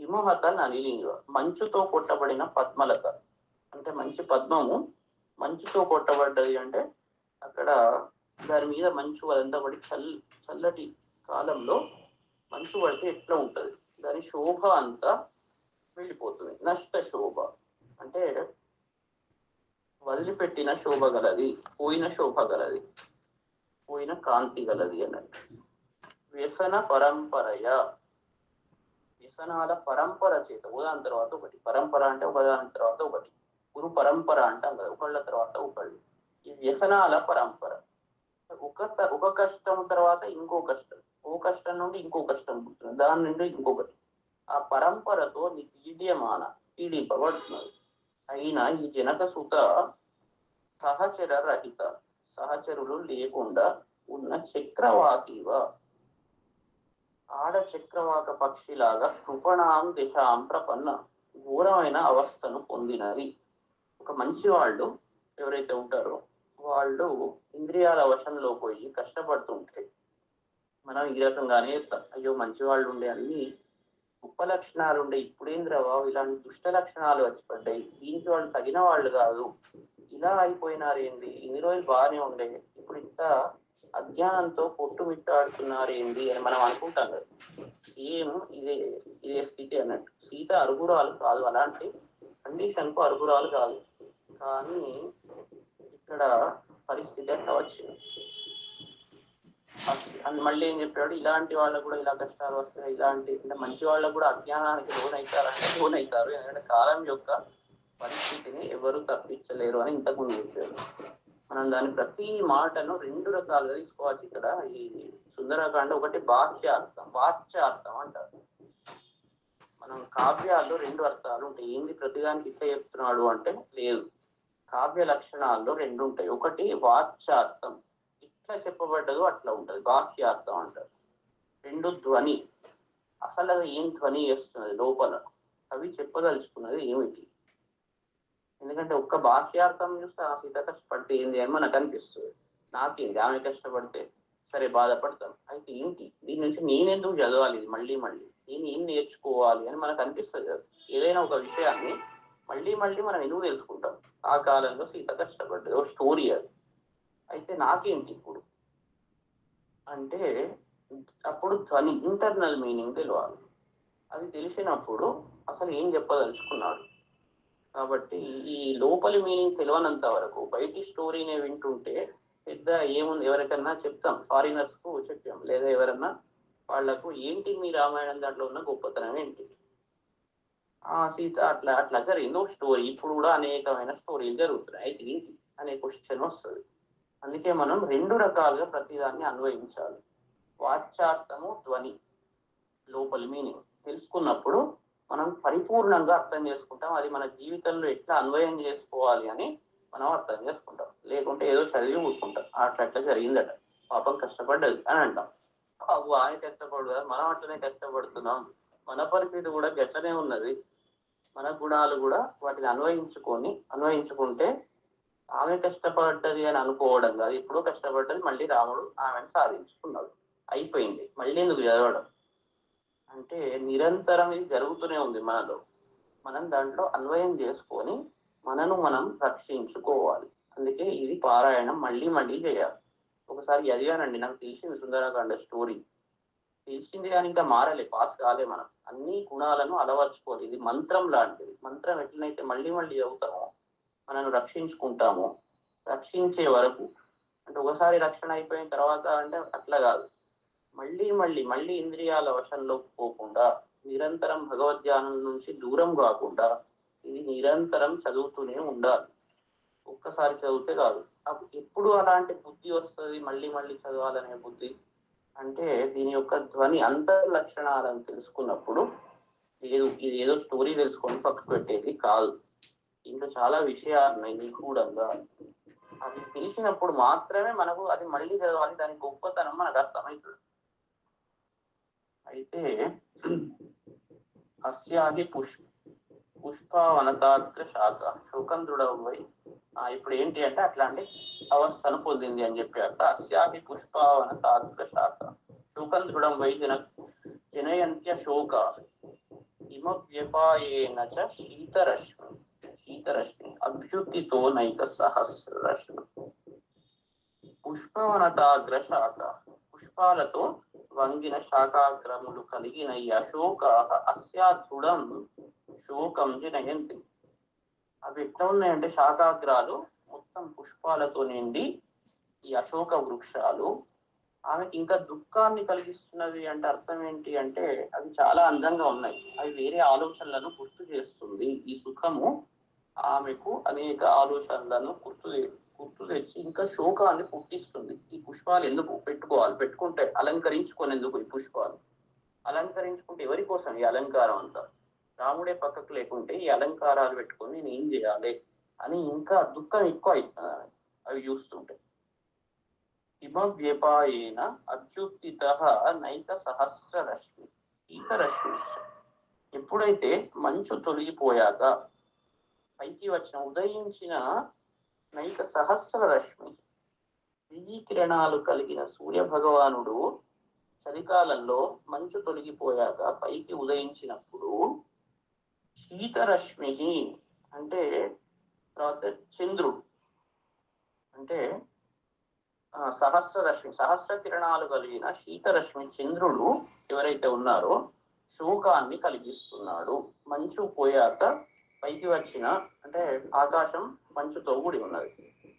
హిమహత నలినీవ మంచుతో కొట్టబడిన పద్మలత, అంటే మంచి పద్మము మంచుతో కొట్టబడ్డది. అంటే అక్కడ దాని మీద మంచు అదంతా పడి చల్లటి కాలంలో మంచు పడితే ఎట్లా ఉంటది, దాని శోభ అంతా వెళ్ళిపోతుంది. నష్ట శోభ అంటే వదిలిపెట్టిన శోభ గలది, పోయిన శోభ గలది, పోయిన కాంతి గలది అన్నట్టు. వ్యసన పరంపరయ, వ్యసనాల పరంపర చేత, ఒకదాని తర్వాత ఒకటి. పరంపర అంటే ఒకదాని తర్వాత ఒకటి. గురు పరంపర అంటాం కదా, ఒకళ్ళ తర్వాత ఒకళ్ళు. ఈ వ్యసనాల పరంపర, ఒక కష్టం తర్వాత ఇంకో కష్టం, ఓ కష్టం నుండి ఇంకో కష్టం పుట్టింది, దాని నుండి ఇంకొకటి. ఆ పరంపరతో పీడింపబడుతున్నది. అయినా ఈ జనకసుత సహచర రహిత, సహచరులు లేకుండా ఉన్న చక్రవాకివ, ఆడ చక్రవాక పక్షిలాగా కృపణాం దిశాం ప్రపన్న, ఘోరమైన అవస్థను పొందినది. ఒక మంచి వాళ్ళు ఎవరైతే ఉంటారో వాళ్ళు ఇంద్రియాల వశంలో పోయి కష్టపడుతుంటే మనం ఈ రకంగానే చెప్తాం, అయ్యో మంచి వాళ్ళు ఉండే, అన్ని గొప్ప లక్షణాలు ఉండే, ఇప్పుడేంద్రవా ఇలాంటి దుష్ట లక్షణాలు వచ్చి పడ్డాయి, దీనికి వాళ్ళు తగిన వాళ్ళు కాదు, ఇలా అయిపోయినారేంది, ఇన్ని రోజులు బాగానే ఉండే, ఇప్పుడు ఇంత అజ్ఞానంతో పొట్టుమిట్టాడుతున్నారేంది అని మనం అనుకుంటాం కదా. సేమ్ ఇదే స్థితి అన్నట్టు. సీత అర్హురాలు కాదు, అలాంటి కండిషన్ కు అర్హురాలు కాదు. కానీ ఇక్కడ పరిస్థితి అట్లా వచ్చింది. మళ్ళీ ఏం చెప్పాడు, ఇలాంటి వాళ్ళకు కూడా ఇలా కష్టాలు వస్తాయి, ఇలాంటి అంటే మంచి వాళ్ళకు కూడా అజ్ఞానానికి లోనవుతారంటే లోనవుతారు, ఎందుకంటే కాలం యొక్క పరిస్థితిని ఎవరు తప్పించలేరు అని ఇంతకుముందు చెప్పారు. మనం దాని ప్రతి మాటను రెండు రకాలుగా తీసుకోవచ్చు. ఇక్కడ ఈ సుందరకాండ ఒకటి వాచ్యార్థం అంటారు. మనం కావ్యాల్లో రెండు అర్థాలు ఉంటాయి. ఏంది ప్రతిదానికి ఇట్లా చెప్తున్నాడు అంటే లేదు, కావ్య లక్షణాల్లో రెండు ఉంటాయి. ఒకటి వాచ్యార్థం, ఇట్లా చెప్పబడ్డదు అట్లా ఉంటది, వాక్యార్థం అంటారు. రెండు ధ్వని, అసలు అది ఏం ధ్వని చేస్తున్నది లోపల, అవి చెప్పదలుచుకున్నది ఏమిటి. ఎందుకంటే ఒక్క వాక్యార్థం చూస్తే ఆ సీత కష్టపడితే ఏంది అని మనకు అనిపిస్తుంది. నాకేంది, ఆమె కష్టపడితే సరే బాధపడతాం, అయితే ఏంటి దీని నుంచి నేనెందుకు చదవాలి, ఇది మళ్ళీ నేను ఏం నేర్చుకోవాలి అని మనకు అనిపిస్తుంది కదా. ఏదైనా ఒక విషయాన్ని మళ్ళీ మనం ఎందుకు తెలుసుకుంటాం, ఆ కాలంలో సీత కష్టపడ్డది, ఒక స్టోరీ అది. అయితే నాకేంటి ఇప్పుడు అంటే అప్పుడు ధ్వని, ఇంటర్నల్ మీనింగ్ తెలియాలి. అది తెలిసినప్పుడు అసలు ఏం చెప్పదలుచుకున్నాడు. కాబట్టి ఈ లోపలి మీనింగ్ తెలియనంత వరకు బయటి స్టోరీనే వింటుంటే పెద్ద ఏముంది, ఎవరికన్నా చెప్తాం, ఫారినర్స్ కు చెప్పాం, లేదా ఎవరన్నా వాళ్లకు ఏంటి మీ రామాయణం దాంట్లో ఉన్న గొప్పతనం ఏంటి, సీత అట్లా అట్లా జరిగింది ఒక స్టోరీ. ఇప్పుడు కూడా అనేకమైన స్టోరీలు జరుగుతున్నాయి, అయితే ఏంటి అనే క్వశ్చన్ వస్తుంది. అందుకే మనం రెండు రకాలుగా ప్రతిదాన్ని అన్వయించాలి. వాచ్యార్థము, ధ్వని, లోపలి మీనింగ్ తెలుసుకున్నప్పుడు మనం పరిపూర్ణంగా అర్థం చేసుకుంటాం. అది మన జీవితంలో ఎట్లా అన్వయం చేసుకోవాలి అని మనం అర్థం చేసుకుంటాం. లేకుంటే ఏదో చదివి ఊరుకుంటాం, అట్లా జరిగిందట, పాపం కష్టపడ్డది అని అంటాం. ఆయన కష్టపడు కదా, మనం అట్లనే కష్టపడుతున్నాం, మన పరిస్థితి కూడా గట్లనే ఉన్నది. మన గుణాలు కూడా వాటిని అన్వయించుకుంటే ఆమె కష్టపడ్డది అని అనుకోవడం కాదు, ఎప్పుడో కష్టపడ్డది, మళ్ళీ రాముడు ఆమెను సాధించుకున్నాడు, అయిపోయింది. మళ్ళీ ఎందుకు చదవడం అంటే నిరంతరం ఇది జరుగుతూనే ఉంది మనలో. మనం దాంట్లో అన్వయం చేసుకొని మనను మనం రక్షించుకోవాలి. అందుకే ఇది పారాయణం మళ్ళీ మళ్ళీ చేయాలి. ఒకసారి చదివానండి, నాకు తెలిసింది సుందరకాండ స్టోరీ, తెలిసింది కానీ ఇంకా మారలే, పాస్ కాలే. మనం అన్ని గుణాలను అలవర్చుకోవాలి. ఇది మంత్రం లాంటిది. మంత్రం ఎట్లనైతే మళ్ళీ మళ్ళీ చదువుతామో మనను రక్షించుకుంటాము, రక్షించే వరకు. అంటే ఒకసారి రక్షణ అయిపోయిన తర్వాత అంటే అట్లా కాదు, మళ్ళీ మళ్ళీ మళ్ళీ ఇంద్రియాల వశంలోకి పోకుండా, నిరంతరం భగవద్ధ్యానం నుంచి దూరం కాకుండా ఇది నిరంతరం చదువుతూనే ఉండాలి. ఒక్కసారి చదివితే కాదు. ఎప్పుడు అలాంటి బుద్ధి వస్తుంది మళ్ళీ మళ్ళీ చదవాలనే బుద్ధి అంటే దీని యొక్క ధ్వని అంతర్ లక్షణాలను తెలుసుకున్నప్పుడు. ఇది ఏదో స్టోరీ తెలుసుకొని పక్కకు పెట్టేది కాదు, ఇంకా చాలా విషయాలు ఉన్నాయి నిగూఢంగా. అవి తెలిసినప్పుడు మాత్రమే మనకు అది మళ్ళీ చదవాలి, దాని గొప్పతనం మనకు అర్థమవుతుంది. అయితే అస్యాహి పుష్పవనతాగ్ర శాఖ శోకం దృఢమై, ఇప్పుడు ఏంటి అంటే అట్లాంటి అవస్థను పొందింది అని చెప్పాక అస్యాహి పుష్పవనతాగ్ర శాఖ శోకం దృఢం వై జనయంత్య శోక హిమవ్యపాయేన చ శీతరశ్మి అభ్యుత్తితో నైక సహస్రరశ్మి. పుష్పవనతాగ్ర శాఖ, పుష్పాలతో వంగిన శాఖాగ్రములు కలిగిన ఈ అశోక అస్యాదృఢం శోకం జనయంతి. అవి ఎట్లా ఉన్నాయంటే శాఖాగ్రాలు మొత్తం పుష్పాలతో నిండి ఈ అశోక వృక్షాలు ఆమెకి ఇంకా దుఃఖాన్ని కలిగిస్తున్నవి. అంటే అర్థం ఏంటి అంటే అవి చాలా అందంగా ఉన్నాయి, అవి వేరే ఆలోచనలను గుర్తు చేస్తుంది. ఈ సుఖము ఆమెకు అనేక ఆలోచనలను గుర్తు తెచ్చి ఇంకా శోకాన్ని పుట్టిస్తుంది. ఈ పుష్పాలు ఎందుకు పెట్టుకుంటే అలంకరించుకునేందుకు. ఈ పుష్పాలు అలంకరించుకుంటే ఎవరి కోసం ఈ అలంకారం అంతా? రాముడే పక్కకు లేకుంటే ఈ అలంకారాలు పెట్టుకొని నేను ఏం చేయాలి అని ఇంకా దుఃఖం ఎక్కువ అవుతుంది అవి చూస్తుంటే. హిమవ్యపాయేన అభ్యుత్థిత నైక సహస్రరశ్మి శీతరశ్మి. ఎప్పుడైతే మంచు తొలగిపోయాక పైకి వచ్చిన ఉదయించిన నైక సహస్రరశ్మి 1000 కిరణాలు కలిగిన సూర్య భగవానుడు చలికాలంలో మంచు తొలగిపోయాక పైకి ఉదయించినప్పుడు శీతరశ్మి అంటే తర్వాత చంద్రుడు అంటే సహస్ర కిరణాలు కలిగిన శీతరశ్మి చంద్రుడు ఎవరైతే ఉన్నారో శోకాన్ని కలిగిస్తున్నాడు. మంచు పోయాక పైకి వచ్చిన అంటే ఆకాశం మంచుతో కూడి ఉన్నది,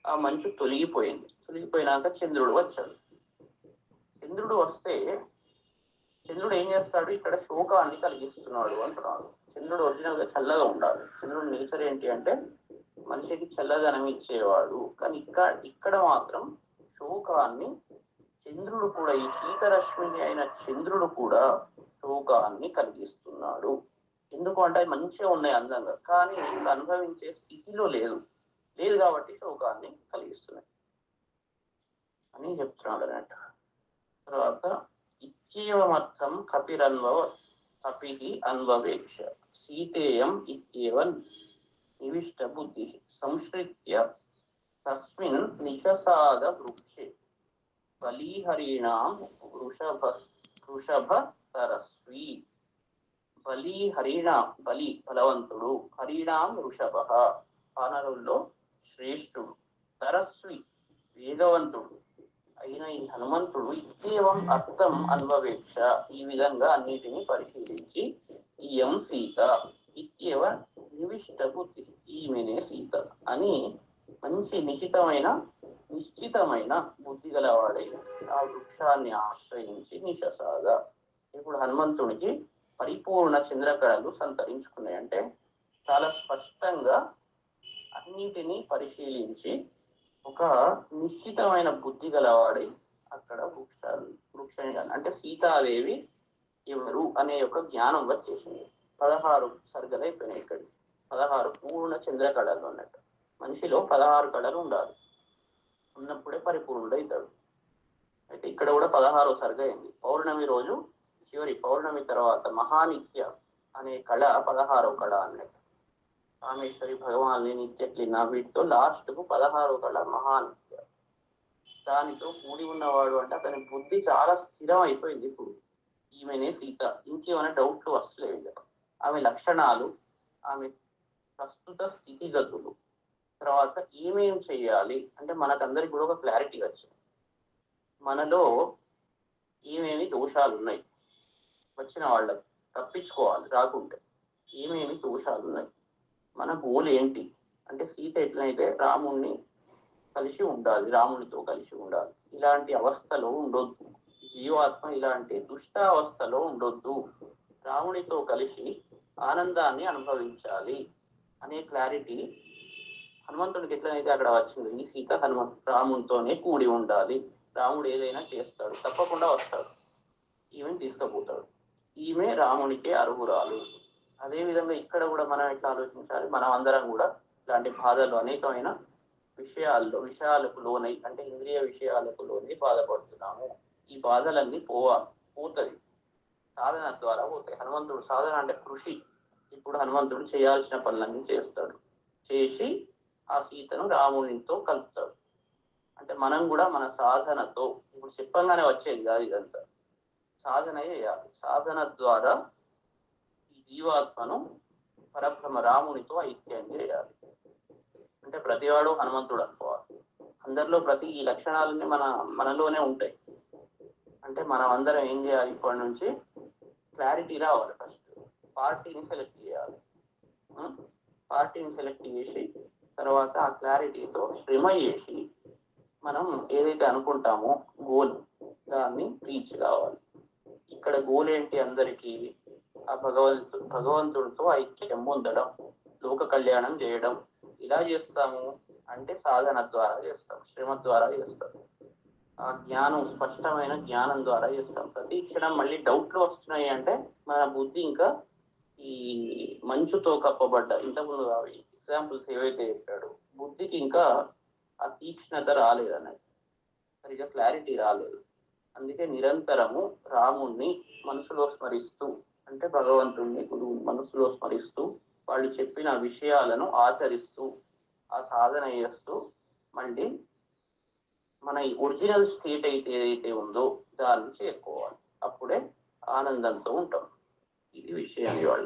ఆ మంచు తొలగిపోయినాక చంద్రుడు వచ్చాడు. చంద్రుడు వస్తే చంద్రుడు ఏం చేస్తాడు? ఇక్కడ శోకాన్ని కలిగిస్తున్నాడు అంటున్నాడు. చంద్రుడు ఒరిజినల్ గా చల్లగా ఉండాలి. చంద్రుడు నేచర్ ఏంటి అంటే మనిషికి చల్లదనం ఇచ్చేవాడు. కానీ ఇక్కడ మాత్రం శోకాన్ని చంద్రుడు కూడా, ఈ శీతరశ్మి అయిన చంద్రుడు కూడా శోకాన్ని కలిగిస్తున్నాడు. ఎందుకు అంటే మంచిగా ఉన్నాయి అందంగా, కానీ అనుభవించే స్థితిలో లేదు కాబట్టి శోకాన్ని కలిగిస్తున్నాయి అని చెప్తున్నాడు అన్నట్టు. తర్వాత ఇత్యేవమర్థం కపిహి అన్వవేక్ష సీతేయం ఇత్యేవ నివిష్ట బుద్ధి సంశ్రిత్య తస్మిన్ నిశసాద వృక్షే బలీహరీణాం వృషభ తరస్వి. బలి బలవంతుడు, హరిణాం వృషభ వానరుల్లో శ్రేష్ఠుడు, తరస్వి వేగవంతుడు అయిన ఈ హనుమంతుడు ఇత్యేవం అర్థం అన్వవేక్ష ఈ విధంగా అన్నిటినీ పరిశీలించి ఇయం సీత ఇత్యేవ నివిష్ట బుద్ధి ఈమెనే సీత అని మంచి నిశితమైన నిశ్చితమైన బుద్ధి గలవాడై ఆ వృక్షాన్ని ఆశ్రయించి నిశసాగా. ఇప్పుడు హనుమంతుడికి పరిపూర్ణ చంద్రకళలు సంతరించుకున్నాయి. అంటే చాలా స్పష్టంగా అన్నిటినీ పరిశీలించి ఒక నిశ్చితమైన బుద్ధి గలవాడై అక్కడ వృక్షాన్ని అంటే సీతాదేవి ఎవరు అనే ఒక జ్ఞానం వచ్చేసింది. 16 సర్గలు అయిపోయినాయి. ఇక్కడ 16 పూర్ణ చంద్రకళలు ఉన్నట్టు. మనిషిలో 16 కళలు ఉండాలి, ఉన్నప్పుడే పరిపూర్ణుడు అవుతాడు. అయితే ఇక్కడ కూడా 16వ సర్గ అయింది. పౌర్ణమి రోజు చివరి పౌర్ణమి తర్వాత మహానిత్య అనే కళ 16వ కళ అన్నట్టు. కామేశ్వరి భగవాన్ని నిత్య క్లీన వీటితో లాస్ట్ కు 16వ కళ మహానిత్య. దానితో కూడి ఉన్నవాడు అంటే అతని బుద్ధి చాలా స్థిరం అయిపోయింది. ఇప్పుడు ఈమెనే సీత, ఇంకేమైనా డౌట్లు వస్తలేదు. ఆమె లక్షణాలు, ఆమె ప్రస్తుత స్థితిగతులు, తర్వాత ఏమేం చెయ్యాలి అంటే మనకందరికి కూడా ఒక క్లారిటీ వచ్చింది. మనలో ఏమేమి దోషాలు ఉన్నాయి, వచ్చిన వాళ్ళకి తప్పించుకోవాలి రాకుంటే ఏమేమి దోషాలు ఉన్నాయి, మన గోల్ ఏంటి అంటే సీత ఎట్లయితే రాముణ్ణి కలిసి ఉండాలి, రామునితో కలిసి ఉండాలి, ఇలాంటి అవస్థలో ఉండొద్దు, జీవాత్మ ఇలాంటి దుష్టావస్థలో ఉండొద్దు, రామునితో కలిసి ఆనందాన్ని అనుభవించాలి అనే క్లారిటీ హనుమంతుడికి ఎట్లయితే అక్కడ వచ్చింది. ఈ సీత రామునితోనే కూడి ఉండాలి, రాముడు ఏదైనా చేస్తాడు, తప్పకుండా వస్తాడు, ఈమెను తీసుకుపోతాడు, ఈమె రామునికే అర్హురాలు. అదేవిధంగా ఇక్కడ కూడా మనం ఎట్లా ఆలోచించాలి, మనం అందరం కూడా ఇలాంటి బాధలు అనేకమైన విషయాలకు లోనై అంటే ఇంద్రియ విషయాలకు లోనై బాధపడుతున్నాము. ఈ బాధలన్నీ పోతాయి, సాధన ద్వారా పోతాయి. హనుమంతుడు సాధన అంటే కృషి. ఇప్పుడు హనుమంతుడు చేయాల్సిన పనులన్నీ చేస్తాడు, చేసి ఆ సీతను రామునితో కలుపుతాడు. అంటే మనం కూడా మన సాధనతో ఇప్పుడు చెప్పంగానే వచ్చేది కాదు, ఇదంతా సాధన చేయాలి. సాధన ద్వారా ఈ జీవాత్మను పరబ్రహ్మ రామునితో ఐక్యం చేయాలి. అంటే ప్రతివాడు హనుమంతుడు అనుకోవాలి. అందరిలో ఈ లక్షణాలన్నీ మనలోనే ఉంటాయి. అంటే మనం అందరం ఏం చేయాలి, ఇప్పటి నుంచి క్లారిటీ రావాలి. ఫస్ట్ పార్టీని సెలెక్ట్ చేయాలి. పార్టీని సెలెక్ట్ చేసి తర్వాత ఆ క్లారిటీతో శ్రమ చేసి మనం ఏదైతే అనుకుంటామో గోల్, దాన్ని రీచ్ కావాలి. ఇక్కడ గోల్ ఏంటి, అందరికీ ఆ భగవంతుడితో ఐక్యం పొందడం, లోక కళ్యాణం చేయడం. ఇలా చేస్తాము అంటే సాధన ద్వారా చేస్తాం, శ్రమ ద్వారా చేస్తాం, ఆ జ్ఞానం స్పష్టమైన జ్ఞానం ద్వారా చేస్తాం. ప్రతి క్షణం మళ్ళీ డౌట్లు వస్తున్నాయి అంటే మన బుద్ధి ఇంకా ఈ మంచుతో కప్పబడ్డ, ఇంతకుముందు ఎగ్జాంపుల్స్ ఏవైతే చెప్పాడు, బుద్ధికి ఇంకా ఆ తీక్ష్ణత రాలేదు అన్నది, సరిగా క్లారిటీ రాలేదు. అందుకే నిరంతరము రాముణ్ణి మనసులో స్మరిస్తూ, అంటే భగవంతుణ్ణి గురువు మనసులో స్మరిస్తూ వాళ్ళు చెప్పిన విషయాలను ఆచరిస్తూ ఆ సాధన చేస్తూ మళ్ళీ మన ఒరిజినల్ స్టేట్ ఏదైతే ఉందో దాన్ని చేరుకోవాలి. అప్పుడే ఆనందంతో ఉంటాం. ఇది విషయం ఇవాళ.